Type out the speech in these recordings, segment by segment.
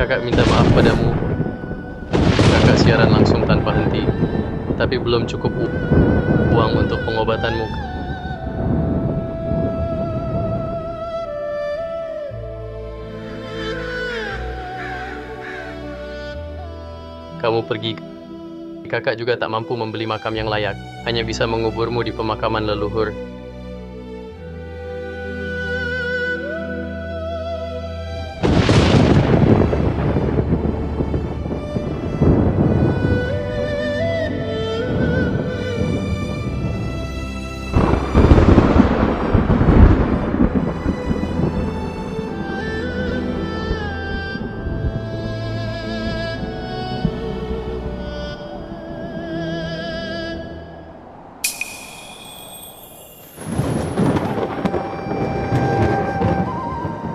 Kakak minta maaf padamu. Kakak siaran langsung tanpa henti, tapi belum cukup uang untuk pengobatanmu. Kamu pergi, kakak juga tak mampu membeli makam yang layak, hanya bisa menguburmu di pemakaman leluhur.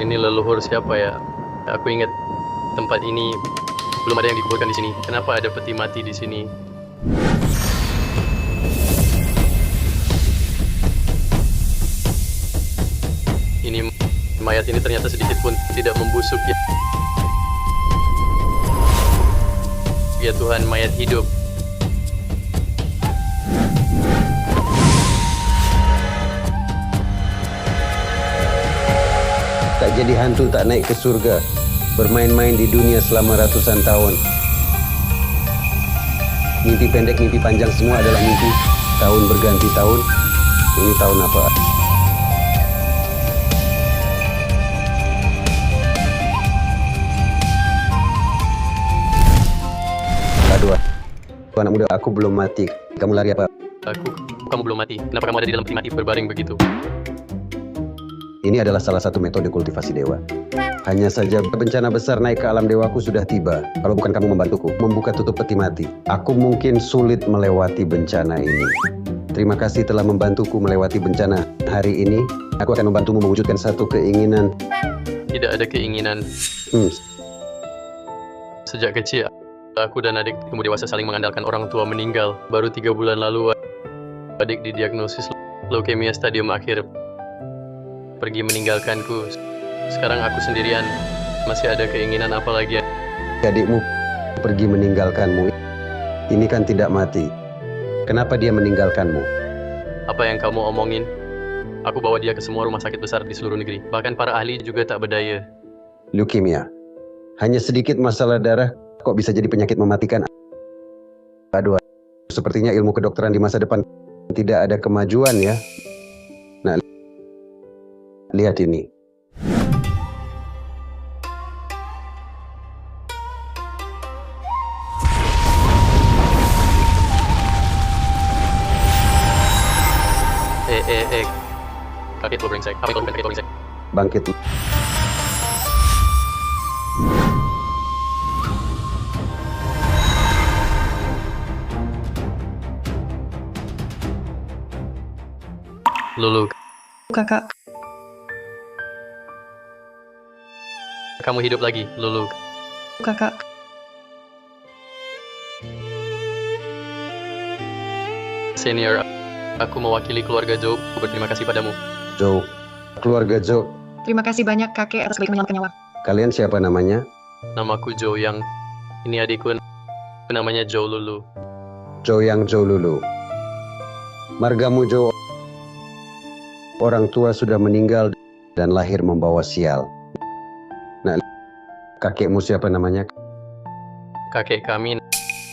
Ini leluhur siapa ya? Aku ingat tempat ini belum ada yang dikuburkan di sini. Kenapa ada peti mati di sini? Ini mayat ini ternyata sedikit pun tidak membusuk ya. Ya Tuhan, mayat hidup. Tak jadi hantu, tak naik ke surga, bermain-main di dunia selama ratusan tahun. Mimpi pendek, mimpi panjang, semua adalah mimpi. Tahun berganti tahun. Ini tahun apa? Aduh, anak muda, aku belum mati. Kamu lari apa? Kamu belum mati. Kenapa kamu ada di dalam peti mati berbaring begitu? Ini adalah salah satu metode kultivasi dewa. Hanya saja bencana besar naik ke alam dewaku sudah tiba. Kalau bukan kamu membantuku membuka tutup peti mati, aku mungkin sulit melewati bencana ini. Terima kasih telah membantuku melewati bencana. Hari ini, aku akan membantumu mewujudkan satu keinginan. Tidak ada keinginan. Sejak kecil, aku dan adik tumbuh dewasa saling mengandalkan orang tua meninggal. Baru 3 bulan lalu, adik didiagnosis leukemia stadium akhir. Pergi meninggalkanku. Sekarang aku sendirian. Masih ada keinginan apa lagi? Adikmu pergi meninggalkanmu. Ini kan tidak mati. Kenapa dia meninggalkanmu? Apa yang kamu omongin? Aku bawa dia ke semua rumah sakit besar di seluruh negeri. Bahkan para ahli juga tak berdaya. Leukemia. Hanya sedikit masalah darah, kok bisa jadi penyakit mematikan? Aduh, sepertinya ilmu kedokteran di masa depan tidak ada kemajuan ya. Nah, lihat ini. Kakek lo brengsek. Apa itu bukan kakek lo brengsek? Bangkit. Lulu, Kakak, kamu hidup lagi, Lulu. kakak, Senior, aku mewakili keluarga Joe. Berterima kasih padamu. Joe. Keluarga Joe. terima kasih banyak kakek atas baik menyelamatkan nyawa. Kalian siapa namanya? Namaku Joe Yang. Ini adikku, namanya Joe Lulu. Joe Yang, Joe Lulu. Margamu Joe. Orang tua sudah meninggal dan lahir membawa sial. Nah, kakekmu siapa namanya? Kakek kami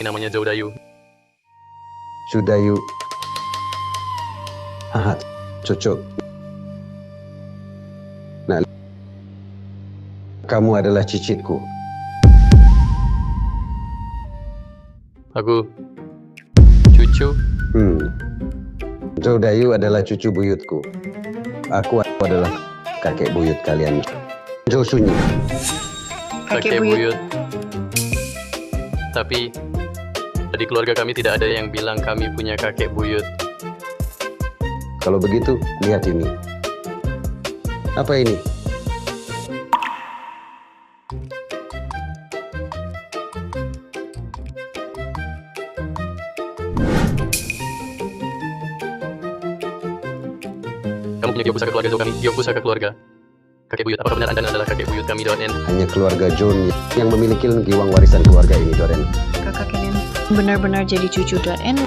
namanya Joe Dayu. Sudayu. Haha, cocok. Nah, kamu adalah cicitku. Aku cucu. Joe Dayu adalah cucu buyutku. Aku adalah kakek buyut kalian. Joe Sunyi. Kakek buyut. Tapi di keluarga kami tidak ada yang bilang kami punya kakek buyut. Kalau begitu, lihat ini. Apa ini? Kamu punya giok pusaka keluarga Joe kami. Giok pusaka keluarga. Kakek buyut, apakah benar Anda adalah kakek buyut kami, N? Hanya keluarga John yang memiliki giwang warisan keluarga ini, Doren. Kakak Kenan benar-benar jadi cucu N.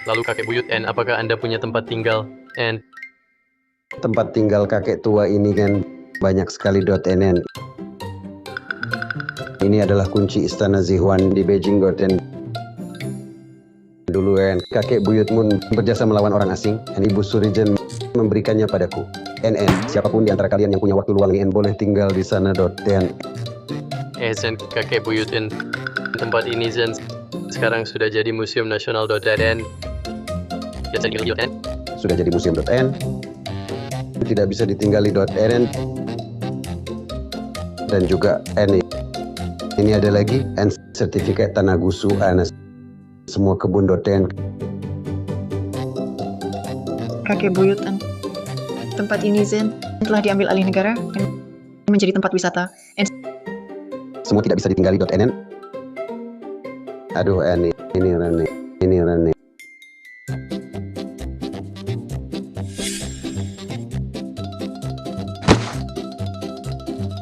Lalu kakek buyut N, apakah Anda punya tempat tinggal, N? Tempat tinggal kakek tua ini kan banyak sekali, NN. Ini adalah kunci istana Zihuan di Beijing, N. Dulu kakek buyutmu berjasa melawan orang asing, dan Ibu Surijen memberikannya padaku. NN, siapapun di antara kalian yang punya waktu luang N boleh tinggal di sana, N. Zen, kakek buyut N. Tempat ini Zen sekarang sudah jadi Museum Nasional, N. Ya, saya tinggal di N. Sudah jadi museum, N. Tidak bisa ditinggali, N. Dan juga N. Ini ada lagi N sertifikat tanah gusu Anas semua kebun, N. Kakek buyut N. Tempat ini Zen telah diambil alih negara dan menjadi tempat wisata. Semua tidak bisa ditinggali, NN. Aduh, ini Rani.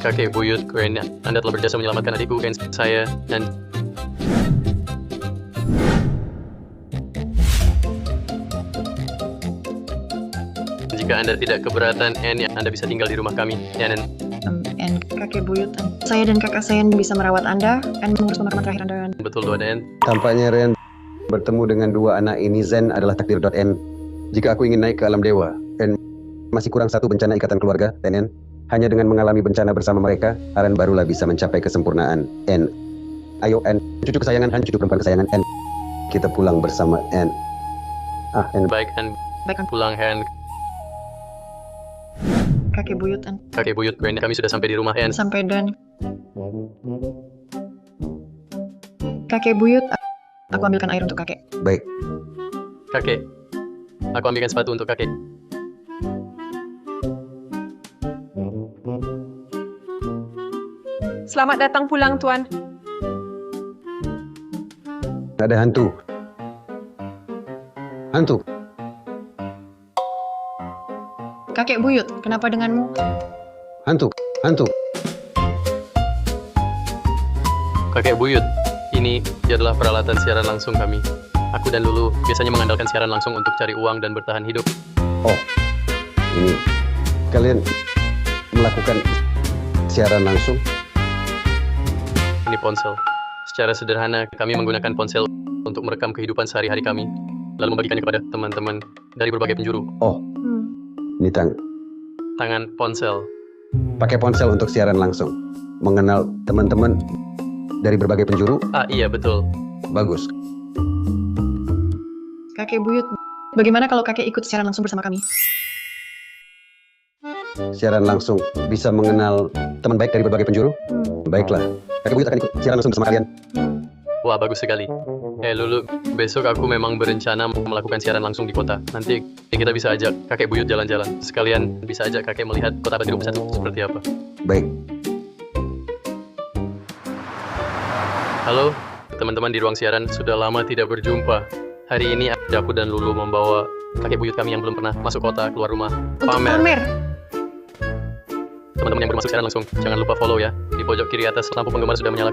Kakek buyut N, Anda telah berjasa menyelamatkan adikku dan saya, dan jika Anda tidak keberatan, N, Anda bisa tinggal di rumah kami, N. Kakek buyut N. Saya dan kakak saya bisa merawat Anda dan mengurus pemakaman terakhir Anda. Betul, N. Tampaknya Ren bertemu dengan dua anak ini Zen adalah takdir, N. Jika aku ingin naik ke alam dewa, N, masih kurang satu bencana ikatan keluarga, NN. Hanya dengan mengalami bencana bersama mereka, Aren barulah bisa mencapai kesempurnaan, N. Ayo, N. Cucu kesayangan Han, cucu perempuan kesayangan N. Kita pulang bersama, N. N. Baik, N. Baik, Pulang, N. kakek buyut N. Kakek buyut N, kami sudah sampai di rumah, N. Sampai dan kakek buyut, aku ambilkan air untuk kakek. Baik. Kakek, aku ambilkan sepatu untuk kakek. Selamat datang pulang, Tuan. Ada hantu. Hantu. Kakek buyut, kenapa denganmu? Hantu. Kakek buyut, ini adalah peralatan siaran langsung kami. Aku dan Lulu biasanya mengandalkan siaran langsung untuk cari uang dan bertahan hidup. Oh, ini kalian melakukan siaran langsung? Ini ponsel. Secara sederhana, kami menggunakan ponsel untuk merekam kehidupan sehari-hari kami, lalu membagikannya kepada teman-teman dari berbagai penjuru. Oh, ini Tangan ponsel. pakai ponsel untuk siaran langsung. Mengenal teman-teman dari berbagai penjuru? Iya, betul. Bagus. Kakek buyut, bagaimana kalau kakek ikut siaran langsung bersama kami? Siaran langsung bisa mengenal teman baik dari berbagai penjuru? Baiklah. Kakek buyut akan ikut siaran langsung bersama kalian. Wah, bagus sekali. Lulu, besok aku memang berencana melakukan siaran langsung di kota. Nanti kita bisa ajak kakek buyut jalan-jalan. Sekalian bisa ajak kakek melihat kota Batu Besar seperti apa. Baik. Halo, teman-teman di ruang siaran, sudah lama tidak berjumpa. Hari ini aku dan Lulu membawa kakek buyut kami yang belum pernah masuk kota, keluar rumah, Untuk pamer. Teman-teman yang belum masuk siaran langsung, jangan lupa follow ya. Di pojok kiri atas lampu penggemar sudah menyala.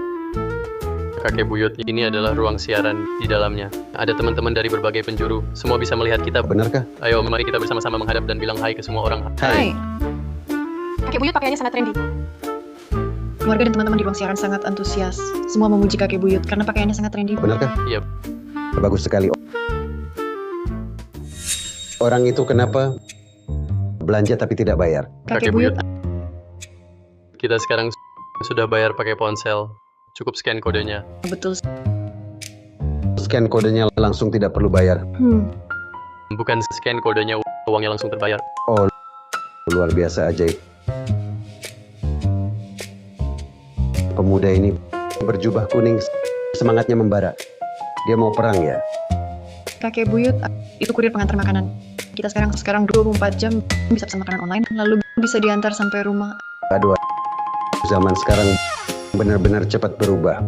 Kakek buyut, ini adalah ruang siaran. Di dalamnya ada teman-teman dari berbagai penjuru. Semua bisa melihat kita. Benarkah? Ayo, mari kita bersama-sama menghadap dan bilang hai ke semua orang. Hai. Kakek buyut pakaiannya sangat trendy. Keluarga dan teman-teman di ruang siaran sangat antusias. Semua memuji kakek buyut karena pakaiannya sangat trendy. Benarkah? Iya. Bagus sekali. Orang itu kenapa belanja tapi tidak bayar? Kakek buyut, Kita sekarang sudah bayar pakai ponsel. Cukup scan kodenya. betul. Scan kodenya langsung tidak perlu bayar. Bukan scan kodenya, uangnya langsung terbayar. Oh, luar biasa ajaib. Pemuda ini berjubah kuning, semangatnya membara. Dia mau perang ya? Kakek buyut, itu kurir pengantar makanan. Kita sekarang 24 jam bisa pesan makanan online, lalu bisa diantar sampai rumah. Aduh, zaman sekarang benar-benar cepat berubah.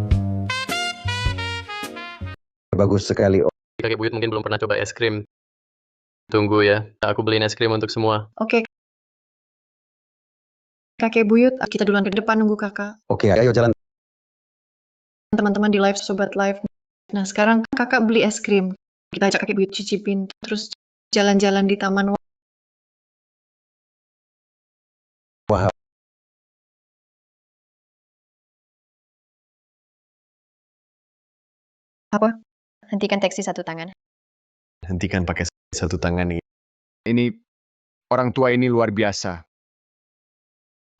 Bagus sekali. Kakek buyut mungkin belum pernah coba es krim. Tunggu ya, aku beliin es krim untuk semua. Oke, kakek buyut, kita duluan ke depan nunggu kakak. Oke, ayo jalan. Teman-teman di live, sobat live. Nah, sekarang kakak beli es krim. Kita ajak kakek buyut cicipin, terus jalan-jalan di taman. Wah, Apa? Hentikan teksi satu tangan. Hentikan pakai satu tangan nih. Ini orang tua ini luar biasa.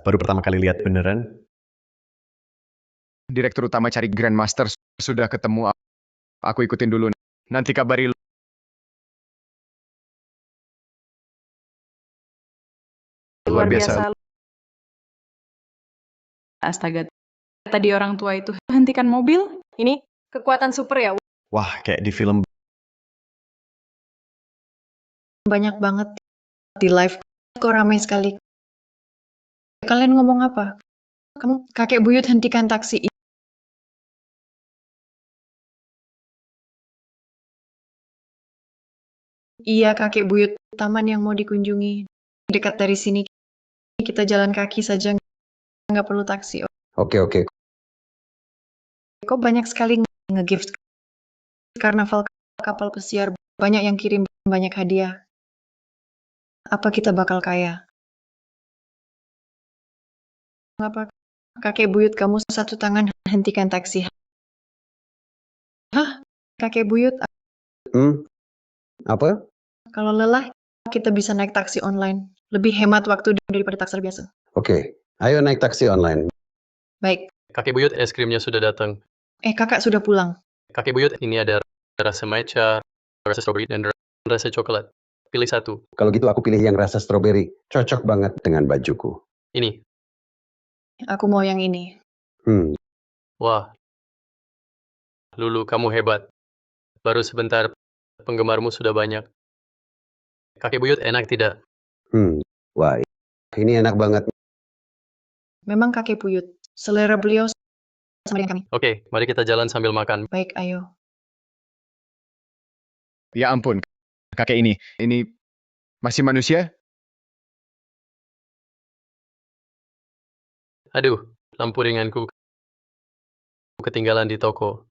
Baru pertama kali lihat beneran. Direktur utama cari Grandmaster sudah ketemu. Aku ikutin dulu. Nanti kabari lu. Luar biasa. Astaga, tadi orang tua itu hentikan mobil. Ini kekuatan super ya. Wah, kayak di film. Banyak banget di live. Kok ramai sekali. Kalian ngomong apa? Kamu, kakek buyut hentikan taksi. Iya, kakek buyut, taman yang mau dikunjungi. Dekat dari sini, kita jalan kaki saja, nggak perlu taksi. oke. Kok banyak sekali nge-gift karnaval kapal pesiar, banyak yang kirim banyak hadiah. Apa kita bakal kaya? Apa kakek buyut kamu satu tangan hentikan taksi? Hah? Kakek buyut, Apa? kalau lelah kita bisa naik taksi online. Lebih hemat waktu daripada taksi biasa. Oke, ayo naik taksi online. Baik. Kakek buyut, es krimnya sudah datang. Kakak sudah pulang. Kakek buyut, ini ada rasa matcha, rasa strawberry, dan rasa coklat. Pilih satu. Kalau gitu aku pilih yang rasa stroberi. Cocok banget dengan bajuku. Ini. Aku mau yang ini. Wah. Lulu, kamu hebat. Baru sebentar, penggemarmu sudah banyak. Kakek buyut, enak tidak? Wah, ini enak banget. Memang kakek buyut. Selera beliau sama dengan kami. Oke, mari kita jalan sambil makan. Baik, ayo. Ya ampun, kakek ini masih manusia? Aduh, lampu ringanku ketinggalan di toko.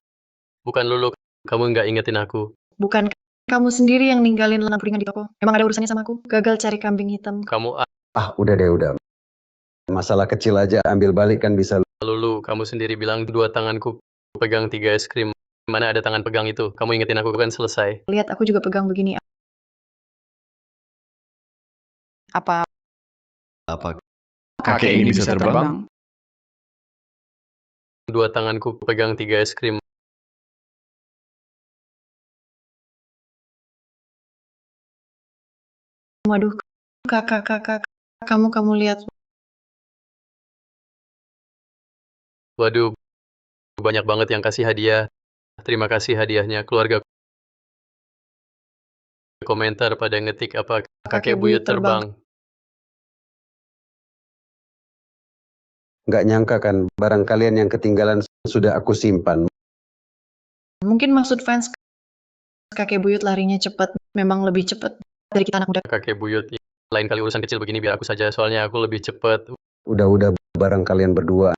Bukan Lulu, kamu nggak ingetin aku. Bukan kamu sendiri yang ninggalin lampu ringan di toko. Emang ada urusannya sama aku? Gagal cari kambing hitam. Kamu, Udah deh, udah. Masalah kecil aja, ambil balik kan bisa. Lulu, kamu sendiri bilang dua tanganku pegang 3 es krim. Mana ada tangan pegang itu? Kamu ingetin aku kan selesai. Lihat, aku juga pegang begini. Apa Kakek ini bisa terbang? Dua tanganku pegang 3 es krim. Waduh, kakak, kamu lihat. Waduh, banyak banget yang kasih hadiah. Terima kasih hadiahnya, keluarga. Komentar pada ngetik apa kakek buyut terbang. Nggak nyangka kan, barang kalian yang ketinggalan sudah aku simpan. Mungkin maksud fans kakek buyut larinya cepat. Memang lebih cepat dari kita anak muda. Kakek buyut, lain kali urusan kecil begini biar aku saja, soalnya aku lebih cepat. Udah barang kalian berdua.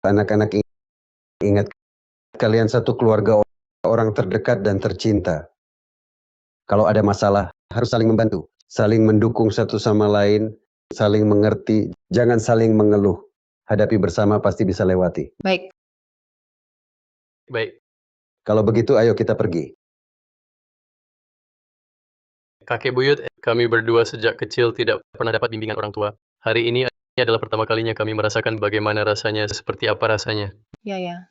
Anak-anak ingat, kalian satu keluarga orang terdekat dan tercinta. Kalau ada masalah, harus saling membantu. Saling mendukung satu sama lain, saling mengerti, jangan saling mengeluh. Hadapi bersama pasti bisa lewati. Baik. Kalau begitu, ayo kita pergi. Kakek buyut, kami berdua sejak kecil tidak pernah dapat bimbingan orang tua. Hari ini adalah pertama kalinya kami merasakan bagaimana rasanya, seperti apa rasanya. Ya.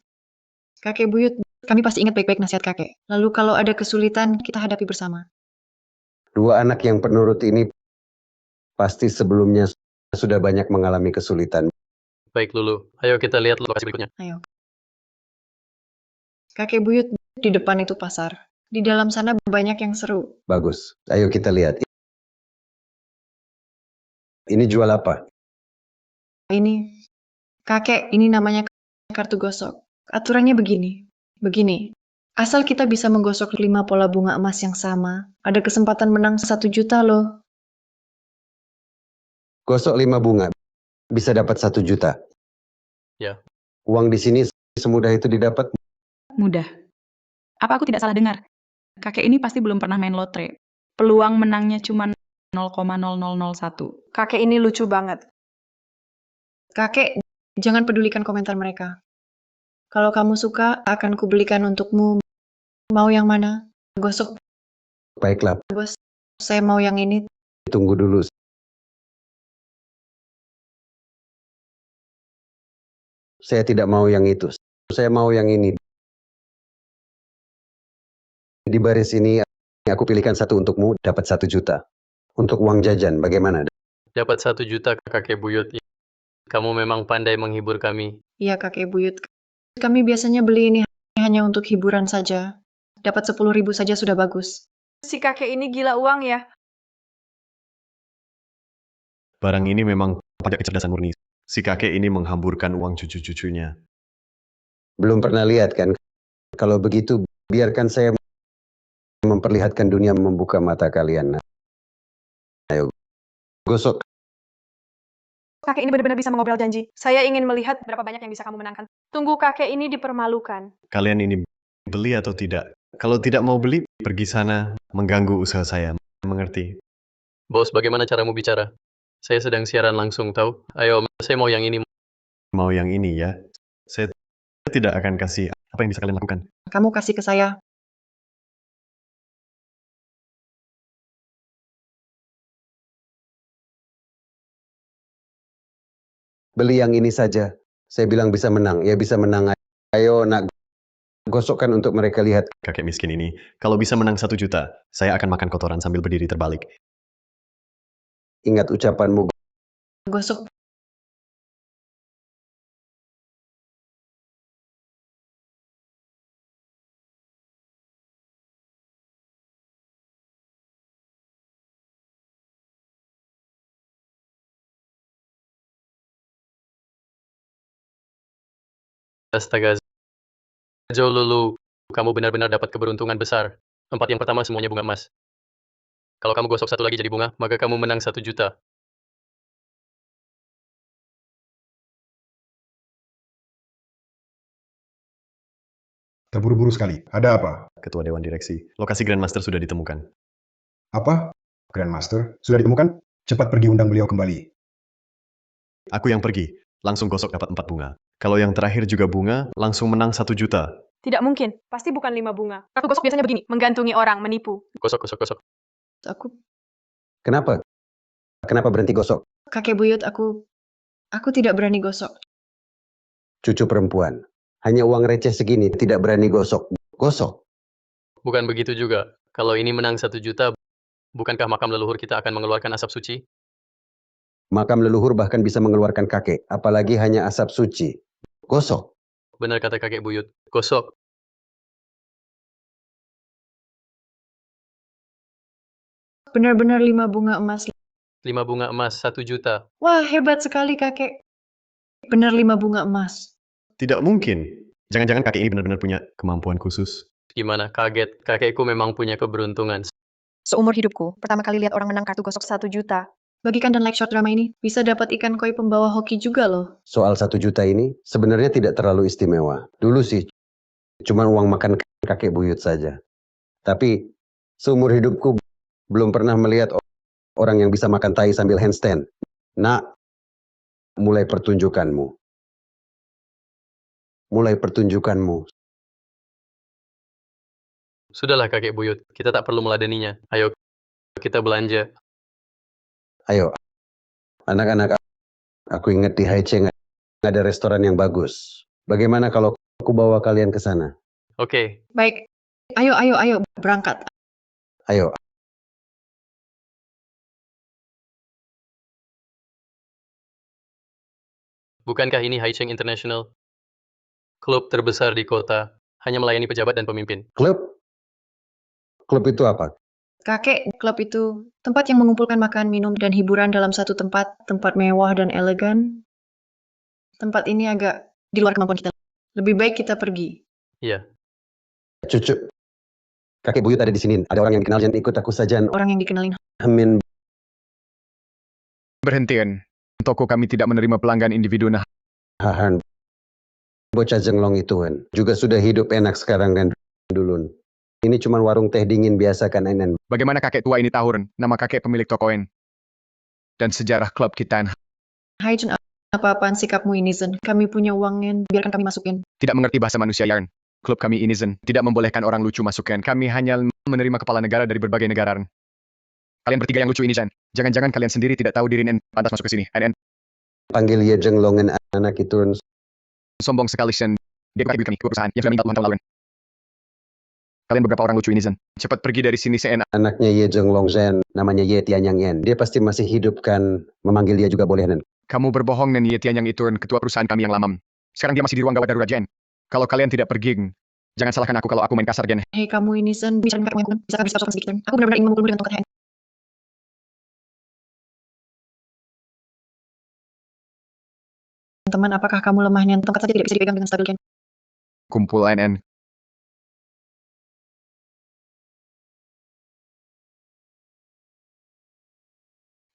Kakek buyut, kami pasti ingat baik-baik nasihat kakek. Lalu kalau ada kesulitan, kita hadapi bersama. Dua anak yang penurut ini pasti sebelumnya sudah banyak mengalami kesulitan. Baik Lulu, ayo kita lihat lokasi berikutnya. Ayo. Kakek buyut, di depan itu pasar. Di dalam sana banyak yang seru. Bagus, ayo kita lihat. Ini jual apa? Ini, kakek, ini namanya kartu gosok. Aturannya begini. Asal kita bisa menggosok 5 pola bunga emas yang sama, ada kesempatan menang 1 juta loh. Gosok 5 bunga, bisa dapat 1 juta. Ya. Uang di sini semudah itu didapat. Mudah. Apa aku tidak salah dengar? Kakek ini pasti belum pernah main lotre. Peluang menangnya cuma 0,0001. Kakek ini lucu banget. Kakek, jangan pedulikan komentar mereka. Kalau kamu suka, akan kubelikan untukmu. Mau yang mana? Gosok, Baiklah, bos. Saya mau yang ini. tunggu dulu. Saya tidak mau yang itu. Saya mau yang ini. Di baris ini, aku pilihkan satu untukmu, dapat 1 juta. Untuk uang jajan, bagaimana? Dapat 1 juta kakek buyut. Kamu memang pandai menghibur kami. Iya, kakek buyut. Kami biasanya beli ini hanya untuk hiburan saja. Dapat 10.000 saja sudah bagus. Si kakek ini gila uang ya. Barang ini memang pajak kecerdasan murni. Si kakek ini menghamburkan uang cucu-cucunya. Belum pernah lihat kan? Kalau begitu, biarkan saya memperlihatkan dunia membuka mata kalian. Ayo, gosok. Kakek ini benar-benar bisa mengobrol janji. Saya ingin melihat berapa banyak yang bisa kamu menangkan. Tunggu kakek ini dipermalukan. Kalian ini beli atau tidak? Kalau tidak mau beli, pergi sana mengganggu usaha saya. Mengerti? Bos, bagaimana caramu bicara? Saya sedang siaran langsung, tahu? Ayo, saya mau yang ini. Mau yang ini ya? Saya tidak akan kasih apa yang bisa kalian lakukan. Kamu kasih ke saya. Beli yang ini saja. Saya bilang bisa menang. Ya bisa menang. Ayo nak gosokkan untuk mereka lihat. Kakek miskin ini, kalau bisa menang 1 juta, saya akan makan kotoran sambil berdiri terbalik. Ingat ucapanmu. Gosok. Astaga, Jolulu, kamu benar-benar dapat keberuntungan besar. 4 yang pertama semuanya bunga emas. Kalau kamu gosok 1 lagi jadi bunga, maka kamu menang 1 juta. Terburu-buru sekali. Ada apa? Ketua Dewan Direksi, lokasi Grandmaster sudah ditemukan. Apa? Grandmaster? Sudah ditemukan? Cepat pergi undang beliau kembali. Aku yang pergi, langsung gosok dapat 4 bunga. Kalau yang terakhir juga bunga, langsung menang 1 juta. Tidak mungkin. Pasti bukan 5 bunga. Aku gosok biasanya begini. Menggantungi orang, menipu. Gosok, gosok, gosok. Aku, Kenapa? Kenapa berhenti gosok? kakek buyut, aku tidak berani gosok. Cucu perempuan. Hanya uang receh segini, tidak berani gosok. Gosok. Bukan begitu juga. Kalau ini menang 1 juta, bukankah makam leluhur kita akan mengeluarkan asap suci? Makam leluhur bahkan bisa mengeluarkan kakek. Apalagi hanya asap suci. Gosok. Benar kata kakek buyut. Gosok. Benar-benar 5 bunga emas. 5 bunga emas, 1 juta. Wah, hebat sekali kakek. Benar 5 bunga emas. Tidak mungkin. Jangan-jangan kakek ini benar-benar punya kemampuan khusus. Gimana? Kaget. Kakekku memang punya keberuntungan. Seumur hidupku, pertama kali lihat orang menang kartu gosok 1 juta. Bagikan dan like short drama ini, bisa dapat ikan koi pembawa hoki juga loh. Soal 1 juta ini sebenarnya tidak terlalu istimewa. Dulu sih, cuma uang makan kakek buyut saja. Tapi seumur hidupku belum pernah melihat orang yang bisa makan tai sambil handstand. Nak, mulai pertunjukanmu. Mulai pertunjukanmu. Sudahlah kakek buyut, kita tak perlu meladeninya. Ayo, kita belanja. Ayo, anak-anak, aku ingat di Haicheng ada restoran yang bagus. Bagaimana kalau aku bawa kalian ke sana? Oke, Baik, ayo, berangkat. Ayo, bukankah ini Haicheng International? Klub terbesar di kota, hanya melayani pejabat dan pemimpin. klub? Klub itu apa? Kakek, klub itu tempat yang mengumpulkan makan, minum, dan hiburan dalam satu tempat mewah dan elegan. Tempat ini agak di luar kemampuan kita. Lebih baik kita pergi. Iya, Cucu, kakek buyut ada di sini. Ada orang yang dikenal, jangan ikut aku saja. Orang yang dikenalin. Amin. Berhentian. Toko kami tidak menerima pelanggan individu. Nah, Hahan. Bocah jenglong itu kan. Juga sudah hidup enak sekarang kan dulu. Ini cuma warung teh dingin biasa kan Enen. bagaimana kakek tua ini tahu nama kakek pemilik toko ini? Dan sejarah klub kita. Hai Chen, apa-apaan sikapmu ini Zen? Kami punya uangnya, biarkan kami masukin. Tidak mengerti bahasa manusia Yarn. Klub kami ini Zen, tidak membolehkan orang lucu masukkan. Kami hanya menerima kepala negara dari berbagai negara. Kalian bertiga yang lucu ini, Jan. Jangan-jangan kalian sendiri tidak tahu diri NN pantas masuk ke sini. NN Panggil ye jenglongan anak itu. sombong sekali, Zen. Dia bukan kami, perusahaan yang sudah meninggal puluhan tahun lalu. Kalian beberapa orang lucu ini, Zen. Cepat pergi dari sini, Sen. Anaknya ye jenglong Zen. Namanya ye Tianyang Yen. Dia pasti masih hidup kan. Memanggil dia juga boleh Nen. Kamu berbohong, Nen Yetian yang itu, ketua perusahaan kami yang lama. Sekarang dia masih di ruang gawat darurat, Jen. Kalau kalian tidak pergi, jangan salahkan aku kalau aku main kasar, Jen. Hei kamu ini Zen, bicara kakakmu yang bukan. Bisa kami bersikap sopan sedikit Zen? Aku benar-benar ingin memukulmu dengan tongkat hand. Teman, apakah kamu lemahnya? Tongkat saja tidak bisa dipegang dengan stabil Ken. Kumpul NN.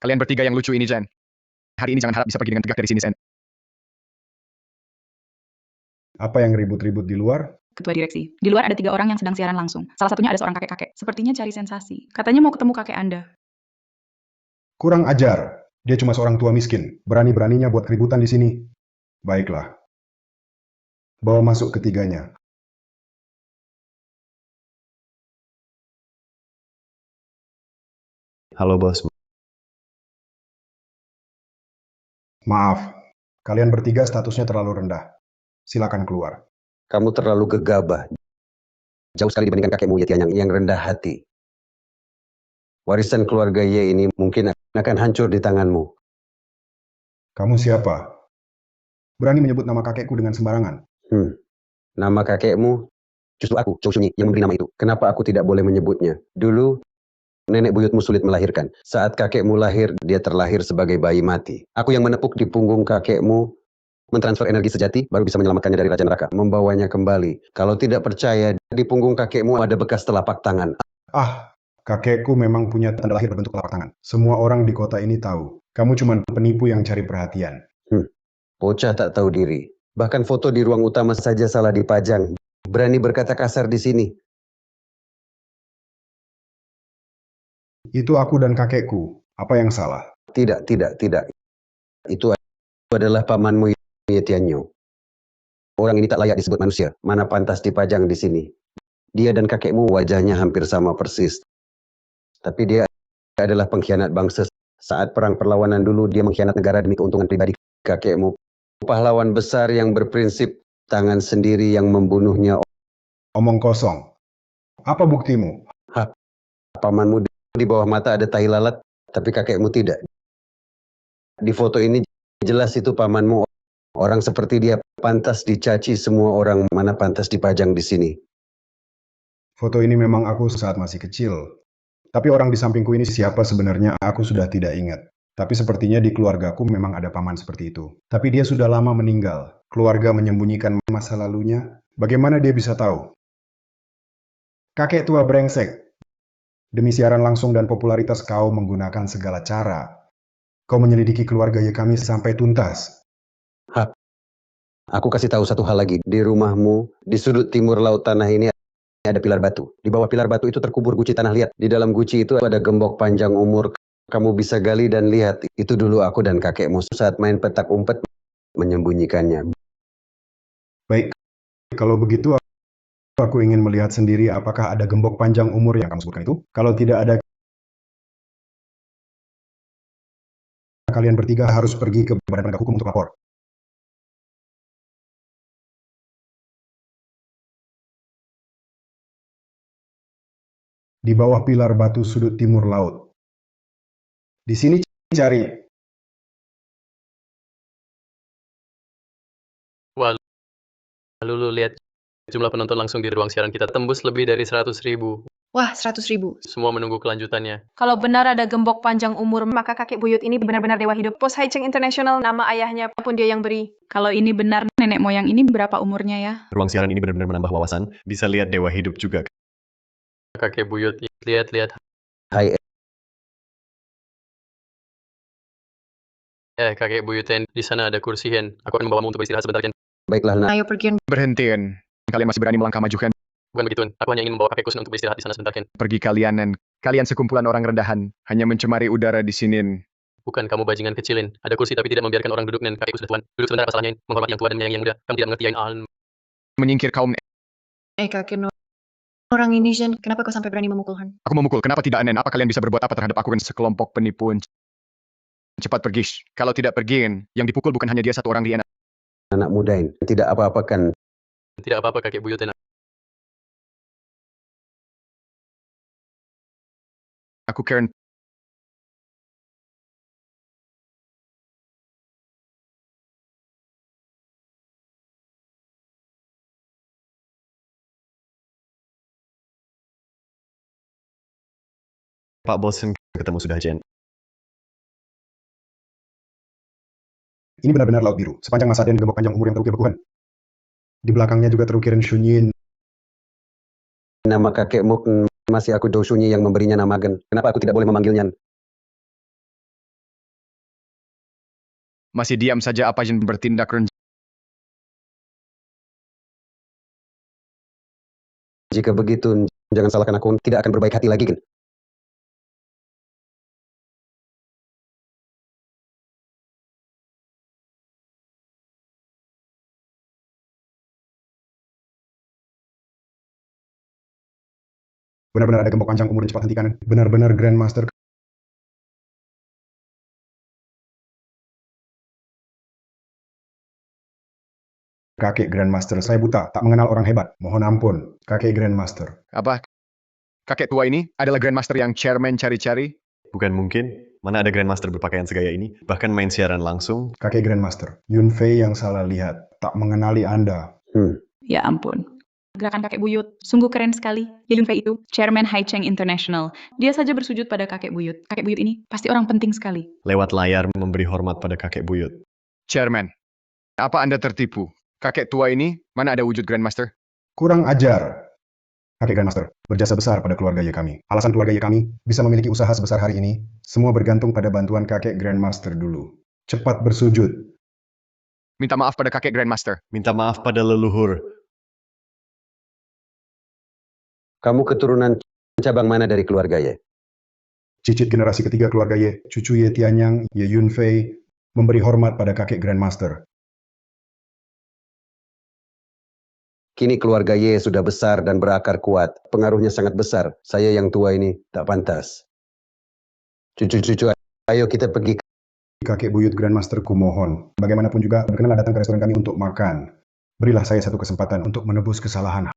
Kalian bertiga yang lucu ini, Jen. Hari ini jangan harap bisa pergi dengan tegak dari sini, Sen. Apa yang ribut-ribut di luar? Ketua direksi. Di luar ada 3 orang yang sedang siaran langsung. Salah satunya ada seorang kakek-kakek. Sepertinya cari sensasi. Katanya mau ketemu kakek Anda. Kurang ajar. Dia cuma seorang tua miskin. Berani-beraninya buat keributan di sini. Baiklah. Bawa masuk ketiganya. Halo bos, Maaf, kalian bertiga statusnya terlalu rendah. Silakan keluar. Kamu terlalu gegabah. Jauh sekali dibandingkan kakekmu ye Tianyang yang rendah hati. Warisan keluarga ye ini mungkin akan hancur di tanganmu. Kamu siapa? Berani menyebut nama kakekku dengan sembarangan. Nama kakekmu justru aku, Chou Shunyi, yang memberi nama itu. Kenapa aku tidak boleh menyebutnya? Dulu, nenek buyutmu sulit melahirkan. Saat kakekmu lahir, dia terlahir sebagai bayi mati. Aku yang menepuk di punggung kakekmu, mentransfer energi sejati, baru bisa menyelamatkannya dari Raja Neraka. Membawanya kembali. Kalau tidak percaya, di punggung kakekmu ada bekas telapak tangan. Ah, kakekku memang punya tanda lahir berbentuk telapak tangan. Semua orang di kota ini tahu. Kamu cuma penipu yang cari perhatian. Bocah tak tahu diri. Bahkan foto di ruang utama saja salah dipajang. Berani berkata kasar di sini. Itu aku dan kakekku. Apa yang salah? Tidak. Itu adalah pamanmu Ye Tianyo. Orang ini tak layak disebut manusia. Mana pantas dipajang di sini. Dia dan kakekmu wajahnya hampir sama persis. Tapi dia adalah pengkhianat bangsa. Saat perang perlawanan dulu, dia mengkhianat negara demi keuntungan pribadi kakekmu. Pahlawan besar yang berprinsip, tangan sendiri yang membunuhnya. Omong kosong. Apa buktimu? Pamanmu di bawah mata ada tai lalat, tapi kakekmu tidak. Di foto ini jelas itu pamanmu. Orang seperti dia pantas dicaci semua orang, mana pantas dipajang di sini. Foto ini memang aku saat masih kecil. Tapi orang di sampingku ini siapa sebenarnya aku sudah tidak ingat. Tapi sepertinya di keluargaku memang ada paman seperti itu. Tapi dia sudah lama meninggal. Keluarga menyembunyikan masa lalunya. Bagaimana dia bisa tahu? Kakek tua brengsek. Demi siaran langsung dan popularitas kau menggunakan segala cara. Kau menyelidiki keluarga kami sampai tuntas. Aku kasih tahu satu hal lagi. Di rumahmu, di sudut timur laut tanah ini ada pilar batu. Di bawah pilar batu itu terkubur guci tanah liat. Di dalam guci itu ada gembok panjang umur. Kamu bisa gali dan lihat. Itu dulu aku dan kakekmu saat main petak umpet menyembunyikannya. Baik, kalau begitu aku ingin melihat sendiri apakah ada gembok panjang umur yang kamu sebutkan itu. Kalau tidak ada, kalian bertiga harus pergi ke Badan Penegak Hukum untuk lapor. Di bawah pilar batu sudut timur laut. Di sini cari. Wah, lalu lu lihat jumlah penonton langsung di ruang siaran kita tembus lebih dari 100.000. Wah, 100.000. Semua menunggu kelanjutannya. Kalau benar ada gembok panjang umur, maka kakek buyut ini benar-benar dewa hidup. Pos Haicheng International, nama ayahnya pun dia yang beri. Kalau ini benar, nenek moyang ini berapa umurnya ya? Ruang siaran ini benar-benar menambah wawasan. Bisa lihat dewa hidup juga. Kakek buyut, lihat-lihat. Hai, Kakek buyut Hen, di sana ada kursi Hen. Aku akan membawamu untuk beristirahat sebentar Hen. baiklah nak. Ayo pergi. Berhentiin. Kalian masih berani melangkah maju kan? Bukan begitu Hen, aku hanya ingin membawa kakekku untuk beristirahat di sana sebentar Hen. Pergi kalian. Kalian sekumpulan orang rendahan. Hanya mencemari udara di sini. Bukan kamu bajingan kecilin. Ada kursi tapi tidak membiarkan orang duduk Nen. Kakekku sudah tuan. Duduk sebentar apa salahnya Hen. Menghormati yang tua dan menyayangi yang muda. Kamu tidak mengerti Hen. Menyingkir kaum. Kakek orang ini, Jen. Kenapa kau sampai berani memukul Han? Aku memukul. Kenapa tidak, Nen? Apa kalian bisa berbuat apa terhadap aku dan sekelompok penipuan? Cepat pergi. Kalau tidak pergi, yang dipukul bukan hanya dia satu orang di Anak muda ini tidak apa-apa kan. Tidak apa-apa kakek buyut Hen. Aku Karen. Pak Bosen ketemu sudah Jen. Ini benar-benar laut biru. Sepanjang masa dan gembok panjang umur yang terukir bekuan. Di belakangnya juga terukiran Shunyin. Nama kakekmu masih aku Dosunyi yang memberinya nama Gen. Kenapa aku tidak boleh memanggilnya? Masih diam saja apa Jen bertindak rendah. Jika begitu, jangan salahkan aku. Tidak akan berbaik hati lagi Gen. Benar-benar ada gembok panjang umur dan cepat hentikan. Benar-benar Grandmaster. Kakek Grandmaster, saya buta, tak mengenal orang hebat. Mohon ampun, kakek Grandmaster. Apa? Kakek tua ini adalah Grandmaster yang chairman cari-cari? Bukan mungkin. Mana ada Grandmaster berpakaian segaya ini? Bahkan main siaran langsung. Kakek Grandmaster, Yun Fei yang salah lihat, tak mengenali Anda. Ya ampun. Gerakan kakek buyut, sungguh keren sekali. Yun Fei itu, Chairman Haicheng International. Dia saja bersujud pada kakek buyut. Kakek buyut ini pasti orang penting sekali. Lewat layar memberi hormat pada kakek buyut. Chairman, apa Anda tertipu? Kakek tua ini, mana ada wujud Grandmaster? Kurang ajar. Kakek Grandmaster, berjasa besar pada keluarga Ye kami. Alasan keluarga Ye kami bisa memiliki usaha sebesar hari ini, semua bergantung pada bantuan kakek Grandmaster dulu. Cepat bersujud. Minta maaf pada kakek Grandmaster. Minta maaf pada leluhur. Kamu keturunan cabang mana dari keluarga Ye? Cicit generasi ketiga keluarga Ye, cucu Ye Tianyang, Ye Yun Fei, memberi hormat pada kakek Grandmaster. Kini keluarga Ye sudah besar dan berakar kuat. Pengaruhnya sangat besar. Saya yang tua ini tak pantas. Cucu-cucu, ayo kita pergi. Kakek buyut Grandmaster kumohon. Bagaimanapun juga, berkenanlah datang ke restoran kami untuk makan. Berilah saya satu kesempatan untuk menebus kesalahan.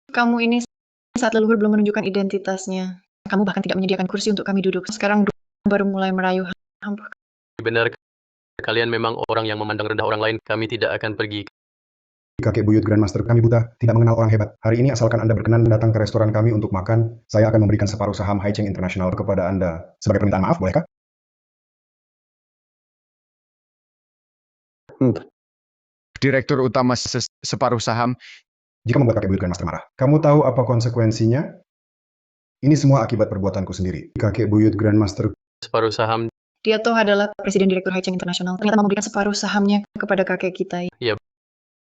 Kamu ini saat leluhur belum menunjukkan identitasnya. Kamu bahkan tidak menyediakan kursi untuk kami duduk. Sekarang baru mulai merayu. Benar, kalian memang orang yang memandang rendah orang lain. Kami tidak akan pergi. Kakek buyut Grandmaster, kami buta, tidak mengenal orang hebat. Hari ini asalkan Anda berkenan datang ke restoran kami untuk makan, saya akan memberikan separuh saham Haicheng International kepada Anda. Sebagai permintaan maaf, bolehkah? Direktur utama separuh saham. Jika membuat kakek buyut Grandmaster marah, kamu tahu apa konsekuensinya? Ini semua akibat perbuatanku sendiri. Kakek buyut Grandmaster. Separuh saham. Dia toh adalah Presiden Direktur Haicheng International. Ternyata memberikan separuh sahamnya kepada kakek kita.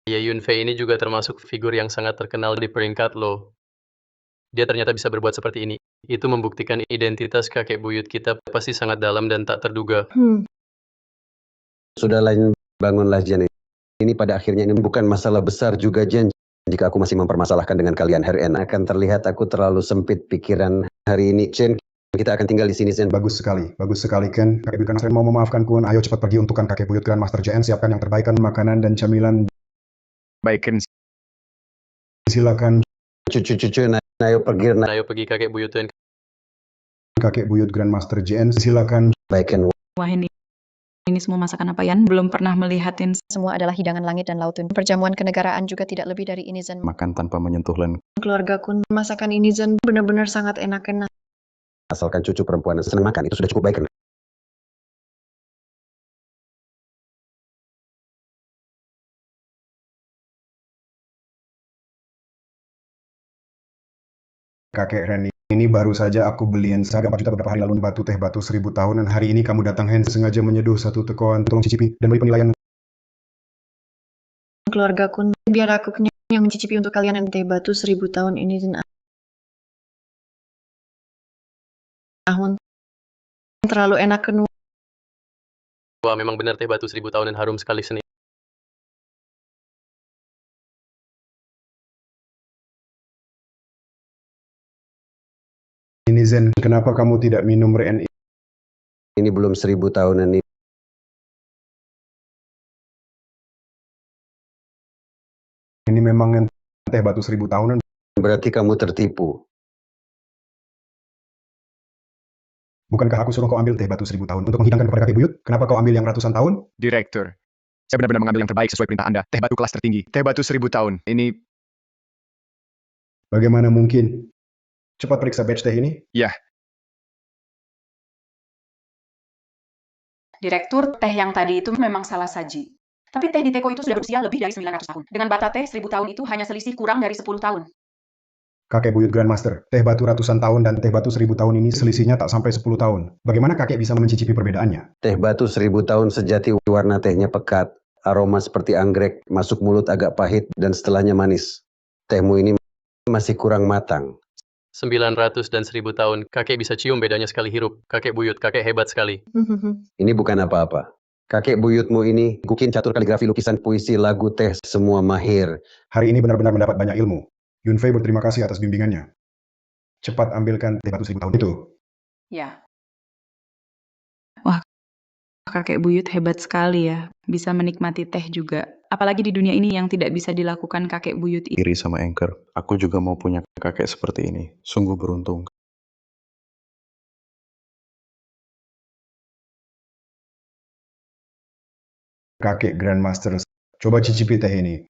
Ya Yun Fei ini juga termasuk figur yang sangat terkenal di peringkat lo. Dia ternyata bisa berbuat seperti ini. Itu membuktikan identitas kakek buyut kita pasti sangat dalam dan tak terduga. Sudahlah, bangunlah Jen. Ini pada akhirnya ini bukan masalah besar juga Jen. Jika aku masih mempermasalahkan dengan kalian Herren, akan terlihat aku terlalu sempit pikiran hari ini. Jen, kita akan tinggal di sini Jen. Bagus sekali Ken. Kakek buyut Grandmaster mau memaafkan Kun. Ayo cepat pergi untukkan kakek buyut Grandmaster JN. Siapkan yang terbaik, makanan dan camilan. Baikkan. Silakan. Cucu-cucu, ayo pergi. Ayo pergi kakek buyut Hen. Kakek buyut Grandmaster JN, silakan. Baikkan. Wah ini ini semua masakan apa Yan? Belum pernah melihatin. Semua adalah hidangan langit dan laut. Perjamuan kenegaraan juga tidak lebih dari ini, Zen. Makan tanpa menyentuh Keluargaku, masakan ini, Zen, benar-benar sangat enak. Asalkan cucu perempuan senang makan, itu sudah cukup baik. Kakek Reni, ini baru saja aku beliin seharga 4 juta beberapa hari lalu batu teh batu 1000 tahun dan hari ini kamu datang sengaja menyeduh satu tekoan. Tolong cicipi dan beri penilaian. Keluargaku, biar aku kenyang yang mencicipi untuk kalian teh batu 1000 tahun ini, Zen. Tahun terlalu enak kenua. Wah, memang benar teh batu 1000 tahun dan harum sekali seni. Ini Zen, kenapa kamu tidak minum Ren? Ini belum 1000 tahunan ini. Ini memang teh batu 1000 tahunan. Berarti kamu tertipu. Bukankah aku suruh kau ambil teh batu 1000 tahun untuk menghidangkan kepada kakek buyut? Kenapa kau ambil yang ratusan tahun? Direktur, saya benar-benar mengambil yang terbaik sesuai perintah Anda. Teh batu kelas tertinggi, teh batu 1000 tahun. Ini, Bagaimana mungkin? Cepat periksa batch teh ini. ya, Direktur, teh yang tadi itu memang salah saji. Tapi teh di teko itu sudah berusia lebih dari 900 tahun. Dengan bata teh 1000 tahun itu hanya selisih kurang dari 10 tahun. Kakek buyut Grandmaster, teh batu ratusan tahun dan teh batu 1000 tahun ini selisihnya tak sampai 10 tahun. Bagaimana kakek bisa mencicipi perbedaannya? Teh batu 1000 tahun sejati, warna tehnya pekat, aroma seperti anggrek, masuk mulut agak pahit, dan setelahnya manis. Tehmu ini masih kurang matang. 900 dan 1000 tahun, kakek bisa cium bedanya sekali hirup. Kakek buyut, kakek hebat sekali. Ini bukan apa-apa. Kakek buyutmu ini, gukin catur kaligrafi, lukisan, puisi, lagu, teh, semua mahir. Hari ini benar-benar mendapat banyak ilmu. Yunfei berterima kasih atas bimbingannya. Cepat ambilkan teh batu 1000 tahun itu. Ya. Wah, kakek buyut hebat sekali ya. Bisa menikmati teh juga. Apalagi di dunia ini yang tidak bisa dilakukan kakek buyut ini. iri sama Anchor. Aku juga mau punya kakek seperti ini. Sungguh beruntung. Kakek Grandmaster, coba cicipi teh ini.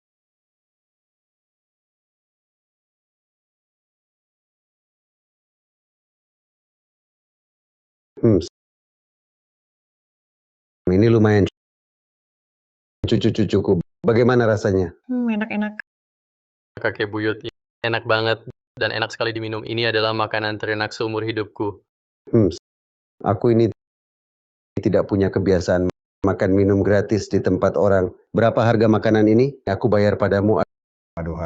Ini lumayan. Cucu-cucuku, bagaimana rasanya? Enak-enak. Kakek buyut, enak banget dan enak sekali diminum. Ini adalah makanan terenak seumur hidupku. Aku ini tidak punya kebiasaan makan minum gratis di tempat orang. Berapa harga makanan ini? Aku bayar padamu. Aduh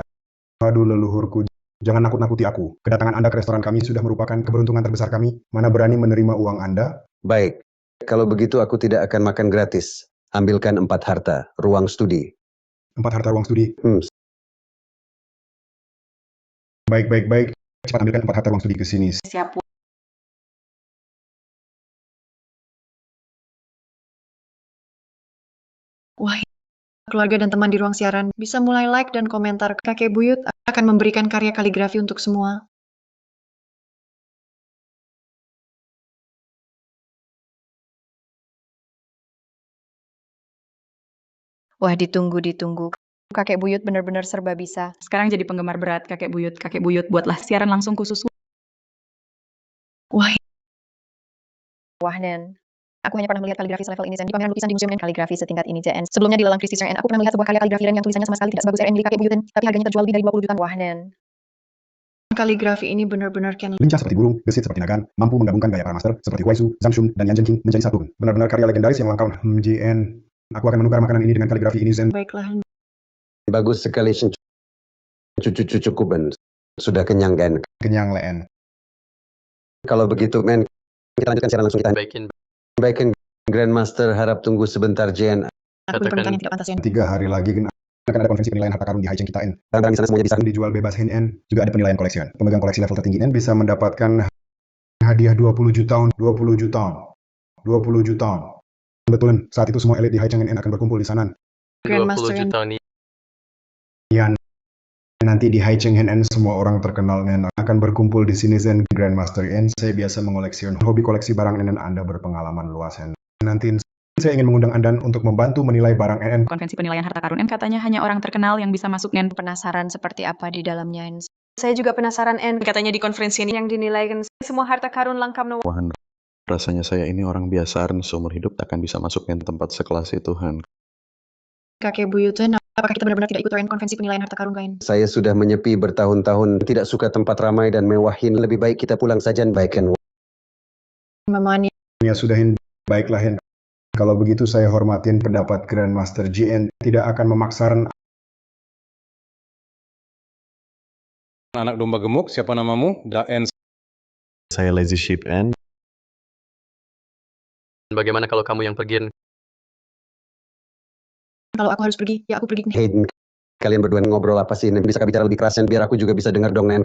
leluhurku, jangan nakut-nakuti aku. Kedatangan Anda ke restoran kami sudah merupakan keberuntungan terbesar kami. Mana berani menerima uang Anda? Baik, kalau begitu aku tidak akan makan gratis. Ambilkan 4 harta, ruang studi. 4 harta ruang studi. Baik. Cepat ambilkan 4 harta ruang studi ke sini. Siap. Wah, keluarga dan teman di ruang siaran bisa mulai like dan komentar. Kakek buyut akan memberikan karya kaligrafi untuk semua. Wah, ditunggu. Kakek buyut benar-benar serba bisa. Sekarang jadi penggemar berat kakek buyut. Kakek buyut buatlah siaran langsung khusus. Wah, Nen. Aku hanya pernah melihat kaligrafi selevel ini, Zen, di pameran lukisan di Museum Kaligrafi setingkat ini, Zen. Sebelumnya di lelang Christie's RN, aku pernah melihat sebuah karya kaligrafi Ren yang tulisannya sama sekali tidak sebagus RN milik kakek buyut, tapi harganya terjual lebih dari 20 juta. Wah, Nen. Kaligrafi ini benar-benar Lincah seperti burung, gesit seperti naga, mampu menggabungkan gaya para master seperti Huaizu, Zhang Xun, dan Yan Zhenqing menjadi satu. Benar-benar karya legendaris yang langkah. JN. Aku akan menukar makanan ini dengan kaligrafi ini, Zen. baiklah. Bagus sekali, cucu-cucuku, Ben. Sudah kenyang, kan? Kenyang, Len. Kalau begitu, men, kita lanjutkan siaran langsung kita. Baikin, Grandmaster, harap tunggu sebentar, Jen. Aku permintaan yang tidak pantas, Zen. 3 hari lagi akan ada konferensi penilaian harta karun di Haicheng kita, N. Barang-barang di sana semuanya bisa. Dijual bebas N. Juga ada penilaian koleksian. Pemegang koleksi level tertinggi N bisa mendapatkan hadiah 20 juta. Betul, saat itu semua elit di Haicheng N akan berkumpul di sana. 20 juta nih. Yan. Nanti di Haicheng NN semua orang terkenal Nen akan berkumpul di sini, Zen. Grandmaster N. Saya biasa mengoleksi hobi koleksi barang Nen. Anda berpengalaman luas N. Nanti saya ingin mengundang Anda untuk membantu menilai barang NN. Konvensi penilaian harta karun N katanya hanya orang terkenal yang bisa masuk N. Penasaran seperti apa di dalamnya. Saya juga penasaran, N. Katanya di konferensi ini yang dinilai semua harta karun lengkap. Wahan, rasanya saya ini orang biasa seumur hidup tak akan bisa masuk ke tempat sekelas itu, Han. Kakek buyutun, apakah kita benar-benar tidak ikut konvensi penilaian harta karun kain? Saya sudah menyepi bertahun-tahun, tidak suka tempat ramai dan mewahin. Lebih baik kita pulang saja, baikkan. Memani. Ya sudahin, baiklah Hen. Kalau begitu saya hormatin pendapat Grandmaster GN, tidak akan memaksakan. Anak domba gemuk, siapa namamu? Daen. Saya Lazy Sheep N. Bagaimana kalau kamu yang pergi? Kalau aku harus pergi, ya aku pergi. Hayden, kalian berdua ngobrol apa sih? Bisakah bicara lebih keras, biar aku juga bisa dengar dong, Nen?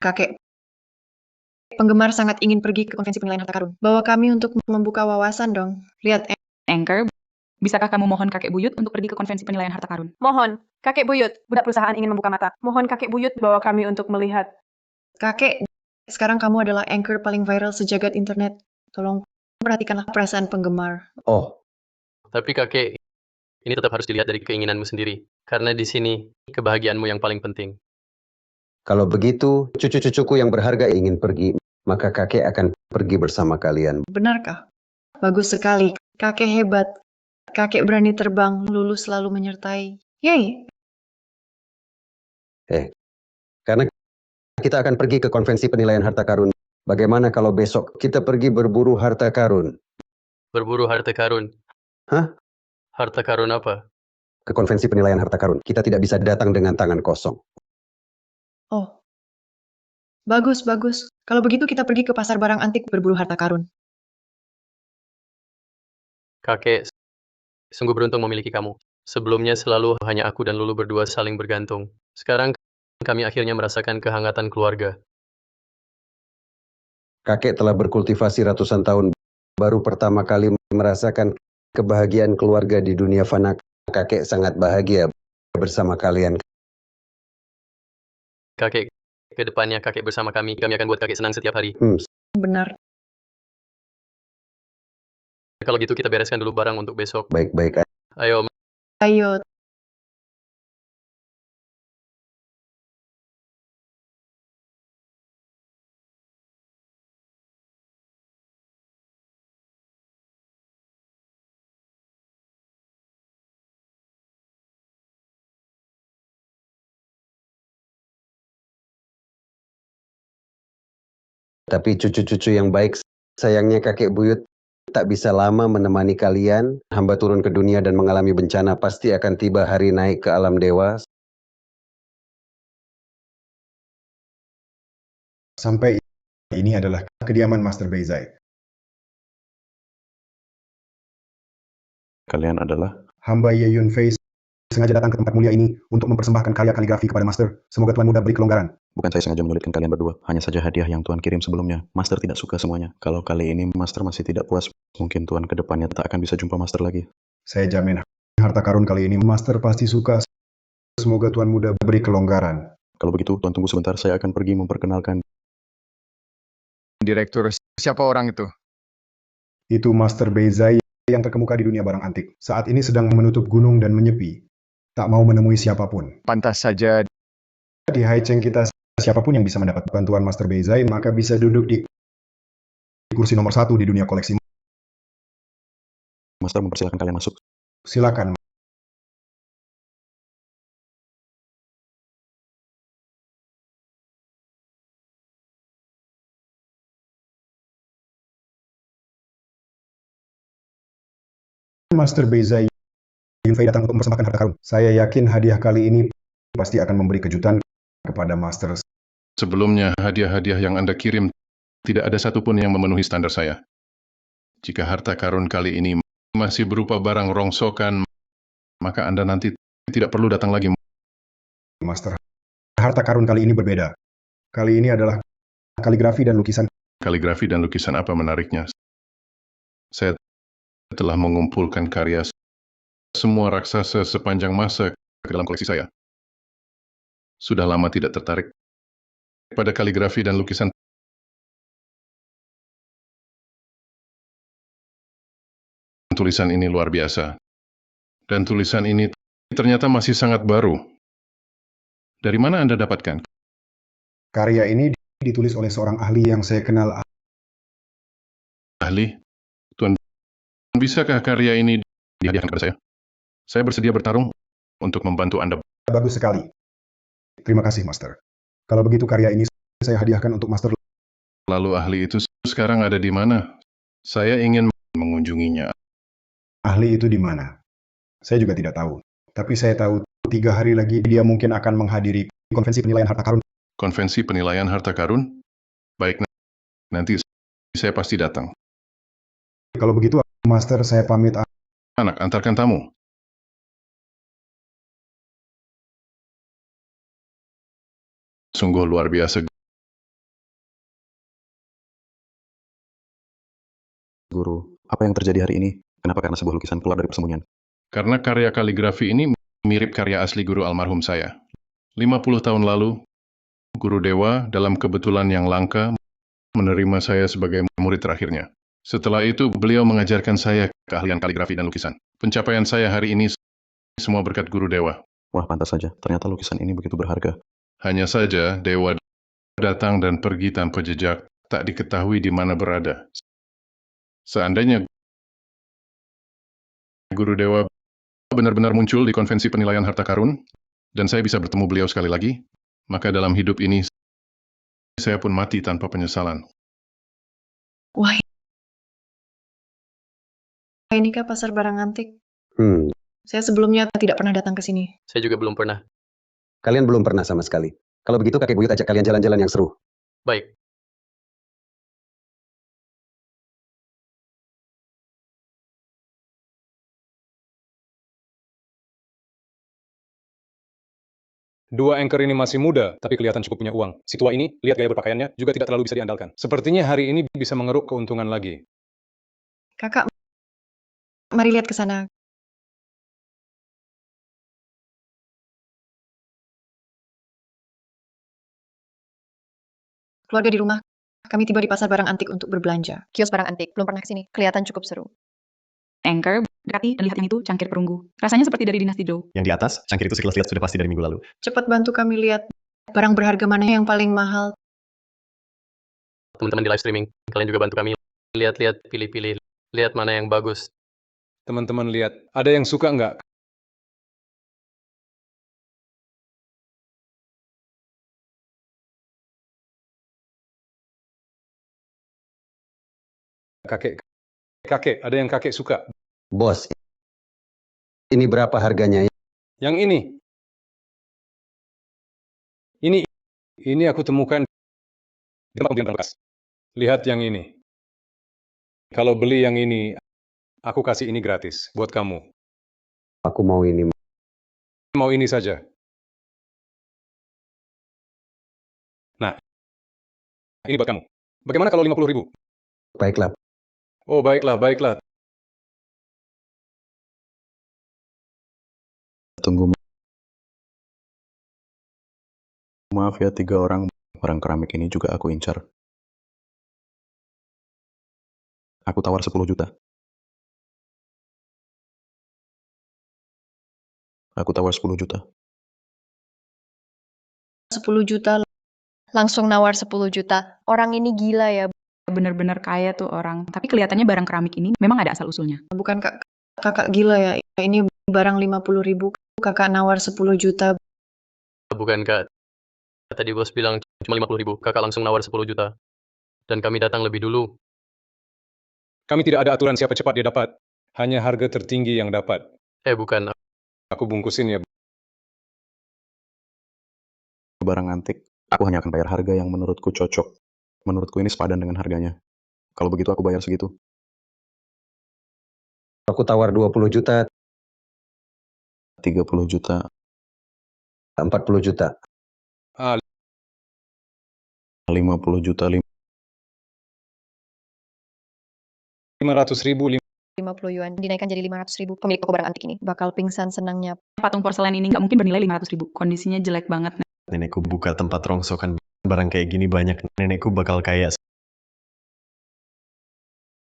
Kakek penggemar sangat ingin pergi ke konvensi penilaian harta karun. Bawa kami untuk membuka wawasan dong. Lihat, Anchor, bisakah kamu mohon kakek buyut untuk pergi ke konvensi penilaian harta karun? Mohon, kakek buyut, budak perusahaan ingin membuka mata. Mohon kakek buyut bawa kami untuk melihat. kakek, sekarang kamu adalah anchor paling viral sejagat internet. Tolong perhatikanlah perasaan penggemar. Oh, Tapi kakek, ini tetap harus dilihat dari keinginanmu sendiri. Karena di sini, kebahagiaanmu yang paling penting. kalau begitu, cucu-cucuku yang berharga ingin pergi, maka kakek akan pergi bersama kalian. Benarkah? Bagus sekali. Kakek hebat. Kakek berani terbang, Lulu selalu menyertai. Yeay. Karena kita akan pergi ke konvensi penilaian harta karun. Bagaimana kalau besok kita pergi berburu harta karun? Berburu harta karun. Hah? Harta karun apa? Ke konvensi penilaian harta karun. Kita tidak bisa datang dengan tangan kosong. Oh. Bagus, bagus. Kalau begitu kita pergi ke pasar barang antik berburu harta karun. Kakek, sungguh beruntung memiliki kamu. Sebelumnya selalu hanya aku dan Lulu berdua saling bergantung. Sekarang kami akhirnya merasakan kehangatan keluarga. Kakek telah berkultivasi ratusan tahun. Baru pertama kali merasakan kebahagiaan keluarga di dunia fana. Kakek sangat bahagia bersama kalian. Kakek, ke depannya kakek bersama kami akan buat kakek senang setiap hari. Benar. Kalau gitu kita bereskan dulu barang untuk besok. Baik-baik. Ayo, Ayo. Tapi cucu-cucu yang baik, sayangnya kakek buyut tak bisa lama menemani kalian. Hamba turun ke dunia dan mengalami bencana, pasti akan tiba hari naik ke alam dewa. Sampai ini adalah kediaman Master Beizai. Kalian adalah? Hamba Ye Yun Fei sengaja datang ke tempat mulia ini untuk mempersembahkan karya kaligrafi kepada Master. Semoga Tuan Muda beri kelonggaran. Bukan saya sengaja menyulitkan kalian berdua, hanya saja hadiah yang Tuan kirim sebelumnya. Master tidak suka semuanya. Kalau kali ini Master masih tidak puas, mungkin Tuan ke depannya tak akan bisa jumpa Master lagi. Saya jamin harta karun kali ini Master pasti suka. Semoga Tuan Muda beri kelonggaran. Kalau begitu, Tuan tunggu sebentar, saya akan pergi memperkenalkan. Direktur, siapa orang itu? Itu Master Beizai yang terkemuka di dunia barang antik. Saat ini sedang menutup gunung dan menyepi. Tak mau menemui siapapun. Pantas saja. Di Haicheng kita, siapapun yang bisa mendapat bantuan Master Beizai, maka bisa duduk di kursi nomor 1 di dunia koleksi. Master mempersilahkan kalian masuk. Silakan. Master Beizai Yunfei datang untuk mempersembahkan harta karun. Saya yakin hadiah kali ini pasti akan memberi kejutan kepada Master. Sebelumnya, hadiah-hadiah yang Anda kirim tidak ada satupun yang memenuhi standar saya. Jika harta karun kali ini masih berupa barang rongsokan, maka Anda nanti tidak perlu datang lagi. Master, harta karun kali ini berbeda. Kali ini adalah kaligrafi dan lukisan. Kaligrafi dan lukisan apa menariknya? Saya telah mengumpulkan karya semua raksasa sepanjang masa ke dalam koleksi saya. Sudah lama tidak tertarik pada kaligrafi dan lukisan tulisan ini luar biasa. Dan tulisan ini ternyata masih sangat baru. Dari mana Anda dapatkan? Karya ini ditulis oleh seorang ahli yang saya kenal. Ahli? Tuan, bisakah karya ini dihadiahkan kepada saya? Saya bersedia bertarung untuk membantu Anda. Bagus sekali. Terima kasih, Master. Kalau begitu karya ini saya hadiahkan untuk Master. Lalu ahli itu sekarang ada di mana? Saya ingin mengunjunginya. Ahli itu di mana? Saya juga tidak tahu. Tapi saya tahu 3 hari lagi dia mungkin akan menghadiri konvensi penilaian harta karun. Konvensi penilaian harta karun? Baik, nanti saya pasti datang. Kalau begitu, Master, saya pamit. Anak, antarkan tamu. Sungguh luar biasa. Guru, apa yang terjadi hari ini? Kenapa karena sebuah lukisan keluar dari persembunyian? Karena karya kaligrafi ini mirip karya asli guru almarhum saya. 50 tahun lalu, Guru Dewa dalam kebetulan yang langka menerima saya sebagai murid terakhirnya. Setelah itu, beliau mengajarkan saya keahlian kaligrafi dan lukisan. Pencapaian saya hari ini semua berkat Guru Dewa. Wah, pantas saja. Ternyata lukisan ini begitu berharga. Hanya saja, Dewa datang dan pergi tanpa jejak, tak diketahui di mana berada. Seandainya Guru Dewa benar-benar muncul di konvensi penilaian harta karun, dan saya bisa bertemu beliau sekali lagi, maka dalam hidup ini, saya pun mati tanpa penyesalan. Wah, ini kah pasar barang antik? Saya sebelumnya tidak pernah datang ke sini. Saya juga belum pernah. Kalian belum pernah sama sekali. Kalau begitu kakek buyut ajak kalian jalan-jalan yang seru. Baik. Dua anchor ini masih muda, tapi kelihatan cukup punya uang. Si tua ini, lihat gaya berpakaiannya, juga tidak terlalu bisa diandalkan. Sepertinya hari ini bisa mengeruk keuntungan lagi. Kakak, mari lihat ke sana. Keluarga di rumah, kami tiba di pasar barang antik untuk berbelanja. Kios barang antik, belum pernah kesini. Kelihatan cukup seru. Anchor, berarti, dan lihat yang itu, cangkir perunggu. Rasanya seperti dari dinasti Zhou. Yang di atas, cangkir itu sekilas lihat sudah pasti dari minggu lalu. Cepat bantu kami lihat barang berharga mana yang paling mahal. Teman-teman di live streaming, kalian juga bantu kami. Lihat-lihat, pilih-pilih. Lihat mana yang bagus. Teman-teman lihat, ada yang suka nggak? Kakek, ada yang kakek suka? Bos, ini berapa harganya? Yang ini. Ini aku temukan di tempat pembelian bekas. Lihat yang ini. Kalau beli yang ini, aku kasih ini gratis buat kamu. Aku mau ini. Mau ini saja. Nah, ini buat kamu. Bagaimana kalau 50.000? Baiklah. Oh, baiklah, baiklah. Tunggu. Maaf ya, 3 orang. Barang keramik ini juga aku incar. Aku tawar 10 juta. Aku tawar 10 juta. 10 juta. Langsung nawar 10 juta. Orang ini gila ya. Bener-bener kaya tuh orang. Tapi kelihatannya barang keramik ini memang ada asal-usulnya. Bukan kakak gila ya. Ini barang 50.000. Kakak nawar 10 juta. Bukan, Kak. Tadi bos bilang cuma 50.000. Kakak langsung nawar 10 juta. Dan kami datang lebih dulu. Kami tidak ada aturan siapa cepat dia dapat. Hanya harga tertinggi yang dapat. Bukan. Aku bungkusin ya. Barang antik, aku hanya akan bayar harga yang menurutku cocok. Menurutku ini sepadan dengan harganya. Kalau begitu aku bayar segitu. Aku tawar 20 juta. 30 juta. 40 juta. 50 juta. 500.000. 50 yuan. Dinaikkan jadi 500.000. Pemilik toko barang antik ini bakal pingsan senangnya. Patung porselen ini nggak mungkin bernilai 500.000. Kondisinya jelek banget. Nenekku buka tempat rongsokan barang kayak gini banyak. Nenekku bakal kaya.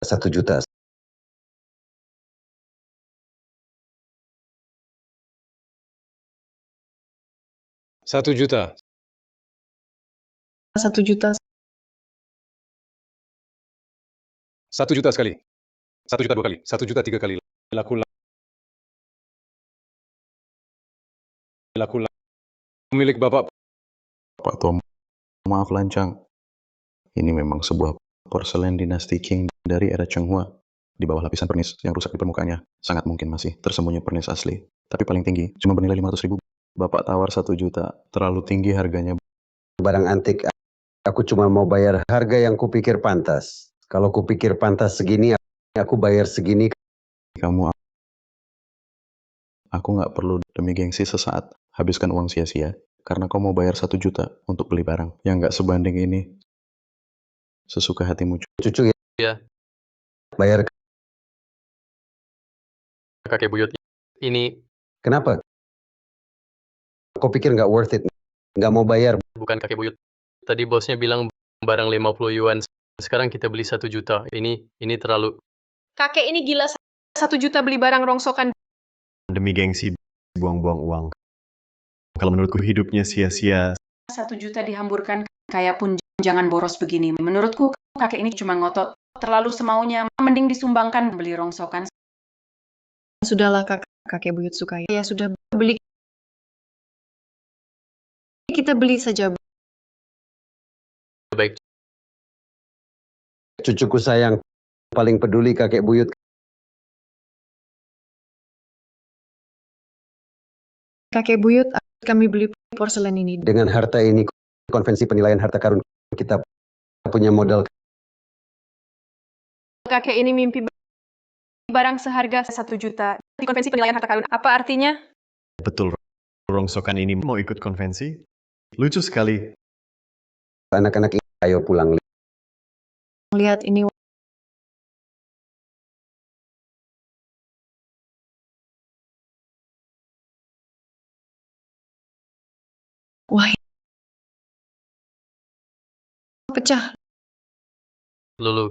1 juta. 1 juta. 1 juta. 1 juta sekali. 1 juta 2 kali. 1 juta 3 kali. Laku. Milik Bapak. Pak Tua, maaf lancang. Ini memang sebuah porselen dinasti Qing dari era Chenghua. Di bawah lapisan pernis yang rusak di permukaannya, sangat mungkin masih tersembunyi pernis asli. Tapi paling tinggi, cuma bernilai 500.000. Bapak tawar 1 juta, terlalu tinggi harganya. Barang antik, aku cuma mau bayar harga yang kupikir pantas. Kalau kupikir pantas segini, aku bayar segini. Kamu, aku nggak perlu demi gengsi sesaat habiskan uang sia-sia karena kau mau bayar 1 juta untuk beli barang yang nggak sebanding ini. Sesuka hatimu. Cucu Ya, bayar. kakek buyut. Ini Kenapa? Kau pikir nggak worth it? Nggak mau bayar? bukan kakek buyut. Tadi bosnya bilang barang 50 yuan. Sekarang kita beli 1 juta. Ini terlalu. Kakek ini gila, 1 juta beli barang rongsokan. Demi gengsi, buang-buang uang. Kalau menurutku hidupnya sia-sia. 1 juta dihamburkan, kaya pun jangan boros begini. Menurutku, kakek ini cuma ngotot. Terlalu semaunya, mending disumbangkan beli rongsokan. Sudahlah kakek buyut suka. Ya sudah beli. Kita beli saja. Baik, Cucuku sayang, paling peduli kakek buyut. Kakek buyut, kami beli porselen ini. Dengan harta ini, konvensi penilaian harta karun kita punya modal. Kakek ini mimpi barang seharga 1 juta di konvensi penilaian harta karun. Apa artinya? Betul, rongsokan ini mau ikut konvensi? Lucu sekali. Anak-anak ini, ayo pulang. Lihat ini. Wah, pecah. Lulu.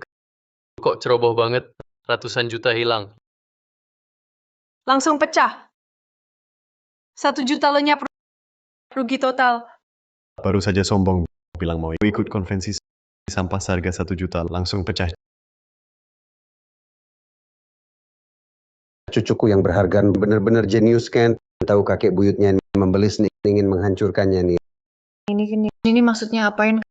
Kok ceroboh banget? Ratusan juta hilang. Langsung pecah. 1 juta lenyap, rugi total. Baru saja sombong bilang mau ikut konvensi sampah seharga 1 juta langsung pecah. Cucuku yang berharga benar-benar jenius kan? Tahu kakek buyutnya membelis nih, ingin menghancurkannya nih. Ini maksudnya apain?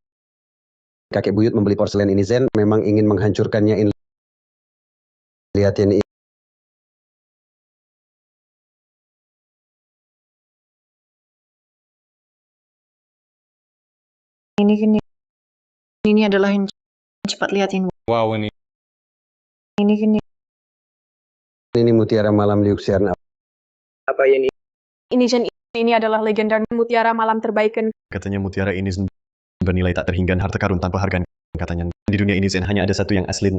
Kakek buyut membeli porselen ini Zen memang ingin menghancurkannya ini. Lihat ini. Ini adalah yang cepat lihatin. Wow, ini. Ini mutiara malam Liuxian. Apa ini? Ini adalah legenda mutiara malam terbaik. Katanya mutiara ini bernilai tak terhingga harta karun tanpa harga. Katanya di dunia ini Zen hanya ada satu yang asli.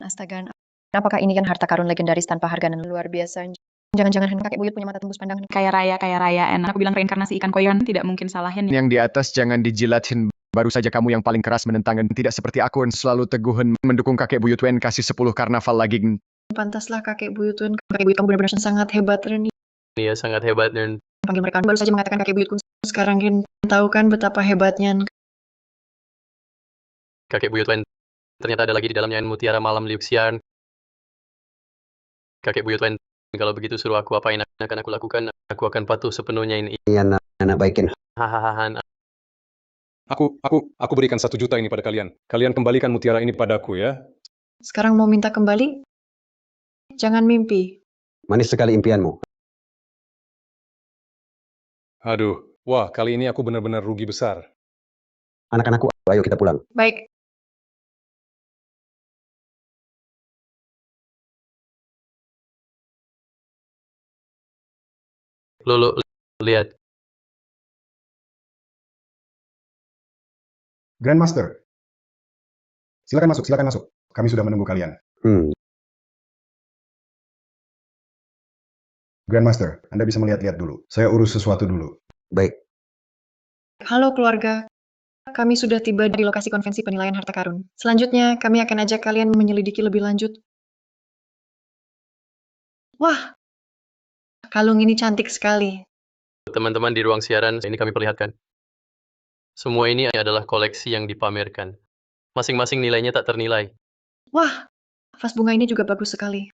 Astaga, apakah ini kan harta karun legendaris tanpa harga dan luar biasa? Jangan-jangan kakek buyut punya mata tembus pandang. Kaya raya, enak. Aku bilang reinkarnasi ikan koyon, tidak mungkin salahin. Yang di atas jangan dijilatin. Baru saja kamu yang paling keras menentang dan tidak seperti aku yang selalu teguh mendukung kakek buyut Wen kasih 10 karnaval lagi. Pantaslah kakek buyut. Kakek buyut kamu benar-benar sangat hebat, Ren. Dia sangat hebat dan Panggil mereka baru saja mengatakan kakek buyutku. Sekarang Ren tahu kan betapa hebatnya. kakek buyut Wen. Ternyata ada lagi di dalamnya mutiara malam Liuxian. Kakek buyut Wen. Kalau begitu suruh aku apa yang akan aku lakukan. Aku akan patuh sepenuhnya ini. Ini anak baikin. Hahaha. Aku berikan 1 juta ini pada kalian. Kalian kembalikan mutiara ini padaku ya. Sekarang mau minta kembali? Jangan mimpi. Manis sekali impianmu. Aduh, wah kali ini aku benar-benar rugi besar. Anak-anakku, ayo kita pulang. Baik. Lulu, lihat. Grandmaster. Silakan masuk. Kami sudah menunggu kalian. Grandmaster, Anda bisa melihat-lihat dulu. Saya urus sesuatu dulu. Baik. Halo keluarga. Kami sudah tiba di lokasi konvensi penilaian harta karun. Selanjutnya, kami akan ajak kalian menyelidiki lebih lanjut. Wah, kalung ini cantik sekali. teman-teman di ruang siaran, ini kami perlihatkan. Semua ini adalah koleksi yang dipamerkan. Masing-masing nilainya tak ternilai. Wah, vas bunga ini juga bagus sekali.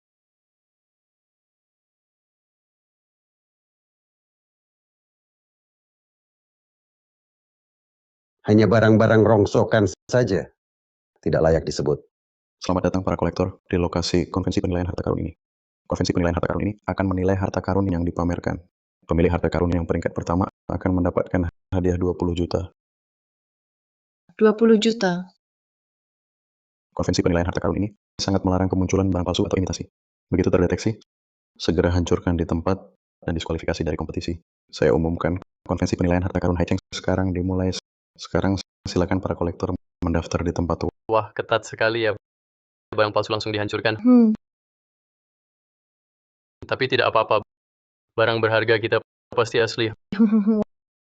Hanya barang-barang rongsokan saja tidak layak disebut. Selamat datang para kolektor di lokasi konvensi penilaian harta karun ini. Konvensi penilaian harta karun ini akan menilai harta karun yang dipamerkan. Pemilik harta karun yang peringkat pertama akan mendapatkan hadiah 20 juta. 20 juta. Konvensi penilaian harta karun ini sangat melarang kemunculan barang palsu atau imitasi. Begitu terdeteksi, segera hancurkan di tempat dan diskualifikasi dari kompetisi. Saya umumkan konvensi penilaian harta karun Haicheng sekarang dimulai. Sekarang silakan para kolektor mendaftar di tempat. Wah, ketat sekali ya. Barang palsu langsung dihancurkan. Tapi tidak apa-apa. Barang berharga kita pasti asli.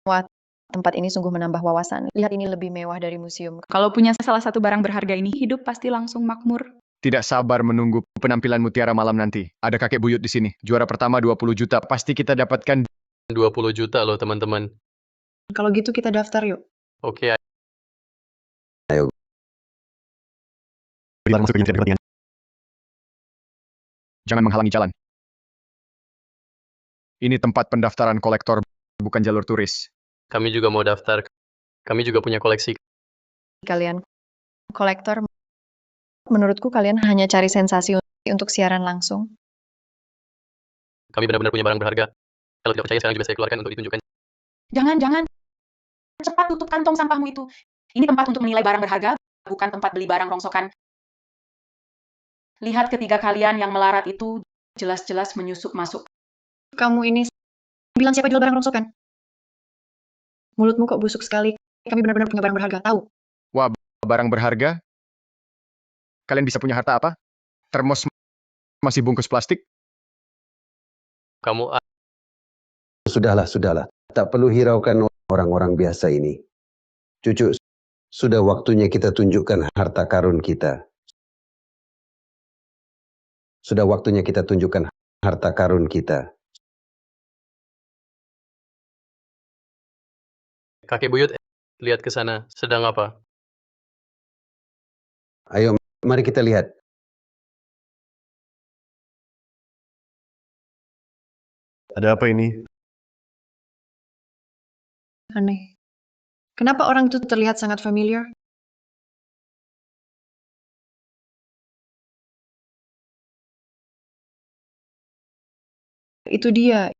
Wah, tempat ini sungguh menambah wawasan. Lihat, ini lebih mewah dari museum. Kalau punya salah satu barang berharga ini, hidup pasti langsung makmur. Tidak sabar menunggu penampilan Mutiara malam nanti. Ada kakek buyut di sini. Juara pertama 20 juta. Pasti kita dapatkan 20 juta loh teman-teman. Kalau gitu kita daftar yuk. Oke, Ayo, Berilah masuk ke unit yang berkepentingan. Jangan menghalangi jalan. Ini tempat pendaftaran kolektor, bukan jalur turis. kami juga mau daftar. Kami juga punya koleksi. Kalian kolektor, menurutku kalian hanya cari sensasi untuk siaran langsung. Kami benar-benar punya barang berharga. Kalau tidak percaya, sekarang juga saya keluarkan untuk ditunjukkan. Jangan. Cepat tutup kantong sampahmu itu. Ini tempat untuk menilai barang berharga, bukan tempat beli barang rongsokan. Lihat ketiga kalian yang melarat itu jelas-jelas menyusup masuk. Kamu ini bilang siapa jual barang rongsokan? Mulutmu kok busuk sekali. Kami benar-benar punya barang berharga, tahu? Wah, barang berharga? Kalian bisa punya harta apa? Termos masih bungkus plastik? Kamu sudahlah. Tak perlu hiraukan orang-orang biasa ini. Cucu, sudah waktunya kita tunjukkan harta karun kita. Sudah waktunya kita tunjukkan harta karun kita. kakek buyut, lihat ke sana. Sedang apa? Ayo, mari kita lihat. Ada apa ini? Aneh. Kenapa orang itu terlihat sangat familiar? Itu dia.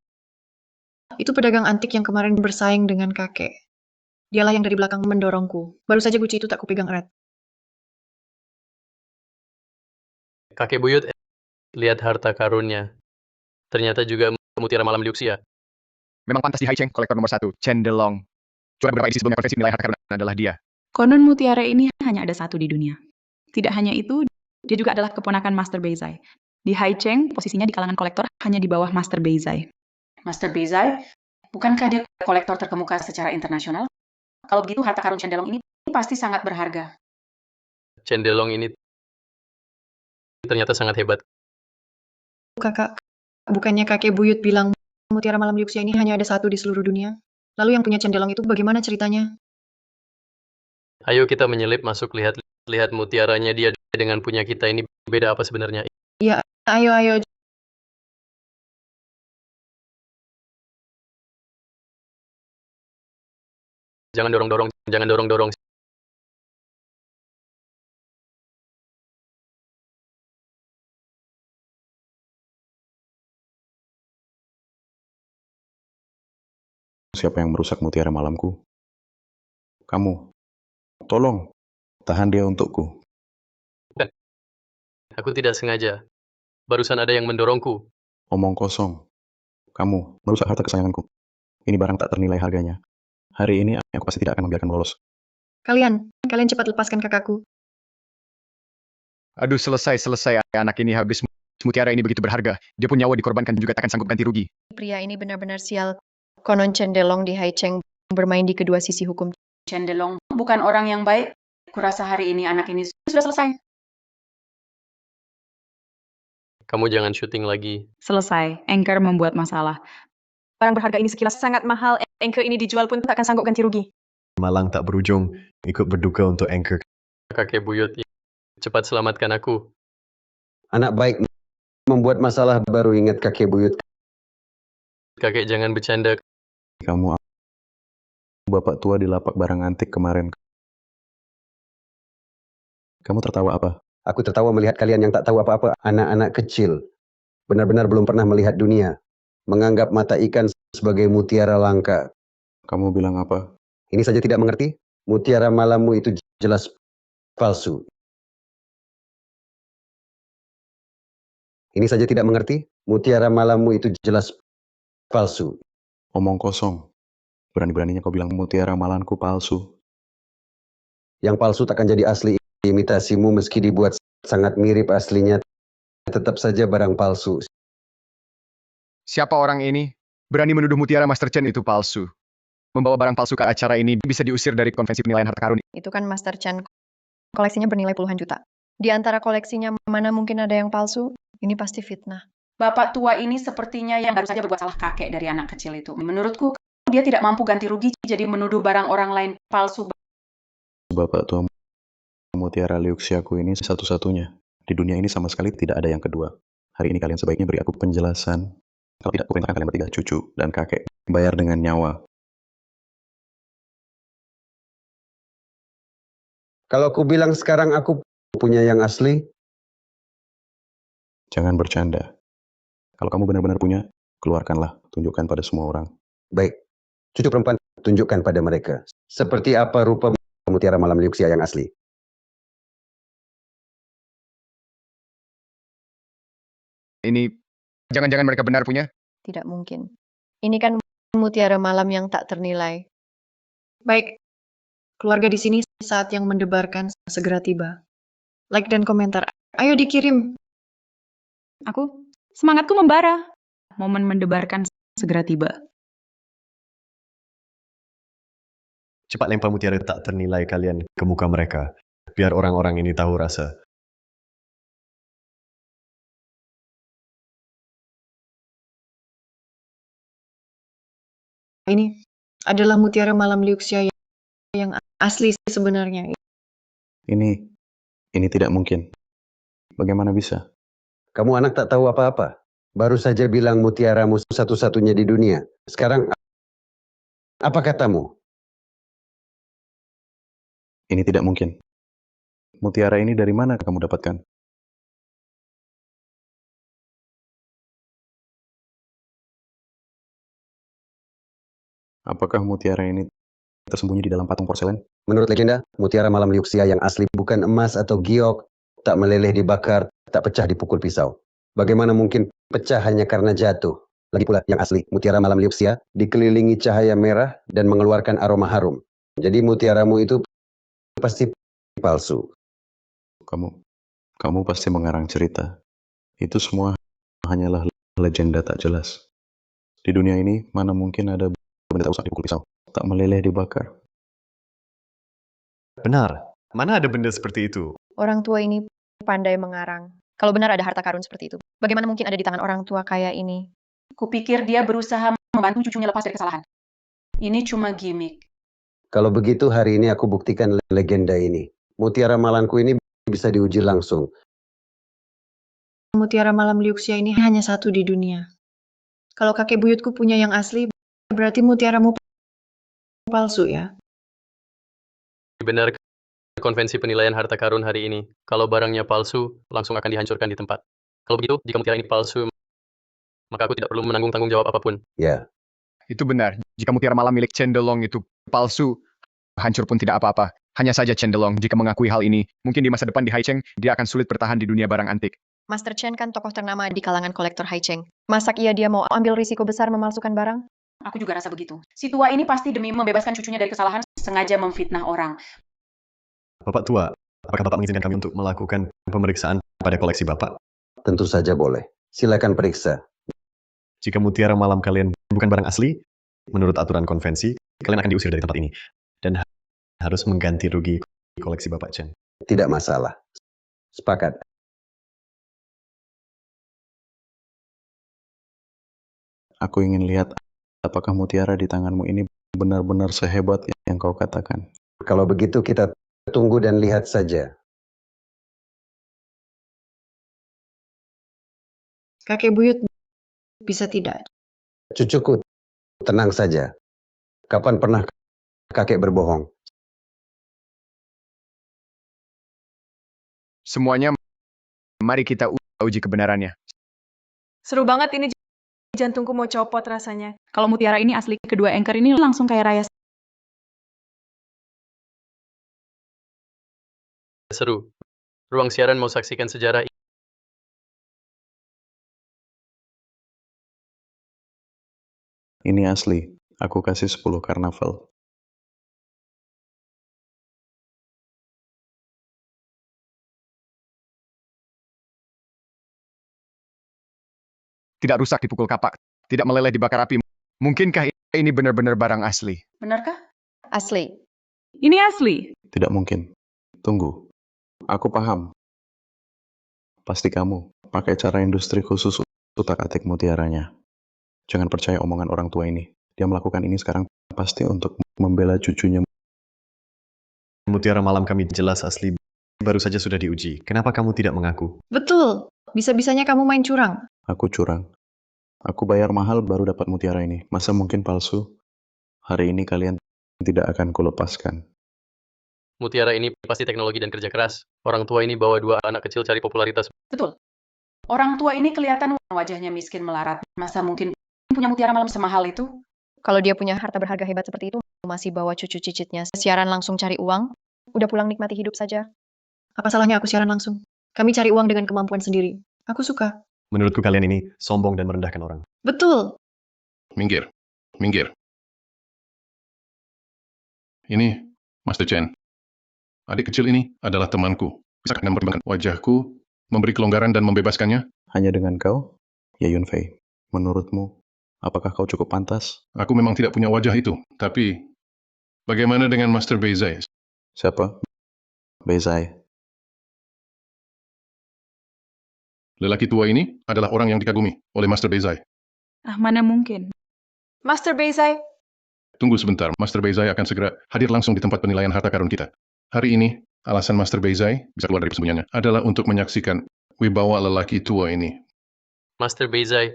Itu pedagang antik yang kemarin bersaing dengan kakek. Dialah yang dari belakang mendorongku. Baru saja guci itu tak kupegang erat. Kakek buyut, lihat harta karunnya. Ternyata juga mutiara malam diuksia. Memang pantas di Haicheng, kolektor nomor 1, Chen Delong. Juara beberapa edisi sebelumnya konvensi penilaian harta karun adalah dia. Konon mutiara ini hanya ada satu di dunia. Tidak hanya itu, dia juga adalah keponakan Master Beizai. Di Haicheng, posisinya di kalangan kolektor hanya di bawah Master Beizai. Master Beizai, bukankah dia kolektor terkemuka secara internasional? Kalau begitu, harta karun Cendelong ini pasti sangat berharga. Cendelong ini ternyata sangat hebat. Kakak, bukannya kakek buyut bilang mutiara malam diuksia ini hanya ada satu di seluruh dunia? Lalu yang punya cendelong itu bagaimana ceritanya? Ayo kita menyelip masuk lihat mutiaranya dia dengan punya kita ini beda apa sebenarnya? Ya, ayo. Jangan dorong-dorong. Siapa yang merusak mutiara malamku? Kamu. Tolong, tahan dia untukku. Aku tidak sengaja. Barusan ada yang mendorongku. Omong kosong. Kamu merusak harta kesayanganku. Ini barang tak ternilai harganya. Hari ini aku pasti tidak akan membiarkan lolos. Kalian cepat lepaskan kakakku. Aduh, selesai. Anak ini habis. Mutiara ini begitu berharga. Dia pun nyawa dikorbankan juga takkan sanggup ganti rugi. Pria ini benar-benar sial. Konon Cendelong di Haicheng bermain di kedua sisi hukum. Cendelong bukan orang yang baik. Kurasa hari ini anak ini sudah selesai. Kamu jangan syuting lagi. Selesai, Anchor membuat masalah. barang berharga ini sekilas sangat mahal, Anchor ini dijual pun tak akan sanggup ganti rugi. Malang tak berujung, ikut berduka untuk Anchor. Kakek buyut, cepat selamatkan aku. Anak baik membuat masalah baru ingat kakek buyut. Kakek jangan bercanda. Kamu bapak tua di lapak barang antik kemarin. Kamu tertawa apa? Aku tertawa melihat kalian yang tak tahu apa-apa, anak-anak kecil. Benar-benar belum pernah melihat dunia. Menganggap mata ikan sebagai mutiara langka. Kamu bilang apa? Ini saja tidak mengerti? Mutiara malammu itu jelas palsu. Ini saja tidak mengerti? Mutiara malammu itu jelas palsu. Omong kosong. Berani-beraninya kau bilang mutiara malanku palsu. Yang palsu takkan jadi asli. Imitasimu meski dibuat sangat mirip aslinya, tetap saja barang palsu. Siapa orang ini? Berani menuduh mutiara Master Chen itu palsu. Membawa barang palsu ke acara ini bisa diusir dari konvensi penilaian harta karun. Itu kan Master Chen. Koleksinya bernilai puluhan juta. Di antara koleksinya mana mungkin ada yang palsu? Ini pasti fitnah. Bapak tua ini sepertinya yang baru saja berbuat salah kakek dari anak kecil itu. Menurutku, dia tidak mampu ganti rugi, jadi menuduh barang orang lain palsu. Bapak tua mutiara Liuxiaku ini satu-satunya. Di dunia ini sama sekali tidak ada yang kedua. Hari ini kalian sebaiknya beri aku penjelasan. Kalau tidak, aku perintahkan kalian bertiga, cucu dan kakek, bayar dengan nyawa. Kalau aku bilang sekarang aku punya yang asli, Jangan bercanda. Kalau kamu benar-benar punya, keluarkanlah, tunjukkan pada semua orang. baik. Cucu perempuan, tunjukkan pada mereka. Seperti apa rupa mutiara malam Liuxia yang asli. Ini, jangan-jangan mereka benar punya? Tidak mungkin. Ini kan mutiara malam yang tak ternilai. Baik, keluarga di sini saat yang mendebarkan segera tiba. Like dan komentar. Ayo dikirim. Semangatku membara. Momen mendebarkan segera tiba. Cepat lempar mutiara tak ternilai kalian ke muka mereka, biar orang-orang ini tahu rasa. Ini adalah mutiara malam Liuxia yang asli sebenarnya. Ini tidak mungkin. Bagaimana bisa? Kamu anak tak tahu apa-apa. Baru saja bilang mutiaramu satu-satunya di dunia. Sekarang, apa katamu? Ini tidak mungkin. Mutiara ini dari mana kamu dapatkan? Apakah mutiara ini tersembunyi di dalam patung porselen? Menurut legenda, mutiara malam Liuxia yang asli bukan emas atau giok, tak meleleh dibakar, tak pecah dipukul pisau. Bagaimana mungkin pecah hanya karena jatuh? Lagi pula yang asli, mutiara malam Liuxia dikelilingi cahaya merah dan mengeluarkan aroma harum. Jadi mutiaramu itu pasti palsu. Kamu pasti mengarang cerita. Itu semua hanyalah legenda tak jelas. Di dunia ini, mana mungkin ada benda tak usah dipukul pisau, tak meleleh dibakar. Benar, mana ada benda seperti itu? Orang tua ini pandai mengarang. Kalau benar ada harta karun seperti itu, bagaimana mungkin ada di tangan orang tua kaya ini? Kupikir dia berusaha membantu cucunya lepas dari kesalahan. Ini cuma gimmick. Kalau begitu hari ini aku buktikan legenda ini. Mutiara malamku ini bisa diuji langsung. Mutiara malam Liuxia ini hanya satu di dunia. Kalau kakek buyutku punya yang asli, berarti mutiaramu palsu ya? Benar konvensi penilaian harta karun hari ini. Kalau barangnya palsu, langsung akan dihancurkan di tempat. Kalau begitu, jika mutiara ini palsu, maka aku tidak perlu menanggung tanggung jawab apapun. Ya, Itu benar. Jika mutiara malam milik Cendelong itu palsu, hancur pun tidak apa-apa. Hanya saja Cendelong, jika mengakui hal ini, mungkin di masa depan di Haicheng, dia akan sulit bertahan di dunia barang antik. Master Chen kan tokoh ternama di kalangan kolektor Haicheng. Masak dia mau ambil risiko besar memalsukan barang? Aku juga rasa begitu. Si tua ini pasti demi membebaskan cucunya dari kesalahan, sengaja memfitnah orang. Bapak tua, apakah Bapak mengizinkan kami untuk melakukan pemeriksaan pada koleksi Bapak? tentu saja boleh. Silakan periksa. Jika mutiara malam kalian bukan barang asli, menurut aturan konvensi, kalian akan diusir dari tempat ini. Dan harus mengganti rugi koleksi Bapak Chen. Tidak masalah. Sepakat. Aku ingin lihat Apakah mutiara di tanganmu ini benar-benar sehebat yang kau katakan? Kalau begitu kita tunggu dan lihat saja. Kakek buyut, bisa tidak? Cucuku, tenang saja. Kapan pernah kakek berbohong? Semuanya, mari kita uji kebenarannya. Seru banget ini, jantungku mau copot rasanya. Kalau mutiara ini asli, kedua anchor ini langsung kayak raya. Seru. Ruang siaran mau saksikan sejarah ini. Ini asli. Aku kasih 10 karnaval. Tidak rusak dipukul kapak, tidak meleleh dibakar api. Mungkinkah ini benar-benar barang asli? Benarkah? Asli. Ini asli. Tidak mungkin. Tunggu. Aku paham. Pasti kamu pakai cara industri khusus utak-atik mutiaranya. Jangan percaya omongan orang tua ini. Dia melakukan ini sekarang pasti untuk membela cucunya. Mutiara malam kami jelas asli, baru saja sudah diuji. Kenapa kamu tidak mengaku? Betul. Bisa-bisanya kamu main curang. Aku curang. Aku bayar mahal baru dapat mutiara ini. Masa mungkin palsu? Hari ini kalian tidak akan kulepaskan. Mutiara ini pasti teknologi dan kerja keras. Orang tua ini bawa 2 anak kecil cari popularitas. Betul. Orang tua ini kelihatan wajahnya miskin melarat. Masa mungkin punya mutiara malam semahal itu? Kalau dia punya harta berharga hebat seperti itu, masih bawa cucu cicitnya siaran langsung cari uang, udah pulang nikmati hidup saja. Apa salahnya aku siaran langsung? Kami cari uang dengan kemampuan sendiri. Aku suka. Menurutku kalian ini sombong dan merendahkan orang. Betul. Minggir. Minggir. Ini, Master Chen. Adik kecil ini adalah temanku. Bisakah Anda mempertimbangkan wajahku, memberi kelonggaran dan membebaskannya? Hanya dengan kau? Ya Yunfei, menurutmu, apakah kau cukup pantas? Aku memang tidak punya wajah itu, tapi bagaimana dengan Master Beizai? Siapa? Beizai. Lelaki tua ini adalah orang yang dikagumi oleh Master Beizai. Ah, mana mungkin. Master Beizai, Tunggu sebentar, Master Beizai akan segera hadir langsung di tempat penilaian harta karun kita. Hari ini, alasan Master Beizai bisa keluar dari persembunyiannya adalah untuk menyaksikan wibawa lelaki tua ini. Master Beizai.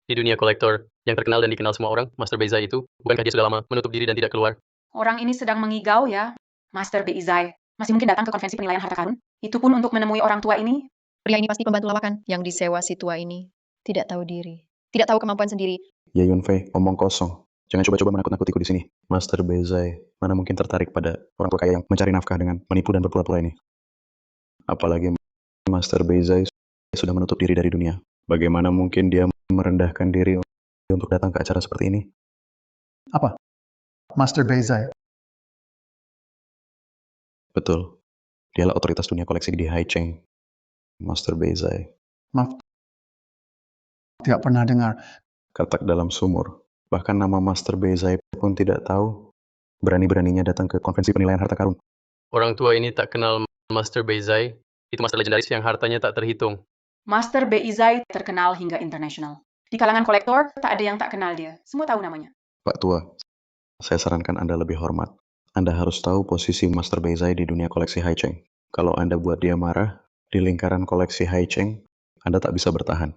Di dunia kolektor, yang terkenal dan dikenal semua orang, Master Beizai itu, bukankah dia sudah lama menutup diri dan tidak keluar? Orang ini sedang mengigau ya, Master Beizai. Masih mungkin datang ke konvensi penilaian harta karun? Itu pun untuk menemui orang tua ini? Pria ini pasti pembantu lawakan yang disewa si tua ini. Tidak tahu diri. Tidak tahu kemampuan sendiri. Ya Yunfei, omong kosong. Jangan coba-coba menakut-nakutiku di sini. Master Beizai, mana mungkin tertarik pada orang tua kaya yang mencari nafkah dengan menipu dan berpura-pura ini. Apalagi Master Beizai sudah menutup diri dari dunia. Bagaimana mungkin dia merendahkan diri untuk datang ke acara seperti ini? Apa? Master Beizai. Betul. Dialah otoritas dunia koleksi di Haicheng. Master Beizai. Maaf. Tidak pernah dengar. Katak dalam sumur. Bahkan nama Master Beizai pun tidak tahu. Berani-beraninya datang ke konvensi penilaian harta karun. Orang tua ini tak kenal Master Beizai. Itu master legendaris yang hartanya tak terhitung. Master Beizai terkenal hingga internasional. Di kalangan kolektor, tak ada yang tak kenal dia. Semua tahu namanya. Pak Tua, saya sarankan Anda lebih hormat. Anda harus tahu posisi Master Beizai di dunia koleksi Haicheng. Kalau Anda buat dia marah, di lingkaran koleksi Haicheng, Anda tak bisa bertahan.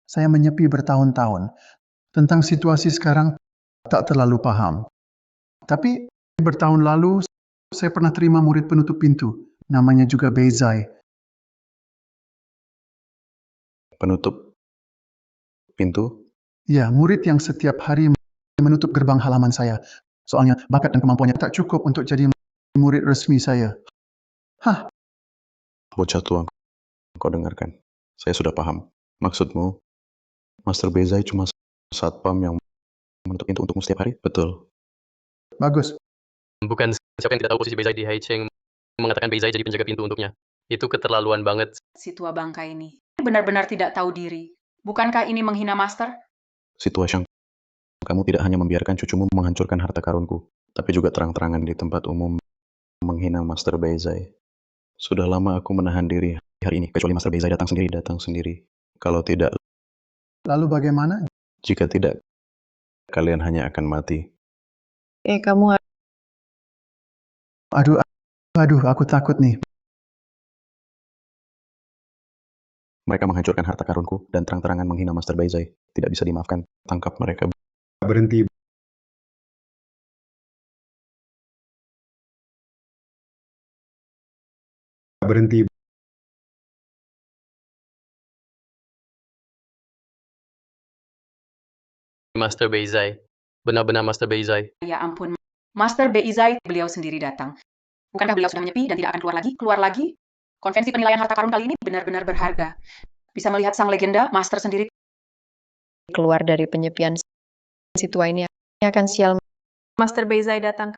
Saya menyepi bertahun-tahun. Tentang situasi sekarang, tak terlalu paham. Tapi bertahun lalu, saya pernah terima murid penutup pintu. Namanya juga Beizai. Penutup pintu? Ya, murid yang setiap hari menutup gerbang halaman saya. Soalnya bakat dan kemampuannya tak cukup untuk jadi murid resmi saya. Hah, Bocah tua, kau dengarkan. Saya sudah paham. Maksudmu, Master Beizai cuma satpam yang menutup pintu untukmu setiap hari? Betul. bagus. Bukan siapa yang tidak tahu posisi Beizai di Haicheng mengatakan Beizai jadi penjaga pintu untuknya. Itu keterlaluan banget. Si tua bangka ini benar-benar tidak tahu diri. Bukankah ini menghina Master? Situasi kamu tidak hanya membiarkan cucumu menghancurkan harta karunku, tapi juga terang-terangan di tempat umum menghina Master Beizai. Sudah lama aku menahan diri hari ini, kecuali Master Beizai datang sendiri. Kalau tidak, Lalu bagaimana? jika tidak, kalian hanya akan mati. Kamu Aduh, aku takut nih. Mereka menghancurkan harta karunku dan terang-terangan menghina Master Beizai. Tidak bisa dimaafkan. Tangkap mereka. Berhenti. Berhenti. Master Beizai. Benar-benar Master Beizai. Ya ampun, Master Beizai, beliau sendiri datang. Bukankah beliau sudah menyepi dan tidak akan keluar lagi? Keluar lagi? Konvensi penilaian harta karun kali ini benar-benar berharga. Bisa melihat sang legenda, Master sendiri. keluar dari penyepian si tua ini akan sial. Master Beizai datang.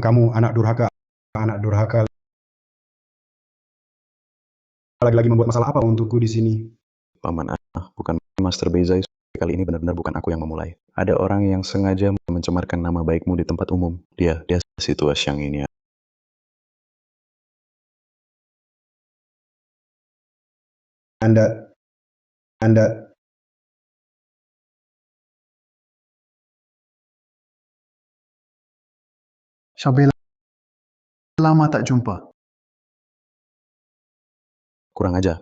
Kamu anak durhaka. Anak durhaka. Lagi-lagi membuat masalah apa untukku di sini? Paman bukan Master Beizai. Kali ini benar-benar bukan aku yang memulai. Ada orang yang sengaja mencemarkan nama baikmu di tempat umum. Dia situasi yang ini. Anda Xiaobei, lama tak jumpa. Kurang aja.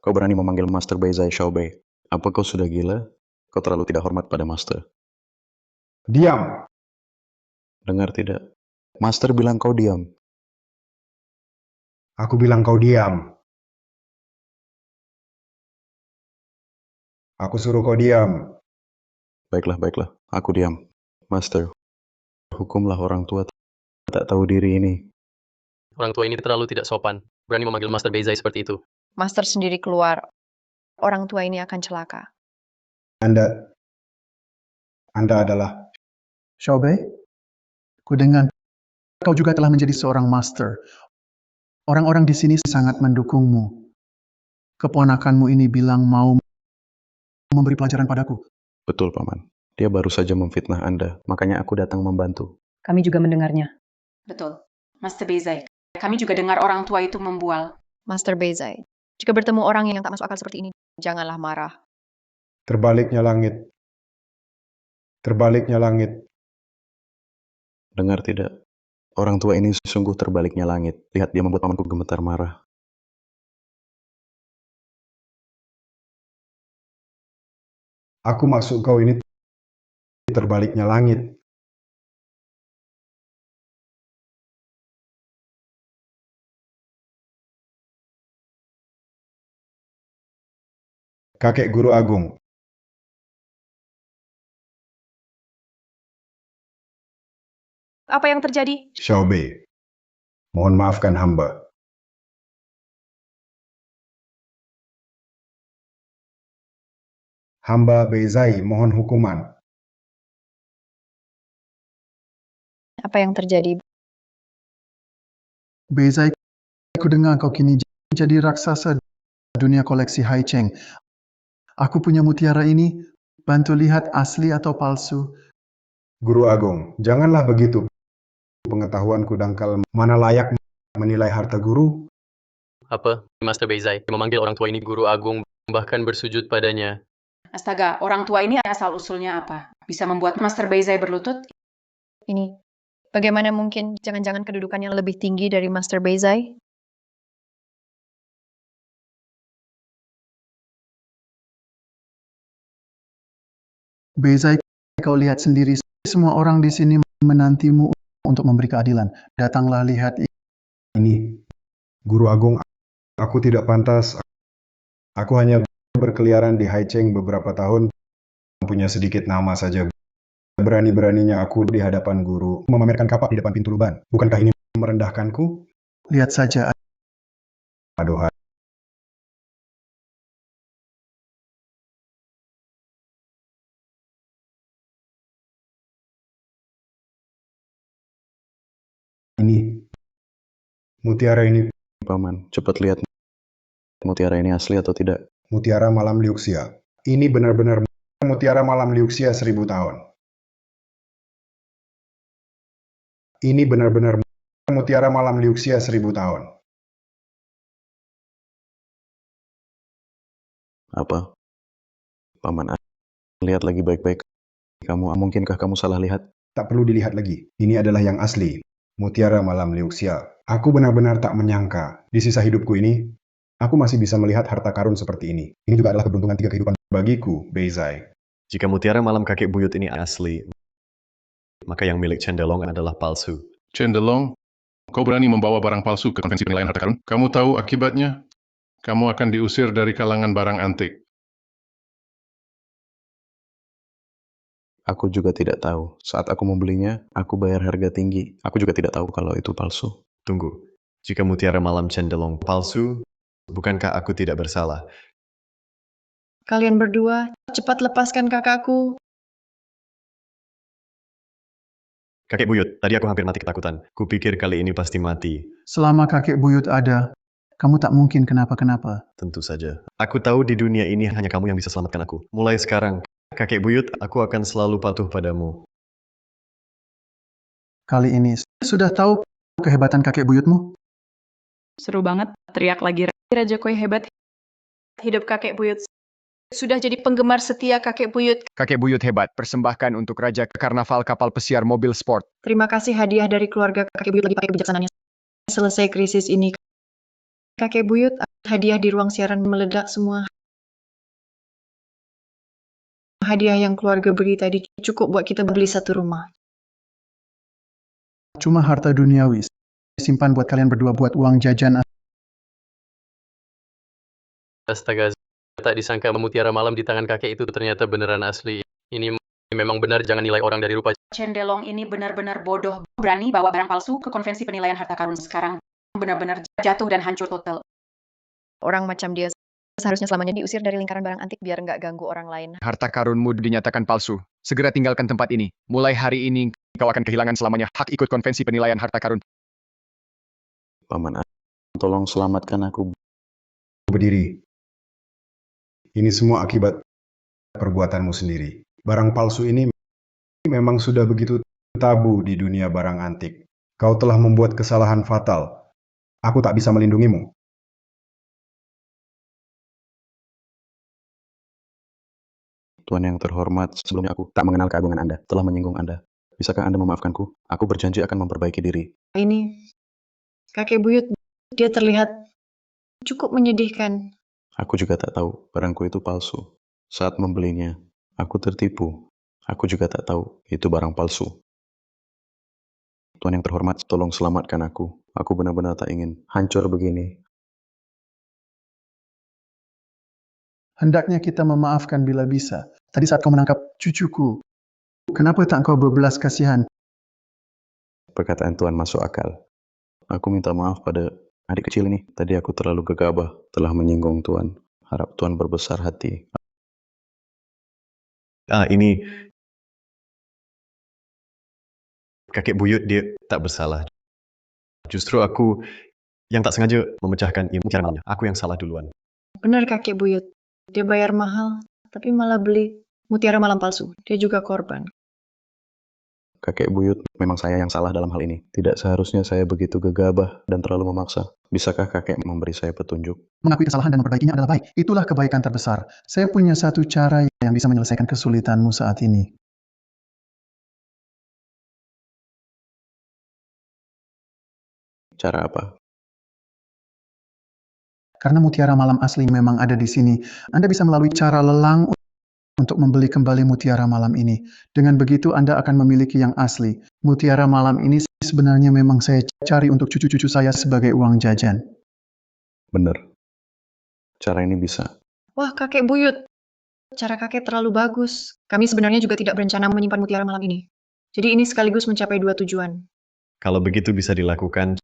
Kau berani memanggil Master Beizai Xiaobei. Apa kau sudah gila? Kau terlalu tidak hormat pada Master. diam. Dengar tidak? Master bilang kau diam. Aku bilang kau diam. Aku suruh kau diam. Baiklah. Aku diam. Master, hukumlah orang tua tak tahu diri ini. Orang tua ini terlalu tidak sopan. Berani memanggil Master Beizai seperti itu. Master sendiri keluar. Orang tua ini akan celaka. Anda adalah Xiaobei, ku dengar kau juga telah menjadi seorang master. Orang-orang di sini sangat mendukungmu. Keponakanmu ini bilang mau memberi pelajaran padaku. Betul, Paman. Dia baru saja memfitnah Anda, makanya aku datang membantu. Kami juga mendengarnya. Betul. Master Beizai, kami juga dengar orang tua itu membual. Master Beizai, jika bertemu orang yang tak masuk akal seperti ini, janganlah marah. terbaliknya langit. Terbaliknya langit. Dengar tidak? Orang tua ini sungguh terbaliknya langit. Lihat dia membuat pamanku gemetar marah. Aku maksud kau ini terbaliknya langit. Kakek Guru Agung. Apa yang terjadi? Xiaobei. Mohon maafkan hamba. Hamba Beizai mohon hukuman. Apa yang terjadi? Beizai, ku dengar kau kini jadi raksasa dunia koleksi Hai Cheng. Aku punya mutiara ini, bantu lihat asli atau palsu. Guru Agung, janganlah begitu. Pengetahuanku dangkal, mana layak menilai harta guru. Apa? Master Beizai memanggil orang tua ini guru agung, bahkan bersujud padanya. Astaga, orang tua ini asal-usulnya apa? Bisa membuat Master Beizai berlutut? Ini, bagaimana mungkin jangan-jangan kedudukannya lebih tinggi dari Master Beizai? Beizai, kau lihat sendiri, semua orang di sini menantimu untuk memberi keadilan. Datanglah lihat Ini, Guru Agung, aku tidak pantas. Aku hanya berkeliaran di Hai Cheng beberapa tahun, punya sedikit nama saja. Berani-beraninya aku di hadapan guru, memamerkan kapak di depan pintu luban. Bukankah ini merendahkanku? Lihat saja. Aduh. Ini, mutiara ini. Paman, cepat lihat mutiara ini asli atau tidak. Mutiara malam Liuxia. Ini benar-benar mutiara malam Liuxia 1000 tahun. Ini benar-benar mutiara malam Liuxia 1000 tahun. Apa? Paman, lihat lagi baik-baik. kamu, mungkinkah kamu salah lihat? Tak perlu dilihat lagi. Ini adalah yang asli. Mutiara Malam Liuxia. Aku benar-benar tak menyangka. Di sisa hidupku ini, aku masih bisa melihat harta karun seperti ini. Ini juga adalah keberuntungan 3 kehidupan bagiku, Beizai. Jika mutiara malam kakek buyut ini asli, maka yang milik Cendelong adalah palsu. Cendelong, kau berani membawa barang palsu ke konvensi penilaian harta karun? Kamu tahu akibatnya? Kamu akan diusir dari kalangan barang antik. Aku juga tidak tahu. Saat aku membelinya, aku bayar harga tinggi. Aku juga tidak tahu kalau itu palsu. Tunggu, jika mutiara malam Cendelong palsu, bukankah aku tidak bersalah? Kalian berdua, cepat lepaskan kakakku. Kakek buyut, tadi aku hampir mati ketakutan. Kupikir kali ini pasti mati. Selama kakek buyut ada, kamu tak mungkin kenapa-kenapa. Tentu saja. Aku tahu di dunia ini hanya kamu yang bisa selamatkan aku. Mulai sekarang, kakek buyut, aku akan selalu patuh padamu. Kali ini, sudah tahu kehebatan kakek buyutmu? Seru banget, teriak lagi. Raja Koi hebat. Hidup kakek buyut. Sudah jadi penggemar setia kakek buyut. Kakek buyut hebat, persembahkan untuk Raja Karnaval Kapal Pesiar Mobil Sport. Terima kasih hadiah dari keluarga kakek buyut lagi pakai kebijaksanaannya. Selesai krisis ini, kakek buyut, hadiah di ruang siaran meledak semua. Hadiah yang keluarga beri tadi cukup buat kita beli satu rumah. Cuma harta duniawi. Simpan buat kalian berdua buat uang jajan. Astaga, tak disangka mutiara malam di tangan kakek itu ternyata beneran asli. Ini memang benar, jangan nilai orang dari rupa. Cendelong ini benar-benar bodoh. Berani bawa barang palsu ke konvensi penilaian harta karun sekarang. Benar-benar jatuh dan hancur total. Orang macam dia seharusnya selamanya diusir dari lingkaran barang antik biar nggak ganggu orang lain. Harta karunmu dinyatakan palsu. Segera tinggalkan tempat ini. Mulai hari ini, kau akan kehilangan selamanya hak ikut konvensi penilaian harta karun. Paman, tolong selamatkan aku. Berdiri. Ini semua akibat perbuatanmu sendiri. Barang palsu ini memang sudah begitu tabu di dunia barang antik. Kau telah membuat kesalahan fatal. Aku tak bisa melindungimu. Tuan yang terhormat, sebelumnya aku tak mengenal keagungan Anda, telah menyinggung Anda. Bisakah Anda memaafkanku? Aku berjanji akan memperbaiki diri. Ini, kakek buyut, dia terlihat cukup menyedihkan. Aku juga tak tahu, barangku itu palsu. Saat membelinya, aku tertipu. Aku juga tak tahu, itu barang palsu. Tuan yang terhormat, tolong selamatkan aku. Aku benar-benar tak ingin hancur begini. Hendaknya kita memaafkan bila bisa. Tadi saat kau menangkap cucuku, kenapa tak kau berbelas kasihan? Perkataan Tuan masuk akal. Aku minta maaf pada adik kecil ini. Tadi aku terlalu gegabah, telah menyinggung Tuan. Harap Tuan berbesar hati. Ini kakek buyut, dia tak bersalah. Justru aku yang tak sengaja memecahkan mutiara malamnya. Aku yang salah duluan. Benar kakek buyut, dia bayar mahal, tapi malah beli mutiara malam palsu. Dia juga korban. Kakek buyut, memang saya yang salah dalam hal ini. Tidak seharusnya saya begitu gegabah dan terlalu memaksa. Bisakah kakek memberi saya petunjuk? Mengakui kesalahan dan memperbaikinya adalah baik. Itulah kebaikan terbesar. Saya punya satu cara yang bisa menyelesaikan kesulitanmu saat ini. Cara apa? Karena mutiara malam asli memang ada di sini, Anda bisa melalui cara lelang untuk membeli kembali mutiara malam ini. Dengan begitu Anda akan memiliki yang asli. Mutiara malam ini sebenarnya memang saya cari untuk cucu-cucu saya sebagai uang jajan. Benar. Cara ini bisa. Wah, kakek buyut. Cara kakek terlalu bagus. Kami sebenarnya juga tidak berencana menyimpan mutiara malam ini. Jadi ini sekaligus mencapai dua tujuan. Kalau begitu bisa dilakukan,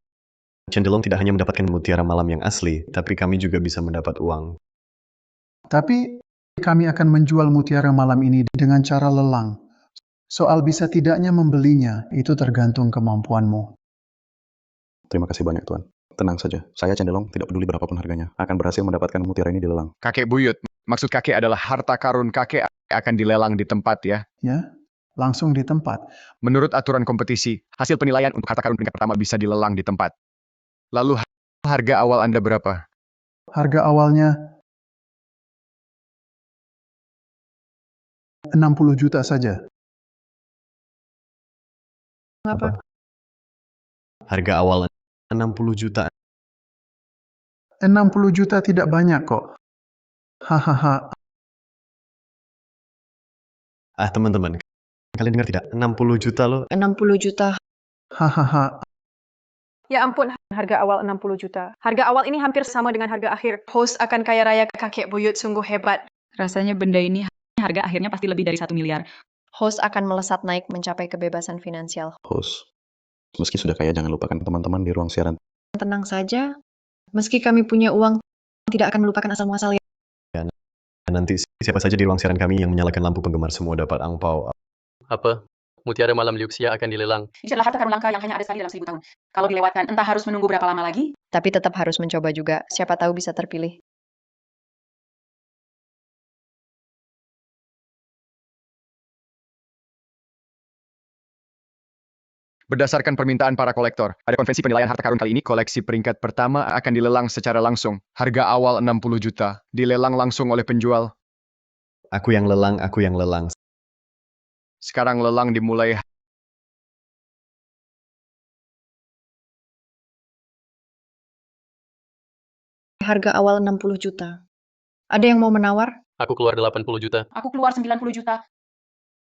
Cendelong tidak hanya mendapatkan mutiara malam yang asli, tapi kami juga bisa mendapat uang. Tapi kami akan menjual mutiara malam ini dengan cara lelang. Soal bisa tidaknya membelinya, itu tergantung kemampuanmu. Terima kasih banyak, Tuan. Tenang saja, saya Cendelong tidak peduli berapapun harganya. Akan berhasil mendapatkan mutiara ini di lelang. Kakek buyut, maksud kakek adalah harta karun kakek akan dilelang di tempat ya? Ya, langsung di tempat. Menurut aturan kompetisi, hasil penilaian untuk harta karun peringkat pertama bisa dilelang di tempat. Lalu harga awal Anda berapa? Harga awalnya 60 juta saja. Apa? Harga awal 60 juta. 60 juta tidak banyak kok. Hahaha. Teman-teman, kalian dengar tidak? 60 juta loh. 60 juta. Hahaha. Ya ampun, harga awal 60 juta. Harga awal ini hampir sama dengan harga akhir. Host akan kaya raya kakek buyut sungguh hebat. Rasanya benda ini harga akhirnya pasti lebih dari 1 miliar. Host akan melesat naik mencapai kebebasan finansial. Host, meski sudah kaya jangan lupakan teman-teman di ruang siaran. Tenang saja, meski kami punya uang, tidak akan melupakan asal-muasalnya. Nanti siapa saja di ruang siaran kami yang menyalakan lampu penggemar semua dapat angpau. Apa? Mutiara Malam Liuxia akan dilelang. Ini adalah harta karun langka yang hanya ada sekali dalam 1000 tahun. Kalau dilewatkan, entah harus menunggu berapa lama lagi. Tapi tetap harus mencoba juga, siapa tahu bisa terpilih. Berdasarkan permintaan para kolektor, pada konvensi penilaian harta karun kali ini, koleksi peringkat pertama akan dilelang secara langsung. Harga awal 60 juta, dilelang langsung oleh penjual. Aku yang lelang. Sekarang lelang dimulai. Harga awal 60 juta. Ada yang mau menawar? Aku keluar 80 juta. Aku keluar 90 juta.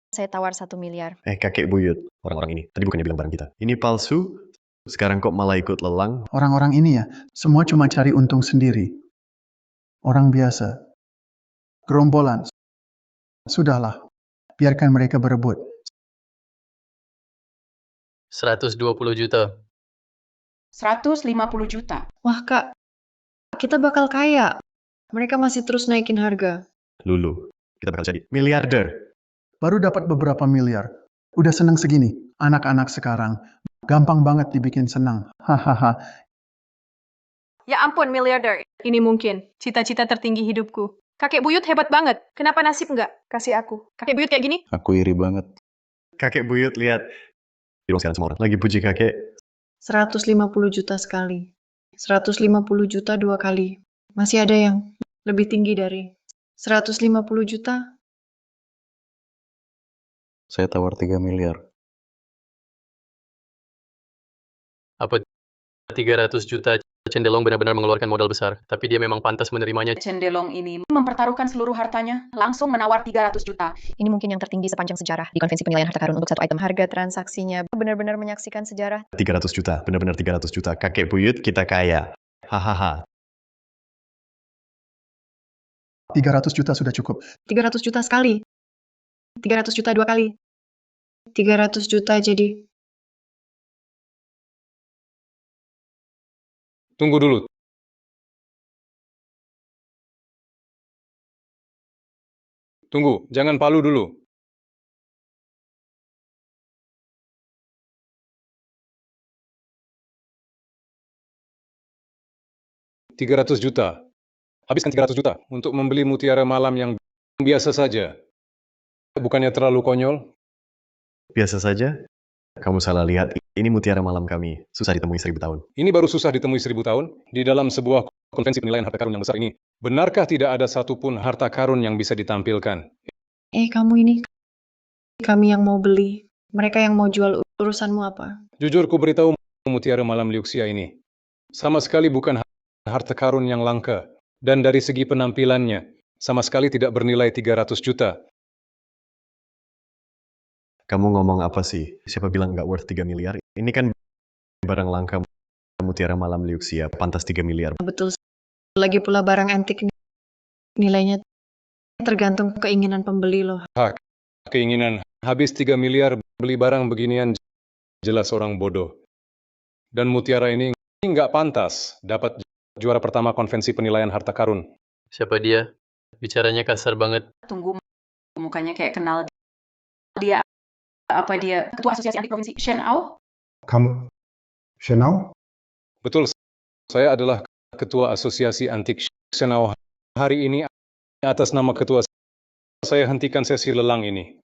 Saya tawar 1 miliar. Kakek buyut. Orang-orang ini, tadi bukannya bilang barang kita. Ini palsu, sekarang kok malah ikut lelang. Orang-orang ini ya, semua cuma cari untung sendiri. Orang biasa. Gerombolan. Sudahlah, biarkan mereka berebut. 120 juta. 150 juta. Wah kak, kita bakal kaya. Mereka masih terus naikin harga. Lulu, kita bakal jadi miliarder. Baru dapat beberapa miliar. Udah seneng segini. Anak-anak sekarang. Gampang banget dibikin senang. Hahaha. Ya ampun, miliarder. Ini mungkin. Cita-cita tertinggi hidupku. Kakek buyut hebat banget. Kenapa nasib nggak kasih aku? Kakek buyut kayak gini? Aku iri banget. Kakek buyut, lihat. Di ruang siaran semua orang lagi puji kakek. 150 juta sekali. 150 juta 2 kali. Masih ada yang lebih tinggi dari 150 juta. Saya tawar 3 miliar. Apa 300 juta? Cendelong benar-benar mengeluarkan modal besar, tapi dia memang pantas menerimanya. Cendelong ini mempertaruhkan seluruh hartanya, langsung menawar 300 juta. Ini mungkin yang tertinggi sepanjang sejarah di konvensi penilaian harta karun untuk satu item. Harga transaksinya benar-benar menyaksikan sejarah. 300 juta, benar-benar 300 juta. Kakek buyut, kita kaya. Hahaha. 300 juta sudah cukup. 300 juta sekali. 300 juta 2 kali. 300 juta jadi. Tunggu dulu. Tunggu, jangan palu dulu. $300 juta. Habiskan 300 juta untuk membeli mutiara malam yang biasa saja. Bukannya terlalu konyol? Biasa saja. Kamu salah lihat. Ini mutiara malam kami. Susah ditemui 1000 tahun. Ini baru susah ditemui 1000 tahun di dalam sebuah konvensi penilaian harta karun yang besar ini. Benarkah tidak ada satupun harta karun yang bisa ditampilkan? Kamu ini. Kami yang mau beli. Mereka yang mau jual, urusanmu apa? Jujur ku beritahu mutiara malam Liuxia ini sama sekali bukan harta karun yang langka. Dan dari segi penampilannya, sama sekali tidak bernilai 300 juta. Kamu ngomong apa sih? Siapa bilang nggak worth 3 miliar? Ini kan barang langka mutiara malam Liuxia, pantas 3 miliar. Betul. Lagi pula barang antik nilainya tergantung keinginan pembeli loh. Keinginan habis 3 miliar beli barang beginian jelas orang bodoh. Dan mutiara ini nggak pantas dapat juara pertama konvensi penilaian harta karun. Siapa dia? Bicaranya kasar banget. Tunggu, mukanya kayak kenal. Dia, apa dia, ketua asosiasi antik provinsi Shen Ao? Kamu, Shenao? Betul, saya adalah ketua asosiasi antik Shenao. Hari ini atas nama ketua saya hentikan sesi lelang ini.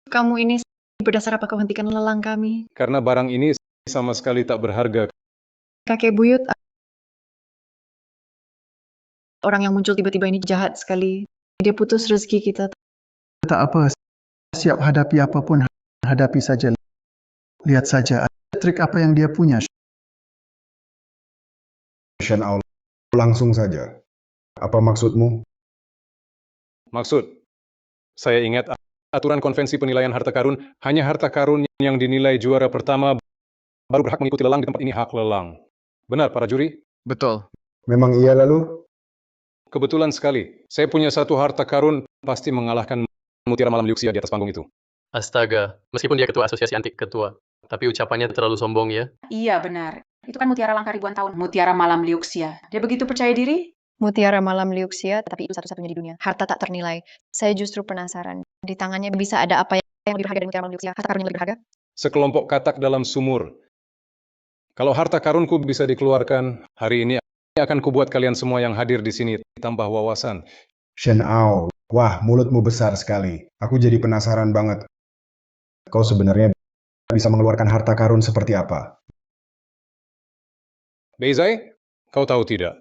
Kamu ini berdasar apa kau hentikan lelang kami? Karena barang ini sama sekali tak berharga. Kakek buyut, orang yang muncul tiba-tiba ini jahat sekali. Dia putus rezeki kita. Tak apa, siap hadapi apapun, hadapi saja. Lihat saja, trik apa yang dia punya. Shen Ao, langsung saja. Apa maksudmu? Maksud, saya ingat aturan konvensi penilaian harta karun, hanya harta karun yang dinilai juara pertama baru berhak mengikuti lelang di tempat ini hak lelang. Benar, para juri? Betul. Memang iya lalu? Kebetulan sekali. Saya punya satu harta karun pasti mengalahkan Mutiara Malam Liuxia di atas panggung itu. Astaga, meskipun dia ketua asosiasi antik ketua, tapi ucapannya terlalu sombong ya. Iya, benar. Itu kan mutiara langka ribuan tahun. Mutiara Malam Liuxia. Dia begitu percaya diri? Mutiara Malam Liuxia, tapi itu satu-satunya di dunia. Harta tak ternilai. Saya justru penasaran. Di tangannya bisa ada apa yang lebih berharga dari Mutiara Malam Liuxia? Harta karun yang lebih berharga? Sekelompok katak dalam sumur. Kalau harta karunku bisa dikeluarkan hari ini, akan kubuat kalian semua yang hadir di sini tambah wawasan. Shen Ao, wah mulutmu besar sekali. Aku jadi penasaran banget. Kau sebenarnya bisa mengeluarkan harta karun seperti apa? Beizai, kau tahu tidak?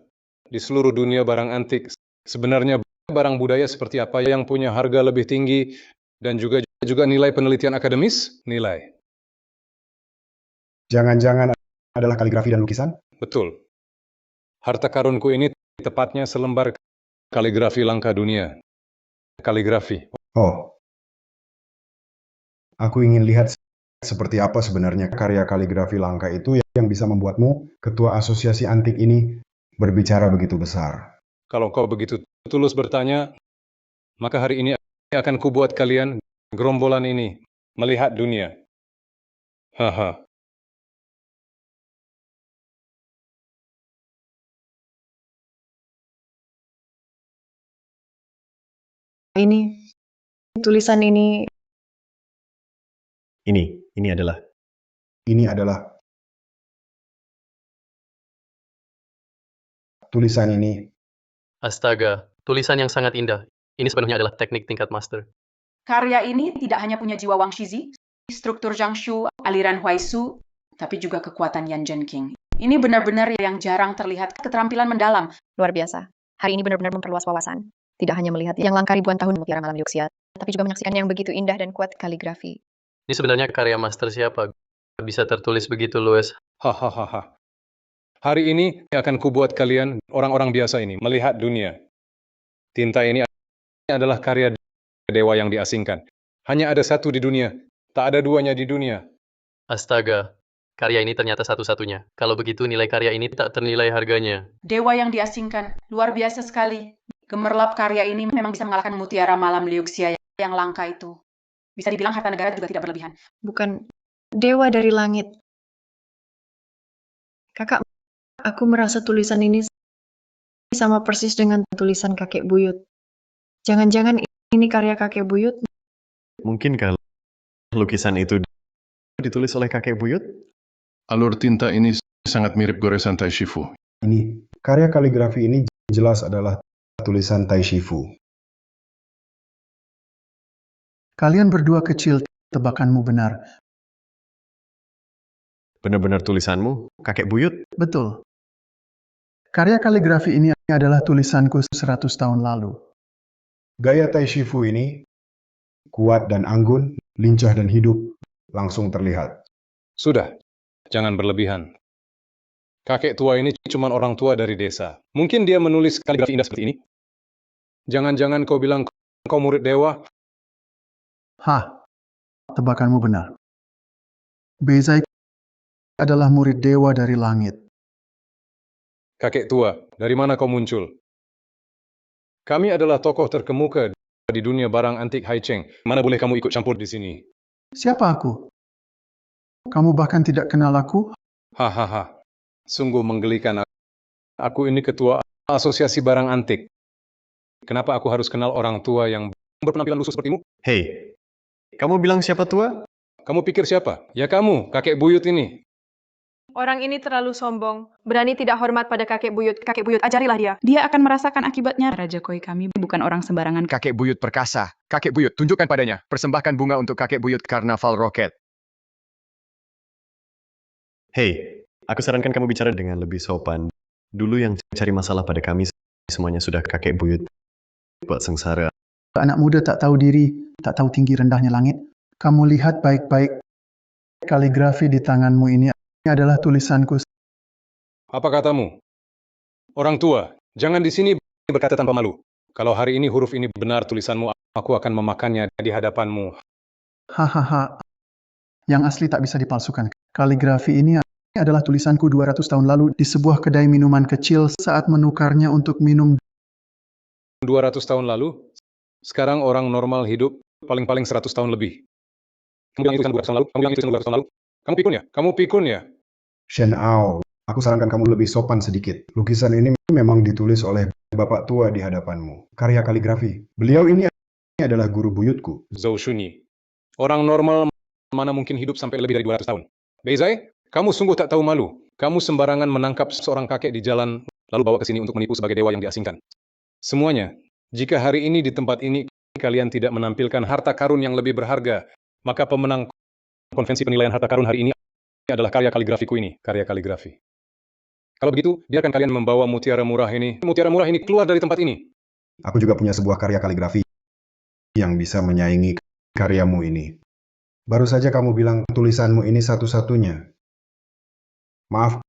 Di seluruh dunia barang antik, sebenarnya barang budaya seperti apa yang punya harga lebih tinggi dan juga nilai penelitian akademis? Nilai. Jangan-jangan adalah kaligrafi dan lukisan? Betul. Harta karunku ini tepatnya selembar kaligrafi langka dunia. Kaligrafi. Oh. Aku ingin lihat seperti apa sebenarnya karya kaligrafi langka itu yang bisa membuatmu, ketua asosiasi antik ini, berbicara begitu besar. Kalau kau begitu tulus bertanya, maka hari ini akan kubuat kalian, gerombolan ini, melihat dunia. Haha. Ini, tulisan ini, Ini adalah. Ini adalah tulisan ini. Astaga, tulisan yang sangat indah. Ini sepenuhnya adalah teknik tingkat master. Karya ini tidak hanya punya jiwa Wang Shizi, struktur Zhang Shu, aliran Huaisu, tapi juga kekuatan Yan Zhenqing. Ini benar-benar yang jarang terlihat keterampilan mendalam. luar biasa. Hari ini benar-benar memperluas wawasan. Tidak hanya melihat yang langka ribuan tahun Mutiara Malam Liuxia, tapi juga menyaksikan yang begitu indah dan kuat kaligrafi. Ini sebenarnya karya master siapa? Bisa tertulis begitu luas. Hahaha. Hari ini akan kubuat kalian, orang-orang biasa ini, melihat dunia. Tinta ini adalah karya dewa yang diasingkan. Hanya ada satu di dunia, tak ada duanya di dunia. Astaga, karya ini ternyata satu-satunya. Kalau begitu nilai karya ini tak ternilai harganya. Dewa yang diasingkan, luar biasa sekali. Gemerlap karya ini memang bisa mengalahkan Mutiara Malam Liuxia yang langka itu. Bisa dibilang harta negara juga tidak berlebihan. Bukan dewa dari langit. Kakak, aku merasa tulisan ini sama persis dengan tulisan kakek buyut. Jangan-jangan ini karya kakek buyut? Mungkinkah lukisan itu ditulis oleh kakek buyut? Alur tinta ini sangat mirip goresan Tai Shifu. Ini, karya kaligrafi ini jelas adalah tulisan Tai Shifu. Kalian berdua kecil, tebakanmu benar. Benar-benar tulisanmu, kakek buyut? Betul. Karya kaligrafi ini adalah tulisanku 100 tahun lalu. Gaya Tai Shifu ini kuat dan anggun, lincah dan hidup, langsung terlihat. Sudah, jangan berlebihan. Kakek tua ini cuma orang tua dari desa. Mungkin dia menulis kaligrafi indah seperti ini. Jangan-jangan kau bilang kau murid dewa? Hah, tebakanmu benar. Beizai adalah murid dewa dari langit. Kakek tua, dari mana kau muncul? Kami adalah tokoh terkemuka di dunia barang antik Haicheng. Mana boleh kamu ikut campur di sini? Siapa aku? Kamu bahkan tidak kenal aku? Hahaha, sungguh menggelikan. Aku ini ketua asosiasi barang antik. Kenapa aku harus kenal orang tua yang berpenampilan lusuh sepertimu? Hei, kamu bilang siapa tua? Kamu pikir siapa? Ya kamu, kakek buyut ini. Orang ini terlalu sombong. Berani tidak hormat pada kakek buyut. Kakek buyut, ajarilah dia. Dia akan merasakan akibatnya. Raja Koi kami bukan orang sembarangan. Kakek buyut perkasa. Kakek buyut, tunjukkan padanya. Persembahkan bunga untuk kakek buyut Karnaval Roket. Hei, aku sarankan kamu bicara dengan lebih sopan. Dulu yang cari masalah pada kami semuanya sudah kakek buyut buat sengsara. Anak muda tak tahu diri, tak tahu tinggi rendahnya langit. Kamu lihat baik-baik kaligrafi di tanganmu ini adalah tulisanku. Apa katamu? Orang tua, jangan di sini berkata tanpa malu. Kalau hari ini huruf ini benar tulisanmu, aku akan memakannya di hadapanmu. Hahaha. Yang asli tak bisa dipalsukan. Kaligrafi ini adalah tulisanku 200 tahun lalu di sebuah kedai minuman kecil saat menukarnya untuk minum. 200 tahun lalu, sekarang orang normal hidup paling-paling 100 tahun lebih. Kamu bilang itu 200 tahun lalu? Kamu bilang itu 200 tahun lalu? Kamu pikun ya? Kamu pikun ya? Shen Ao, aku sarankan kamu lebih sopan sedikit. Lukisan ini memang ditulis oleh bapak tua di hadapanmu. Karya kaligrafi. Beliau ini adalah guru buyutku. Zhou Shunyi. Orang normal mana mungkin hidup sampai lebih dari 200 tahun? Beizai, kamu sungguh tak tahu malu. Kamu sembarangan menangkap seorang kakek di jalan, lalu bawa ke sini untuk menipu sebagai dewa yang diasingkan. Semuanya, jika hari ini di tempat ini kalian tidak menampilkan harta karun yang lebih berharga, maka pemenang konvensi penilaian harta karun hari ini adalah karya kaligrafiku ini, karya kaligrafi. Kalau begitu, biarkan kalian membawa mutiara murah ini keluar dari tempat ini. Aku juga punya sebuah karya kaligrafi yang bisa menyaingi karyamu ini. Baru saja kamu bilang tulisanmu ini satu-satunya. Maaf,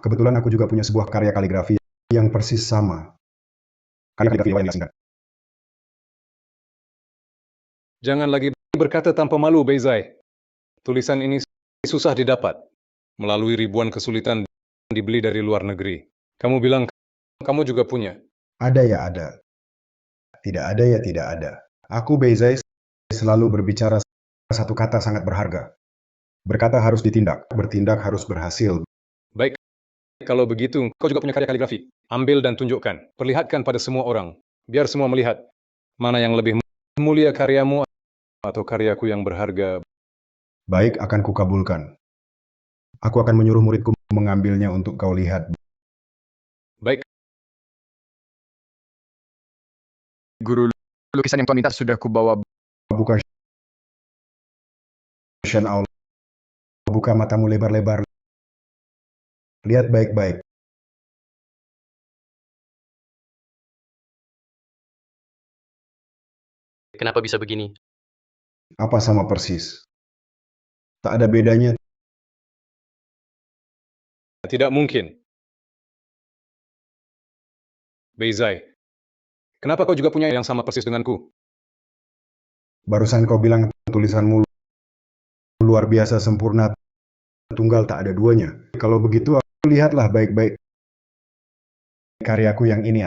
kebetulan aku juga punya sebuah karya kaligrafi yang persis sama. Karya kaligrafi yang diasingkan. Jangan lagi berkata tanpa malu, Beizai. Tulisan ini susah didapat, melalui ribuan kesulitan dibeli dari luar negeri. Kamu bilang kamu juga punya. Ada ya ada. Tidak ada ya tidak ada. Aku Beizai selalu berbicara satu kata sangat berharga. Berkata harus ditindak, bertindak harus berhasil. Baik, kalau begitu, kau juga punya karya kaligrafi. Ambil dan tunjukkan. Perlihatkan pada semua orang. Biar semua melihat mana yang lebih mulia karyamu atau karyaku yang berharga. Baik, akan kukabulkan. Aku akan menyuruh muridku mengambilnya untuk kau lihat. Baik. Guru, lukisan yang Tuan minta sudah kubawa. Buka Shen Ao. Buka matamu lebar-lebar. Lihat baik-baik. Kenapa bisa begini? Apa sama persis? Tak ada bedanya. Tidak mungkin. Beizai, kenapa kau juga punya yang sama persis denganku? Barusan kau bilang tulisanmu luar biasa sempurna, tunggal tak ada duanya. Kalau begitu, lihatlah baik-baik karyaku yang ini.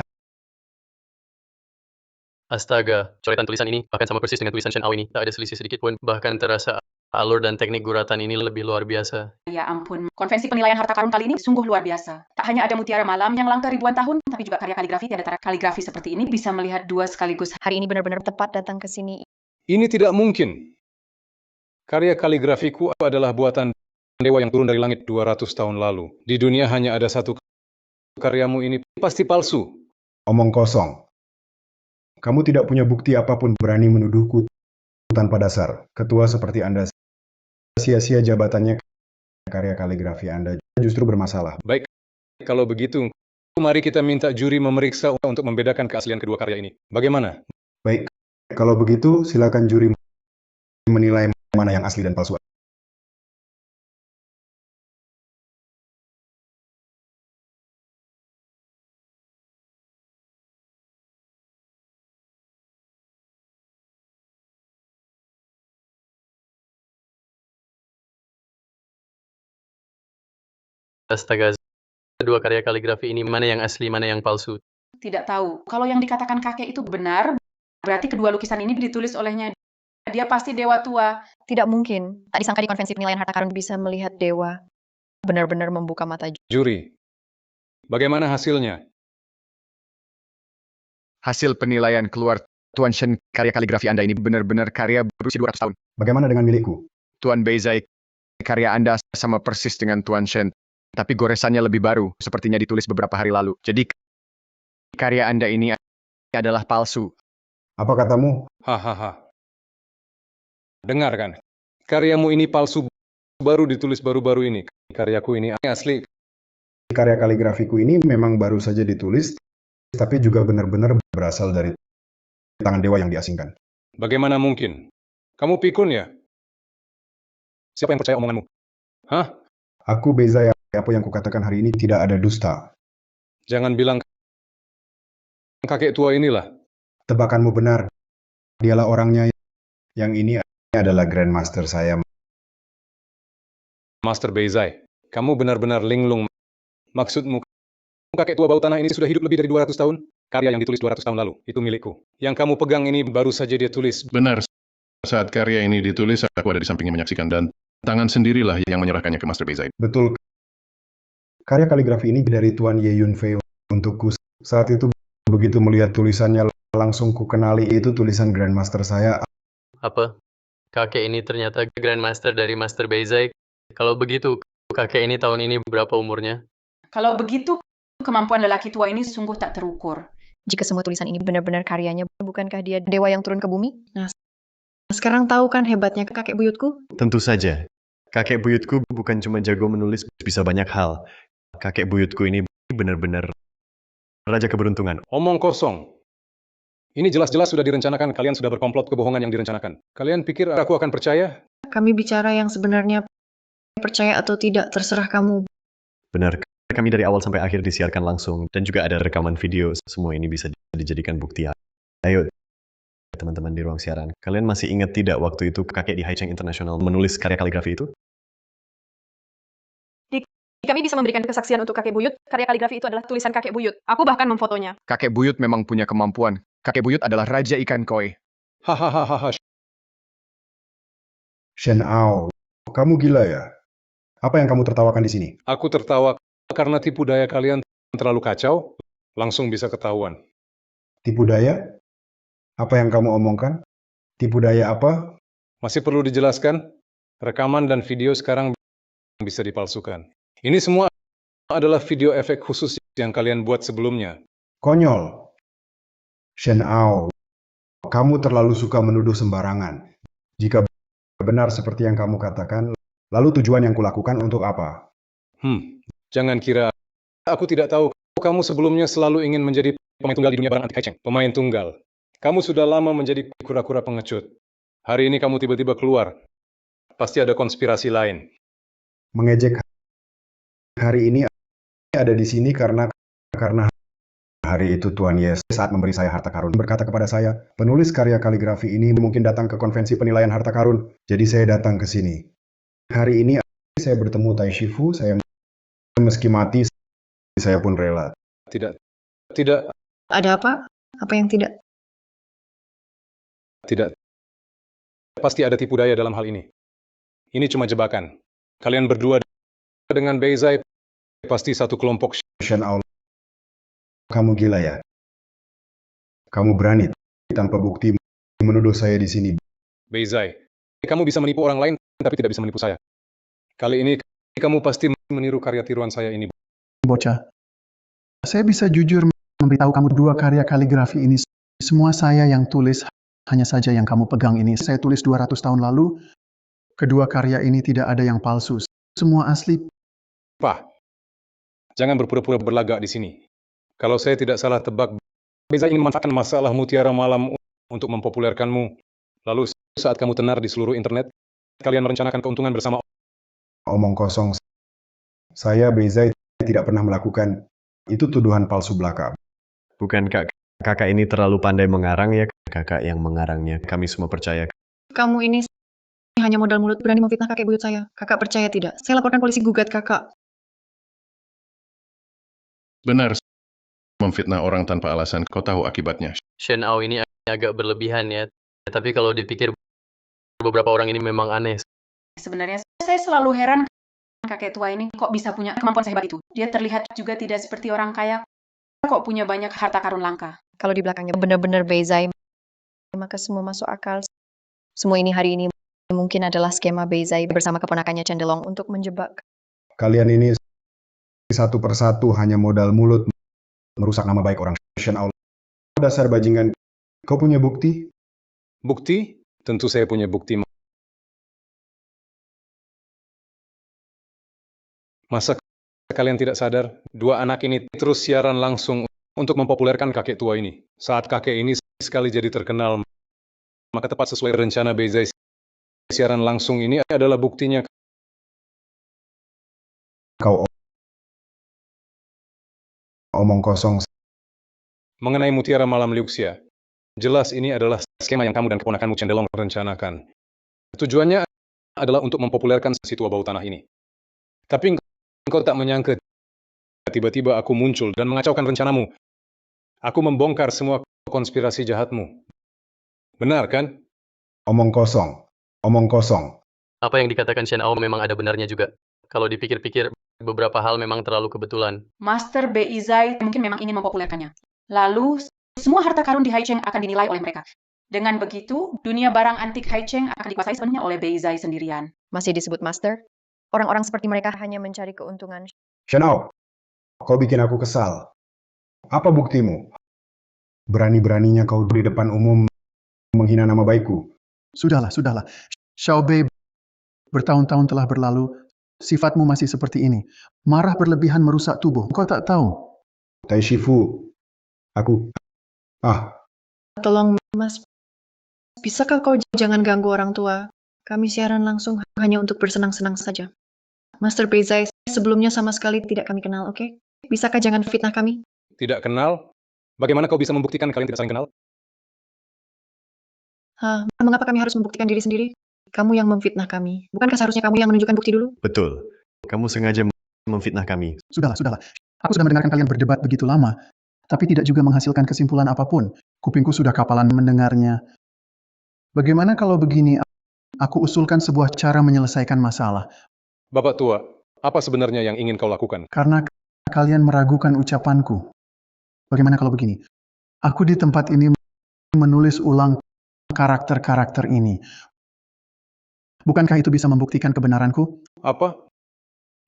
Astaga, coretan tulisan ini bahkan sama persis dengan tulisan Shen Ao ini. Tak ada selisih sedikit pun, bahkan terasa alur dan teknik guratan ini lebih luar biasa. Ya ampun, konvensi penilaian harta karun kali ini sungguh luar biasa. Tak hanya ada mutiara malam yang langka ribuan tahun, tapi juga karya kaligrafi. Di antara kaligrafi seperti ini bisa melihat dua sekaligus. Hari ini benar-benar tepat datang ke sini. Ini tidak mungkin. Karya kaligrafiku adalah buatan dewa yang turun dari langit 200 tahun lalu. Di dunia hanya ada satu karyamu ini pasti palsu. Omong kosong. Kamu tidak punya bukti apapun berani menuduhku tanpa dasar. Ketua seperti Anda sia-sia jabatannya. Karya kaligrafi Anda justru bermasalah. Baik, kalau begitu, mari kita minta juri memeriksa untuk membedakan keaslian kedua karya ini. Bagaimana? Baik, kalau begitu silakan juri menilai mana yang asli dan palsu. Astaga, kedua karya kaligrafi ini mana yang asli, mana yang palsu? Tidak tahu. Kalau yang dikatakan kakek itu benar, berarti kedua lukisan ini ditulis olehnya. Dia pasti dewa tua. Tidak mungkin. Tak disangka di konvensi penilaian harta karun bisa melihat dewa. Benar-benar membuka mata. Juri, bagaimana hasilnya? Hasil penilaian keluar, Tuan Shen, karya kaligrafi Anda ini benar-benar karya berusia 200 tahun. Bagaimana dengan milikku? Tuan Beizai, karya Anda sama persis dengan Tuan Shen, tapi goresannya lebih baru, sepertinya ditulis beberapa hari lalu. Jadi, karya Anda ini adalah palsu. Apa katamu? Hahaha. Dengarkan, karyamu ini palsu, baru ditulis baru-baru ini. Karyaku ini asli. Karya kaligrafiku ini memang baru saja ditulis, tapi juga benar-benar berasal dari tangan dewa yang diasingkan. Bagaimana mungkin? Kamu pikun ya? Siapa yang percaya omonganmu? Hah? Aku Bezai, apa yang kukatakan hari ini tidak ada dusta. Jangan bilang kakek tua inilah. Tebakanmu benar. Dialah orangnya. Yang ini adalah Grandmaster saya. Master Beizai, kamu benar-benar linglung. Maksudmu, kakek tua bau tanah ini sudah hidup lebih dari 200 tahun? Karya yang ditulis 200 tahun lalu, itu milikku. Yang kamu pegang ini baru saja dia tulis. Benar, saat karya ini ditulis, aku ada di sampingnya menyaksikan, dan tangan sendirilah yang menyerahkannya ke Master Beizai. Betul. Karya kaligrafi ini dari Tuan Ye Yunfei untukku. Saat itu begitu melihat tulisannya langsung ku kenali itu tulisan Grandmaster saya. Apa? Kakek ini ternyata Grandmaster dari Master Beizai. Kalau begitu, kakek ini tahun ini berapa umurnya? Kalau begitu, kemampuan lelaki tua ini sungguh tak terukur. Jika semua tulisan ini benar-benar karyanya, bukankah dia dewa yang turun ke bumi? Nah, sekarang tahu kan hebatnya kakek buyutku? Tentu saja. Kakek buyutku bukan cuma jago menulis, bisa banyak hal. Kakek buyutku ini benar-benar raja keberuntungan. Omong kosong. Ini jelas-jelas sudah direncanakan, kalian sudah berkomplot kebohongan yang direncanakan. Kalian pikir aku akan percaya? Kami bicara yang sebenarnya, percaya atau tidak, terserah kamu. Benar, kami dari awal sampai akhir disiarkan langsung, dan juga ada rekaman video. Semua ini bisa dijadikan bukti. Ayo, teman-teman di ruang siaran, kalian masih ingat tidak waktu itu kakek di Haicheng International menulis karya kaligrafi itu? Kami bisa memberikan kesaksian untuk kakek buyut. Karya kaligrafi itu adalah tulisan kakek buyut. Aku bahkan memfotonya. Kakek buyut memang punya kemampuan. Kakek buyut adalah raja ikan koi. Hahaha. Shen Ao, kamu gila ya? Apa yang kamu tertawakan di sini? Aku tertawa karena tipu daya kalian terlalu kacau, langsung bisa ketahuan. Tipu daya? Apa yang kamu omongkan? Tipu daya apa? Masih perlu dijelaskan? Rekaman dan video sekarang bisa dipalsukan. Ini semua adalah video efek khusus yang kalian buat sebelumnya. Konyol. Shen Ao, kamu terlalu suka menuduh sembarangan. Jika benar seperti yang kamu katakan, lalu tujuan yang kulakukan untuk apa? Jangan kira aku tidak tahu. Kamu sebelumnya selalu ingin menjadi pemain tunggal di dunia barang anti Haicheng. Pemain tunggal. Kamu sudah lama menjadi kura-kura pengecut. Hari ini kamu tiba-tiba keluar. Pasti ada konspirasi lain. Mengejek hari ini ada di sini karena hari itu Tuan Yes saat memberi saya harta karun berkata kepada saya, penulis karya kaligrafi ini mungkin datang ke konvensi penilaian harta karun. Jadi saya datang ke sini. Hari ini saya bertemu Tai Shifu, saya meski mati saya pun rela. Tidak. Ada apa? Apa yang tidak? Tidak. Pasti ada tipu daya dalam hal ini. Ini cuma jebakan. Kalian berdua dengan Beizai pasti satu kelompok. Shen Ao, kamu gila ya? Kamu berani tanpa bukti menuduh saya di sini. Beizai, kamu bisa menipu orang lain tapi tidak bisa menipu saya. Kali ini kamu pasti meniru karya tiruan saya ini. Bocah, saya bisa jujur memberitahu kamu dua karya kaligrafi ini. Semua saya yang tulis, hanya saja yang kamu pegang ini. Saya tulis 200 tahun lalu. Kedua karya ini tidak ada yang palsu. Semua asli. Pak, jangan berpura-pura berlagak di sini. Kalau saya tidak salah tebak, Beizai ingin memanfaatkan masalah mutiara malam untuk mempopulerkanmu. Lalu saat kamu tenar di seluruh internet, kalian merencanakan keuntungan bersama. Omong kosong. Saya Beizai tidak pernah melakukan itu, tuduhan palsu belaka. Bukan kakak ini terlalu pandai mengarang ya, kakak yang mengarangnya. Kami semua percaya. Kamu ini hanya modal mulut berani memfitnah kakek buyut saya. Kakak percaya tidak? Saya laporkan polisi gugat kakak. Benar, memfitnah orang tanpa alasan, kau tahu akibatnya. Shen Ao ini agak berlebihan ya. Tapi kalau dipikir, beberapa orang ini memang aneh. Sebenarnya saya selalu heran kakek tua ini kok bisa punya kemampuan sehebat itu. Dia terlihat juga tidak seperti orang kaya. Kok punya banyak harta karun langka. Kalau di belakangnya benar-benar Beizai, maka semua masuk akal. Semua ini hari ini mungkin adalah skema Beizai bersama keponakannya Cendelong untuk menjebak. Kalian ini satu persatu hanya modal mulut merusak nama baik orang. Shen Ao, dasar bajingan. Kau punya bukti? Bukti? Tentu saya punya bukti. Masa kalian tidak sadar? Dua anak ini terus siaran langsung untuk mempopulerkan kakek tua ini. Saat kakek ini sekali jadi terkenal, maka tepat sesuai rencana Beizai siaran langsung ini adalah buktinya. Kau omong kosong. Mengenai Mutiara Malam Liuxia, jelas ini adalah skema yang kamu dan keponakanmu Cendelong rencanakan. Tujuannya adalah untuk mempopulerkan si tua bau tanah ini. Tapi engkau tak menyangka tiba-tiba aku muncul dan mengacaukan rencanamu. Aku membongkar semua konspirasi jahatmu. Benar kan? Omong kosong. Omong kosong. Apa yang dikatakan Shen Ao memang ada benarnya juga. Kalau dipikir-pikir, beberapa hal memang terlalu kebetulan. Master Beizai mungkin memang ingin mempopulerkannya. Lalu, semua harta karun di Haicheng akan dinilai oleh mereka. Dengan begitu, dunia barang antik Haicheng akan dikuasai sepenuhnya oleh Beizai sendirian. Masih disebut master? Orang-orang seperti mereka hanya mencari keuntungan. Shenao, kau bikin aku kesal. Apa buktimu? Berani-beraninya kau di depan umum menghina nama baikku. Sudahlah, sudahlah. Xiao Bei, bertahun-tahun telah berlalu, sifatmu masih seperti ini. Marah berlebihan merusak tubuh. Kau tak tahu. Tai Shifu, aku... Tolong, Mas. Bisakah kau jangan ganggu orang tua? Kami siaran langsung hanya untuk bersenang-senang saja. Master Beizai, sebelumnya sama sekali tidak kami kenal, oke? Bisakah jangan fitnah kami? Tidak kenal? Bagaimana kau bisa membuktikan kalian tidak saling kenal? Mengapa kami harus membuktikan diri sendiri? Kamu yang memfitnah kami. Bukankah seharusnya kamu yang menunjukkan bukti dulu? Betul. Kamu sengaja memfitnah kami. Sudahlah, sudahlah. Aku sudah mendengarkan kalian berdebat begitu lama, tapi tidak juga menghasilkan kesimpulan apapun. Kupingku sudah kapalan mendengarnya. Bagaimana kalau begini, aku usulkan sebuah cara menyelesaikan masalah. Bapak tua, apa sebenarnya yang ingin kau lakukan? Karena kalian meragukan ucapanku. Bagaimana kalau begini? Aku di tempat ini menulis ulang karakter-karakter ini. Bukankah itu bisa membuktikan kebenaranku? Apa?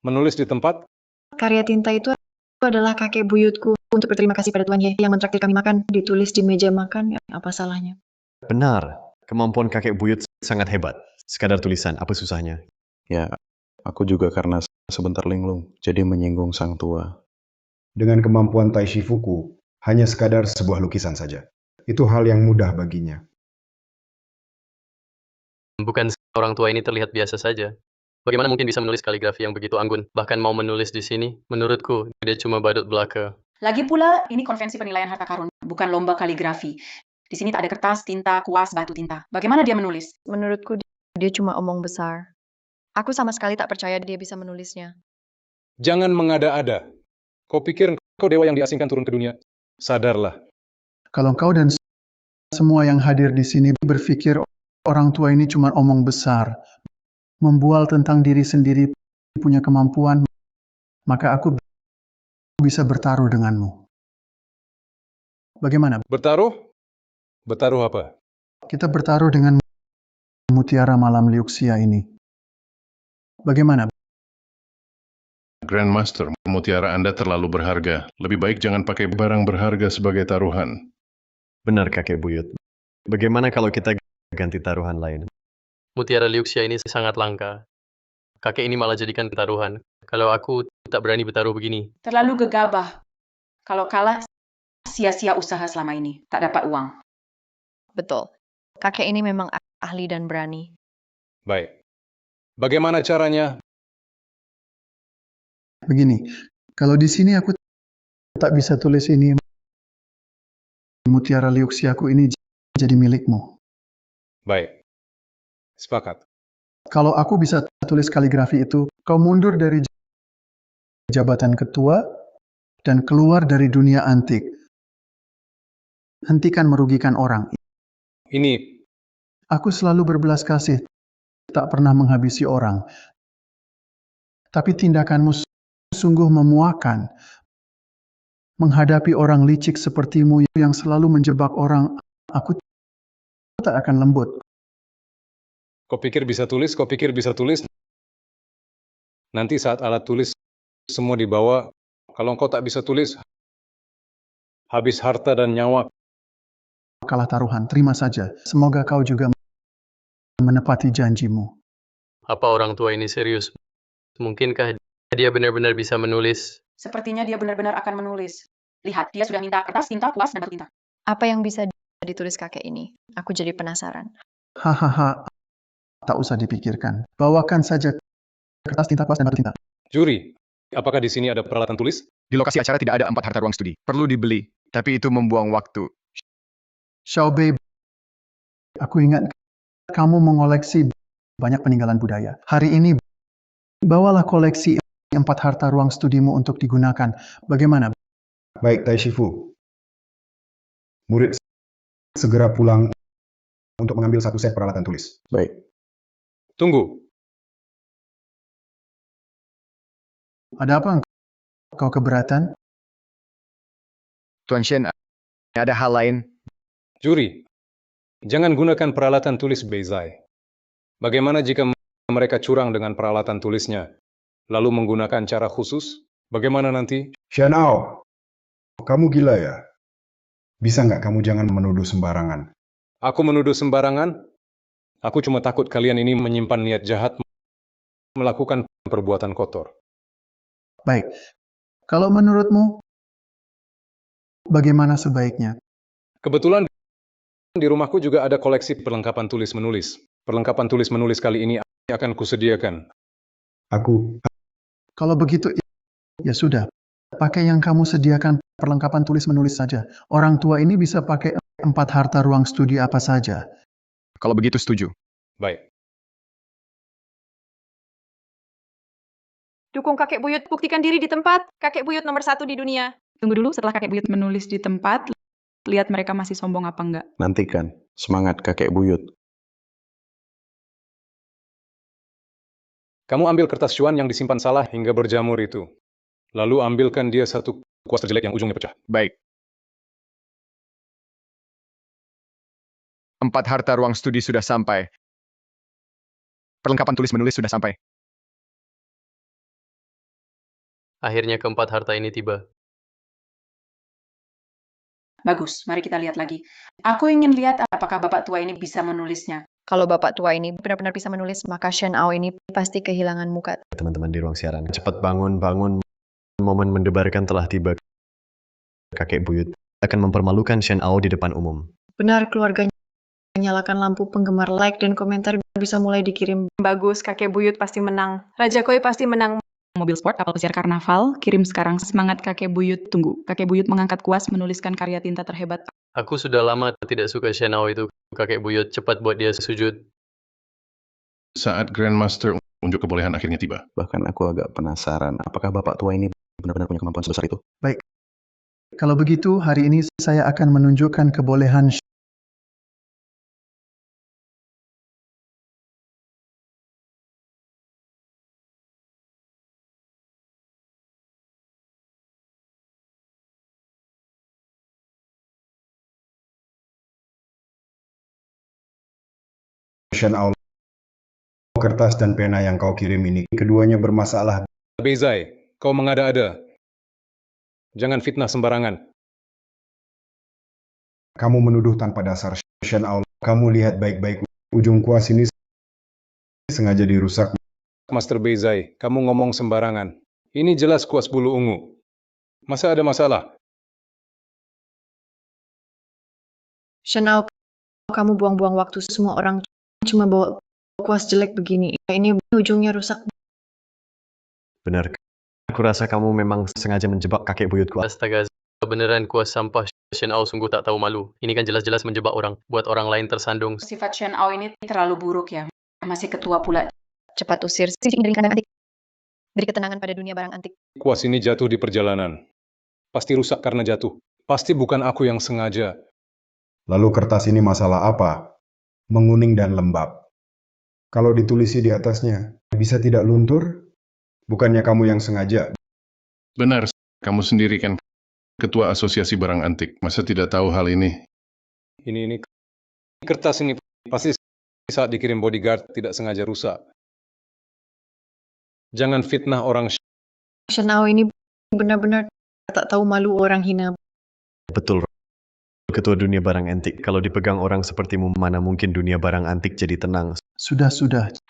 Menulis di tempat? Karya tinta itu adalah kakek buyutku untuk berterima kasih pada Tuan Ye yang mentraktir kami makan. Ditulis di meja makan, ya, apa salahnya? Benar. Kemampuan kakek buyut sangat hebat. Sekadar tulisan, apa susahnya? Ya, aku juga karena sebentar linglung, jadi menyinggung sang tua. Dengan kemampuan Tai Shifuku, hanya sekadar sebuah lukisan saja. Itu hal yang mudah baginya. Bukan orang tua ini terlihat biasa saja. Bagaimana mungkin bisa menulis kaligrafi yang begitu anggun? Bahkan mau menulis di sini, menurutku, dia cuma badut belaka. Lagi pula, ini konvensi penilaian harta karun, bukan lomba kaligrafi. Di sini tak ada kertas, tinta, kuas, batu tinta. Bagaimana dia menulis? Menurutku, dia cuma omong besar. Aku sama sekali tak percaya dia bisa menulisnya. Jangan mengada-ada. Kau pikir kau dewa yang diasingkan turun ke dunia? Sadarlah. Kalau kau dan semua yang hadir di sini berpikir orang tua ini cuma omong besar, membual tentang diri sendiri punya kemampuan, maka aku bisa bertaruh denganmu. Bagaimana? Bertaruh? Bertaruh apa? Kita bertaruh dengan Mutiara Malam Liuxia ini. Bagaimana? Grandmaster, mutiara Anda terlalu berharga. Lebih baik jangan pakai barang berharga sebagai taruhan. Benar, kakek buyut. Bagaimana kalau kita ganti taruhan lain? Mutiara Liuxia ini sangat langka. Kakek ini malah jadikan taruhan. Kalau aku tak berani bertaruh begini. Terlalu gegabah. Kalau kalah, sia-sia usaha selama ini. Tak dapat uang. Betul. Kakek ini memang ahli dan berani. Baik. Bagaimana caranya? Begini, kalau di sini aku tak bisa tulis ini, Mutiara Liuxiaku ini jadi milikmu. Baik. Sepakat. Kalau aku bisa tulis kaligrafi itu, kau mundur dari jabatan ketua dan keluar dari dunia antik. Hentikan merugikan orang. Ini. Aku selalu berbelas kasih, tak pernah menghabisi orang. Tapi tindakanmu sungguh memuakan. Menghadapi orang licik sepertimu yang selalu menjebak orang, aku tak akan lembut. Kau pikir bisa tulis? Kau pikir bisa tulis? Nanti saat alat tulis semua dibawa, kalau engkau tak bisa tulis, habis harta dan nyawa. Kalah taruhan, terima saja. Semoga kau juga menepati janjimu. Apa orang tua ini serius? Mungkinkah dia benar-benar bisa menulis? Sepertinya dia benar-benar akan menulis. Lihat, dia sudah minta kertas, tinta, kuas, dan batu tinta. Apa yang bisa ditulis kakek ini? Aku jadi penasaran. Hahaha, tak usah dipikirkan. Bawakan saja kertas, tinta kuas, dan batu tinta. Juri, apakah di sini ada peralatan tulis? Di lokasi acara tidak ada 4 harta ruang studi. Perlu dibeli, tapi itu membuang waktu. Xiaobei, aku ingat kamu mengoleksi banyak peninggalan budaya. Hari ini, bawalah koleksi 4 harta ruang studimu untuk digunakan. Bagaimana? Baik, Tai Shifu. Murid segera pulang untuk mengambil satu set peralatan tulis. Baik. Tunggu. Ada apa? Kau keberatan? Tuan Shen, ada hal lain. Juri, jangan gunakan peralatan tulis Beizai. Bagaimana jika mereka curang dengan peralatan tulisnya, lalu menggunakan cara khusus? Bagaimana nanti? Shanao, kamu gila ya? Bisa nggak kamu jangan menuduh sembarangan? Aku menuduh sembarangan? Aku cuma takut kalian ini menyimpan niat jahat melakukan perbuatan kotor. Baik. Kalau menurutmu, bagaimana sebaiknya? Kebetulan di rumahku juga ada koleksi perlengkapan tulis-menulis. Perlengkapan tulis-menulis kali ini akan kusediakan. Kalau begitu, ya sudah. Pakai yang kamu sediakan perlengkapan tulis-menulis saja. Orang tua ini bisa pakai 4 harta ruang studi apa saja. Kalau begitu setuju. Baik. Dukung kakek buyut, buktikan diri di tempat. Kakek buyut nomor 1 di dunia. Tunggu dulu, setelah kakek buyut menulis di tempat, lihat mereka masih sombong apa enggak. Nantikan. Semangat kakek buyut. Kamu ambil kertas cuan yang disimpan salah hingga berjamur itu. Lalu ambilkan dia satu kuas terjelek yang ujungnya pecah. Baik. 4 harta ruang studi sudah sampai. Perlengkapan tulis-menulis sudah sampai. Akhirnya keempat harta ini tiba. Bagus, mari kita lihat lagi. Aku ingin lihat apakah bapak tua ini bisa menulisnya. Kalau bapak tua ini benar-benar bisa menulis, maka Shen Ao ini pasti kehilangan muka. Teman-teman di ruang siaran, cepat bangun. Momen mendebarkan telah tiba. Kakek buyut akan mempermalukan Shen Ao di depan umum. Benar, keluarganya nyalakan lampu penggemar, like dan komentar bisa mulai dikirim. Bagus, kakek buyut pasti menang. Raja Koi pasti menang. Mobil sport, kapal pesiar karnaval, kirim sekarang. Semangat kakek buyut. Tunggu, kakek buyut mengangkat kuas menuliskan karya tinta terhebat. Aku sudah lama tidak suka Shen Ao itu. Kakek buyut, cepat buat dia sujud. Saat Grandmaster unjuk kebolehan akhirnya tiba. Bahkan aku agak penasaran, apakah bapak tua ini benar-benar punya kemampuan sebesar itu? Baik. Kalau begitu, hari ini saya akan menunjukkan kebolehan Shanao, kertas dan pena yang kau kirim ini, keduanya bermasalah. Beizai, kau mengada-ada. Jangan fitnah sembarangan. Kamu menuduh tanpa dasar. Shanao, kamu lihat baik-baik. Ujung kuas ini sengaja dirusak. Master Beizai, kamu ngomong sembarangan. Ini jelas kuas bulu ungu. Masa ada masalah? Shen Ao, kamu buang-buang waktu, semua orang cuma bawa kuas jelek begini. Ini ujungnya rusak. Benar. Aku rasa kamu memang sengaja menjebak kakek buyutku. Astaga, beneran kuas sampah. Shen Ao sungguh tak tahu malu. Ini kan jelas-jelas menjebak orang, buat orang lain tersandung. Sifat Shen Ao ini terlalu buruk ya. Masih ketua pula. Cepat usir si dari kandang antik. Beri ketenangan pada dunia barang antik. Kuas ini jatuh di perjalanan. Pasti rusak karena jatuh. Pasti bukan aku yang sengaja. Lalu kertas ini masalah apa? Menguning dan lembab. Kalau ditulisi di atasnya, bisa tidak luntur? Bukannya kamu yang sengaja. Benar, kamu sendiri kan ketua asosiasi barang antik. Masa tidak tahu hal ini? Ini kertas ini pasti saat dikirim bodyguard tidak sengaja rusak. Jangan fitnah orang. Shen Ao ini benar-benar tak tahu malu, orang hina. Betul. Ketua dunia barang antik. Kalau dipegang orang sepertimu, mana mungkin dunia barang antik jadi tenang. Sudah,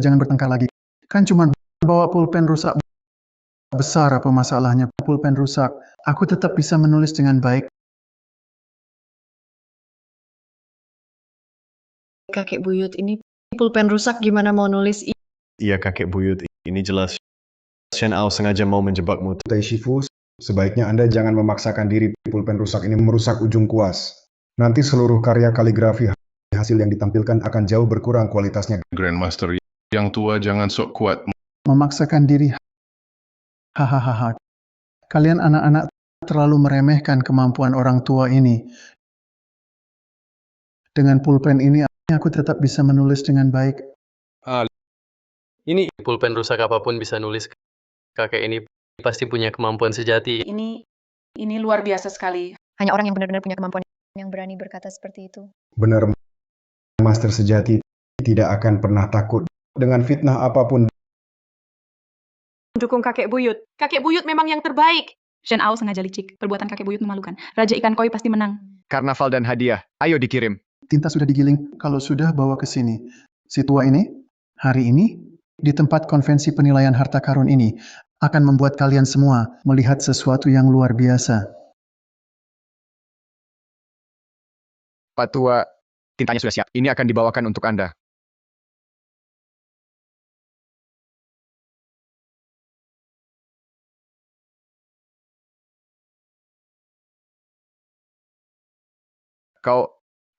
jangan bertengkar lagi. Kan cuma bawa pulpen rusak. Besar apa masalahnya? Pulpen rusak. Aku tetap bisa menulis dengan baik. Kakek buyut ini pulpen rusak gimana mau nulis? Iya kakek buyut, ini jelas Shen Ao sengaja mau menjebakmu. Tai Shifu, sebaiknya Anda jangan memaksakan diri. Pulpen rusak ini merusak ujung kuas. Nanti seluruh karya kaligrafi hasil yang ditampilkan akan jauh berkurang kualitasnya. Grandmaster yang tua jangan sok kuat. Memaksakan diri. Hahaha. Kalian anak-anak terlalu meremehkan kemampuan orang tua ini. Dengan pulpen ini, aku tetap bisa menulis dengan baik. Ini Pulpen rusak apapun bisa nulis. Kakek ini pasti punya kemampuan sejati. Ini luar biasa sekali. Hanya orang yang benar-benar punya kemampuan yang berani berkata seperti itu. Benar, Master sejati tidak akan pernah takut dengan fitnah apapun. Dukung kakek buyut. Kakek buyut memang yang terbaik. Shen Ao sengaja licik. Perbuatan kakek buyut memalukan. Raja ikan koi pasti menang. Karnaval dan hadiah, ayo dikirim. Tinta sudah digiling, kalau sudah bawa ke sini. Si tua ini, hari ini, di tempat konvensi penilaian harta karun ini, akan membuat kalian semua melihat sesuatu yang luar biasa. Pak Tua, tintanya sudah siap. Ini akan dibawakan untuk Anda.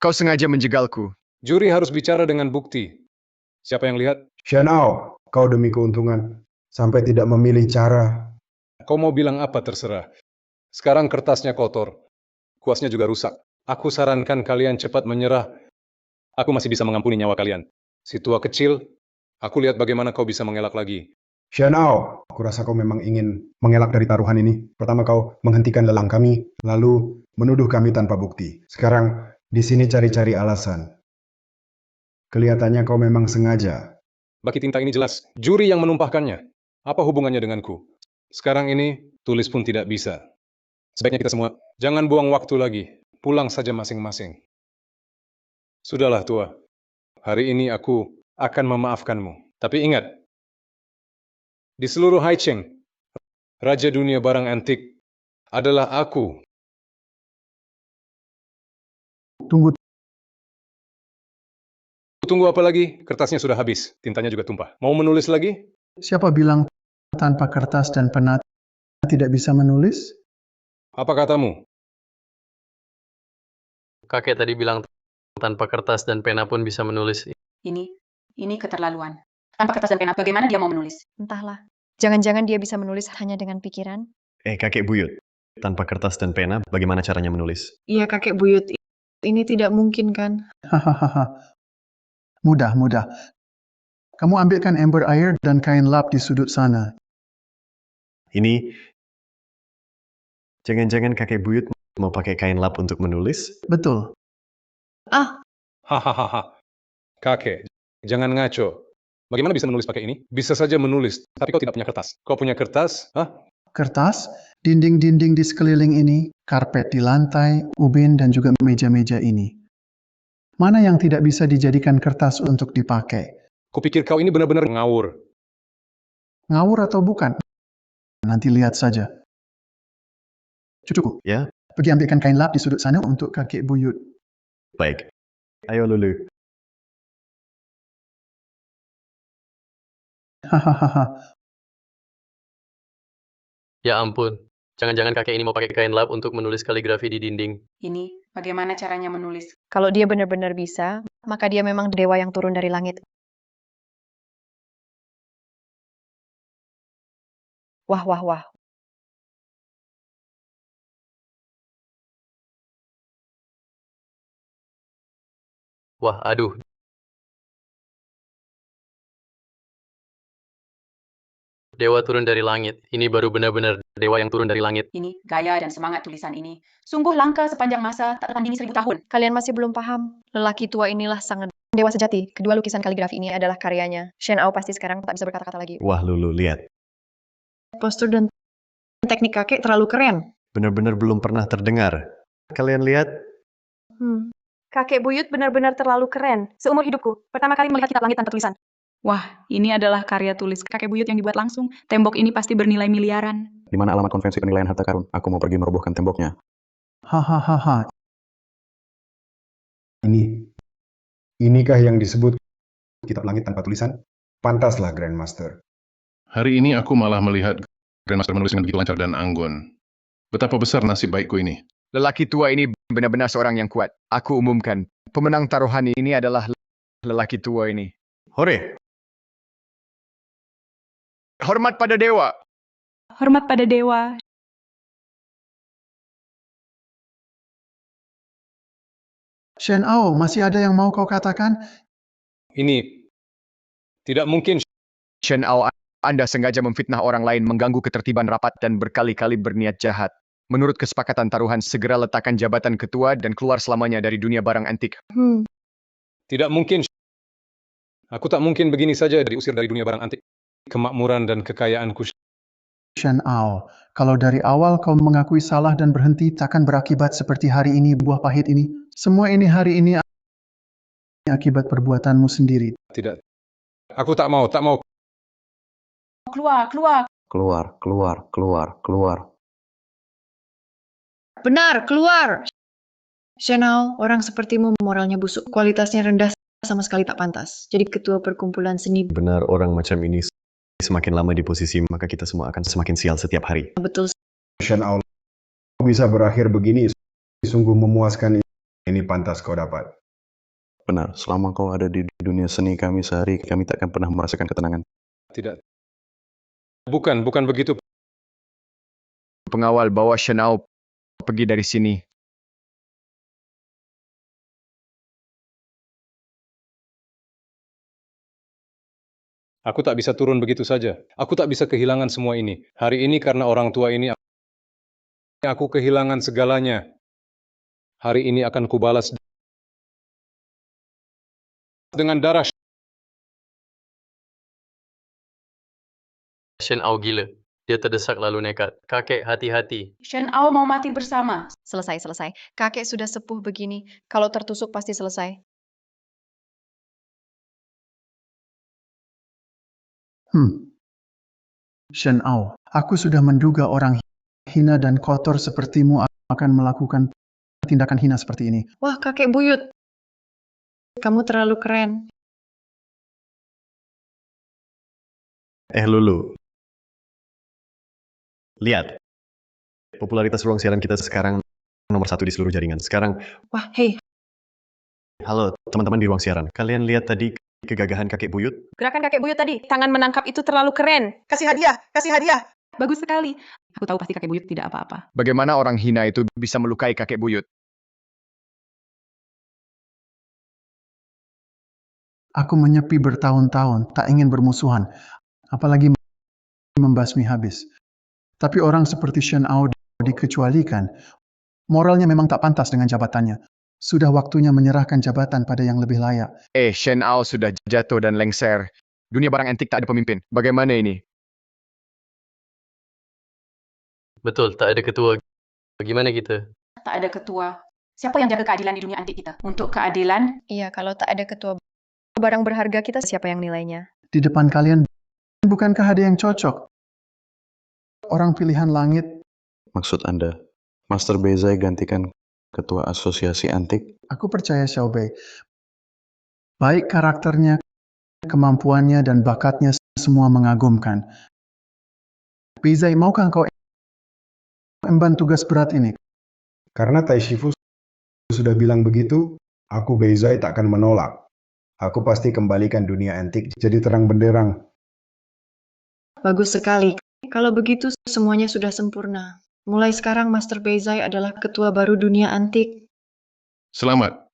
Kau sengaja menjegalku. juri harus bicara dengan bukti. Siapa yang lihat? Shen Ao, kau demi keuntungan sampai tidak memilih cara. Kau mau bilang apa terserah. Sekarang kertasnya kotor. Kuasnya juga rusak. Aku sarankan kalian cepat menyerah. Aku masih bisa mengampuni nyawa kalian. Si tua kecil, aku lihat bagaimana kau bisa mengelak lagi. Shen Ao, aku rasa kau memang ingin mengelak dari taruhan ini. Pertama kau menghentikan lelang kami, lalu menuduh kami tanpa bukti. Sekarang di sini cari-cari alasan. Kelihatannya kau memang sengaja. Baki tinta ini jelas. Juri yang menumpahkannya. Apa hubungannya denganku? Sekarang ini, tulis pun tidak bisa. Sebaiknya kita semua, jangan buang waktu lagi. Pulang saja masing-masing. Sudahlah tua. Hari ini aku akan memaafkanmu. Tapi ingat, di seluruh Haicheng, Raja Dunia Barang Antik adalah aku. Tunggu apa lagi? Kertasnya sudah habis. Tintanya juga tumpah. Mau menulis lagi? Siapa bilang tanpa kertas dan pena tidak bisa menulis? Apa katamu? Kakek tadi bilang tanpa kertas dan pena pun bisa menulis. Ini keterlaluan. Tanpa kertas dan pena, bagaimana dia mau menulis? Entahlah. Jangan-jangan dia bisa menulis hanya dengan pikiran. Kakek buyut, tanpa kertas dan pena, bagaimana caranya menulis? Iya kakek buyut, ini tidak mungkin kan? Hahaha. Mudah. Kamu ambilkan ember air dan kain lap di sudut sana. Ini, jangan-jangan kakek buyut mau pakai kain lap untuk menulis? Betul. Hahaha. Kakek, jangan ngaco. Bagaimana bisa menulis pakai ini? Bisa saja menulis, tapi kau tidak punya kertas. Kau punya kertas? Kertas, dinding-dinding di sekeliling ini, karpet di lantai, ubin, dan juga meja-meja ini. Mana yang tidak bisa dijadikan kertas untuk dipakai? Kupikir kau ini benar-benar ngawur. Ngawur atau bukan? Nanti lihat saja. Cucuku, Ya, pergi ambilkan kain lap di sudut sana untuk kakek buyut. baik. Ayo Lulu. Hahaha. Ya ampun. Jangan-jangan kakek ini mau pakai kain lap untuk menulis kaligrafi di dinding. Ini bagaimana caranya menulis? Kalau dia benar-benar bisa, maka dia memang dewa yang turun dari langit. Wah. Wah, aduh. Dewa turun dari langit. Ini baru benar-benar dewa yang turun dari langit. Ini gaya dan semangat tulisan ini. Sungguh langka sepanjang masa, tak tertandingi 1000 tahun. Kalian masih belum paham. Lelaki tua inilah sang dewa sejati. Kedua lukisan kaligrafi ini adalah karyanya. Shen Ao pasti sekarang tak bisa berkata-kata lagi. Wah Lulu, lihat. Postur dan teknik kakek terlalu keren. Benar-benar belum pernah terdengar. Kalian lihat? Kakek buyut benar-benar terlalu keren. Seumur hidupku, pertama kali melihat kitab langit tanpa tulisan. Wah, ini adalah karya tulis kakek buyut yang dibuat langsung. Tembok ini pasti bernilai miliaran. Di mana alamat konvensi penilaian harta karun? Aku mau pergi merobohkan temboknya. Hahaha. Inikah yang disebut kitab langit tanpa tulisan? Pantaslah, Grandmaster. Hari ini aku malah melihat Grandmaster menulis dengan begitu lancar dan anggun. Betapa besar nasib baikku ini. Lelaki tua ini benar-benar seorang yang kuat. Aku umumkan, pemenang taruhan ini adalah lelaki tua ini. Hore! Hormat pada dewa. Hormat pada dewa. Shen Ao, masih ada yang mau kau katakan? Ini tidak mungkin. Shen Ao, Anda sengaja memfitnah orang lain, mengganggu ketertiban rapat dan berkali-kali berniat jahat. Menurut kesepakatan taruhan, segera letakkan jabatan ketua dan keluar selamanya dari dunia barang antik. Tidak mungkin. Aku tak mungkin begini saja diusir dari dunia barang antik. Kemakmuran dan kekayaanku. Shen Ao, kalau dari awal kau mengakui salah dan berhenti, takkan berakibat seperti hari ini, buah pahit ini. Semua ini hari ini akibat perbuatanmu sendiri. Tidak. Aku tak mau. Keluar, keluar. Keluar, keluar, keluar, keluar. Benar, keluar! Shen Ao, orang sepertimu moralnya busuk, kualitasnya rendah, sama sekali tak pantas. Jadi ketua perkumpulan seni. Benar, orang macam ini semakin lama di posisi, maka kita semua akan semakin sial setiap hari. Betul. Shen Ao, bisa berakhir begini, sungguh memuaskan. Ini pantas kau dapat. Benar, selama kau ada di dunia seni kami sehari, kami tak akan pernah merasakan ketenangan. Tidak. Bukan begitu. Pengawal, bawa Shen Ao pergi dari sini. Aku tak bisa turun begitu saja. Aku tak bisa kehilangan semua ini. Hari ini karena orang tua ini, aku kehilangan segalanya. Hari ini akan kubalas dengan darah. Shen Ao gila. Dia terdesak lalu nekat. Kakek, hati-hati. Shen Ao mau mati bersama. Selesai. Kakek sudah sepuh begini. Kalau tertusuk pasti selesai. Shen Ao, aku sudah menduga orang hina dan kotor sepertimu akan melakukan tindakan hina seperti ini. Wah, kakek buyut. Kamu terlalu keren. Lulu. Lihat. Popularitas ruang siaran kita sekarang nomor 1 di seluruh jaringan. Sekarang, Wah, hei. halo teman-teman di ruang siaran. Kalian lihat tadi kegagahan kakek buyut? Gerakan kakek buyut tadi, tangan menangkap itu terlalu keren. Kasih hadiah. Bagus sekali. Aku tahu pasti kakek buyut tidak apa-apa. Bagaimana orang hina itu bisa melukai kakek buyut? Aku menyepi bertahun-tahun, tak ingin bermusuhan, apalagi membasmi habis. Tapi orang seperti Shen Ao dikecualikan. Moralnya memang tak pantas dengan jabatannya. Sudah waktunya menyerahkan jabatan pada yang lebih layak. Shen Ao sudah jatuh dan lengser. Dunia barang antik tak ada pemimpin. Bagaimana ini? Betul, tak ada ketua. Bagaimana kita? Tak ada ketua. Siapa yang jaga keadilan di dunia antik kita? Untuk keadilan, Iya, kalau tak ada ketua barang berharga kita, siapa yang nilainya? Di depan kalian, bukankah ada yang cocok? Orang pilihan langit. Maksud Anda, Master Beizai gantikan ketua asosiasi antik? Aku percaya Xiao Bei. Baik karakternya, kemampuannya, dan bakatnya semua mengagumkan. Beizai, maukah kau emban tugas berat ini? Karena Tai Shifu sudah bilang begitu, aku Beizai tak akan menolak. Aku pasti kembalikan dunia antik jadi terang benderang. Bagus sekali. Kalau begitu, semuanya sudah sempurna. Mulai sekarang, Master Beizai adalah ketua baru dunia antik. Selamat.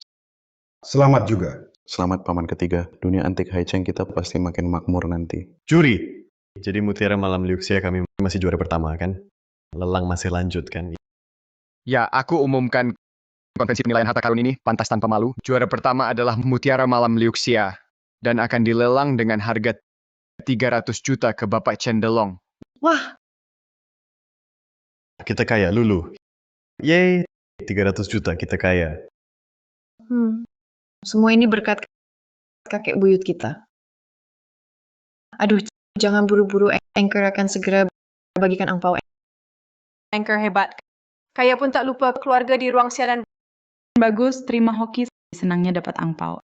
Selamat juga. Selamat paman ketiga, dunia antik Haicheng kita pasti makin makmur nanti. Juri! Jadi Mutiara Malam Liuxia kami masih juara pertama kan? Lelang masih lanjut kan? Ya, aku umumkan konvensi penilaian harta karun ini pantas tanpa malu. Juara pertama adalah Mutiara Malam Liuxia dan akan dilelang dengan harga 300 juta ke Bapak Cendelong. Wah, Kita kaya, Lulu. Yeay, 300 juta kita kaya. semua ini berkat kakek buyut kita. Aduh, jangan buru-buru. Anchor akan segera bagikan angpau. Anchor hebat. Kaya pun tak lupa keluarga di ruang siaran. Bagus, terima hoki. Senangnya dapat angpau.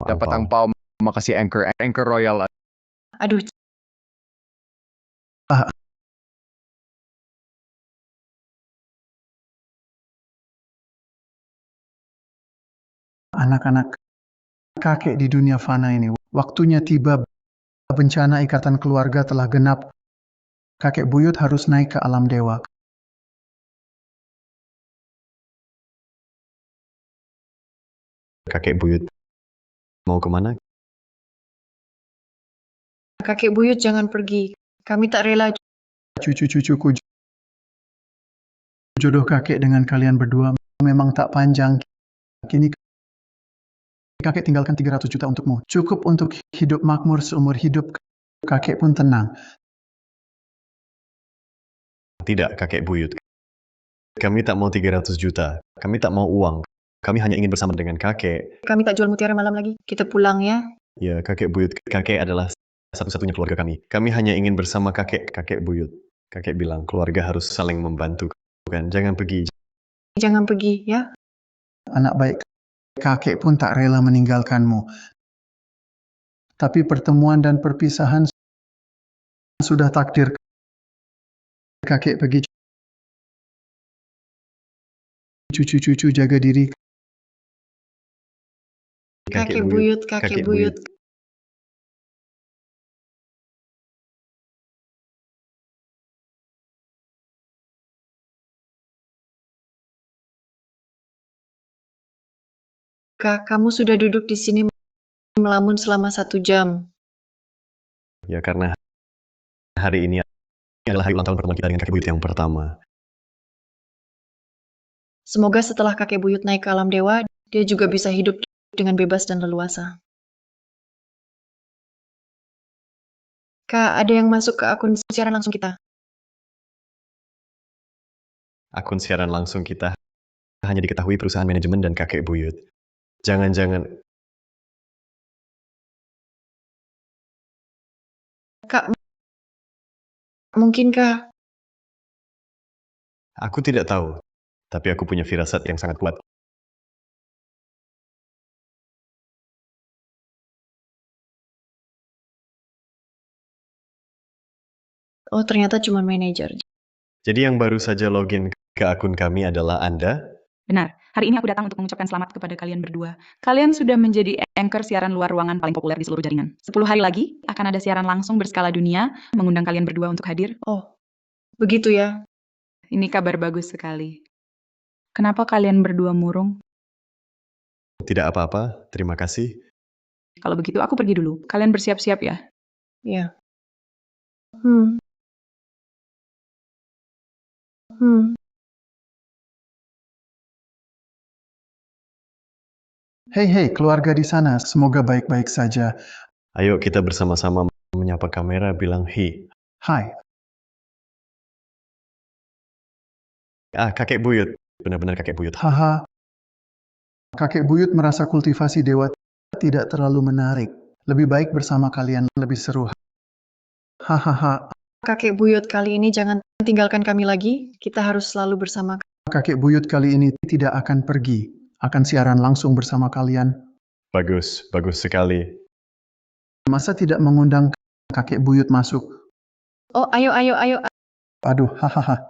Dapat angpau makasih Anchor Royal. Aduh, anak-anak kakek di dunia fana ini, waktunya tiba, bencana ikatan keluarga telah genap. Kakek buyut harus naik ke alam dewa. Kakek buyut mau kemana? kakek buyut jangan pergi. Kami tak rela Cucu-cucuku, jodoh kakek dengan kalian berdua memang tak panjang. Kini kakek tinggalkan 300 juta untukmu. Cukup untuk hidup makmur seumur hidup. Kakek pun tenang. Tidak, kakek buyut. Kami tak mau 300 juta. Kami tak mau uang. Kami hanya ingin bersama dengan kakek. Kami tak jual mutiara malam lagi. Kita pulang ya. Ya, kakek buyut. Kakek adalah satu-satunya keluarga kami. Kami hanya ingin bersama kakek buyut. Kakek bilang keluarga harus saling membantu. Bukan, jangan pergi. Jangan pergi ya. Anak baik, kakek pun tak rela meninggalkanmu. Tapi pertemuan dan perpisahan sudah takdir. Kakek pergi. Cucu-cucu jaga diri. Kakek buyut, kakek buyut. Kak, kamu sudah duduk di sini melamun selama 1 jam. Ya, karena hari ini adalah hari ulang tahun pertemuan kita dengan kakek buyut yang pertama. Semoga setelah kakek buyut naik ke alam dewa, dia juga bisa hidup dengan bebas dan leluasa. Kak, ada yang masuk ke akun siaran langsung kita. Akun siaran langsung kita hanya diketahui perusahaan manajemen dan kakek buyut. Jangan-jangan Kak, mungkinkah aku tidak tahu, tapi aku punya firasat yang sangat kuat. oh ternyata cuma manajer. Jadi yang baru saja login ke akun kami adalah Anda? Benar, hari ini aku datang untuk mengucapkan selamat kepada kalian berdua. Kalian sudah menjadi anchor siaran luar ruangan paling populer di seluruh jaringan. 10 hari lagi akan ada siaran langsung berskala dunia, mengundang kalian berdua untuk hadir. Oh, begitu ya. Ini kabar bagus sekali. Kenapa kalian berdua murung? Tidak apa-apa, terima kasih. Kalau begitu aku pergi dulu. Kalian bersiap-siap ya. Ya. Hei, keluarga di sana, semoga baik-baik saja. Ayo kita bersama-sama menyapa kamera bilang hi. Hai. Kakek buyut. Benar-benar kakek buyut. Haha. Kakek buyut merasa kultivasi dewa tidak terlalu menarik. Lebih baik bersama kalian, lebih seru. Hahaha. Kakek buyut kali ini jangan tinggalkan kami lagi. Kita harus selalu bersama. Kakek buyut kali ini tidak akan pergi. Akan siaran langsung bersama kalian. Bagus, bagus sekali. Masa tidak mengundang kakek buyut masuk? Oh, ayo. Aduh, hahaha.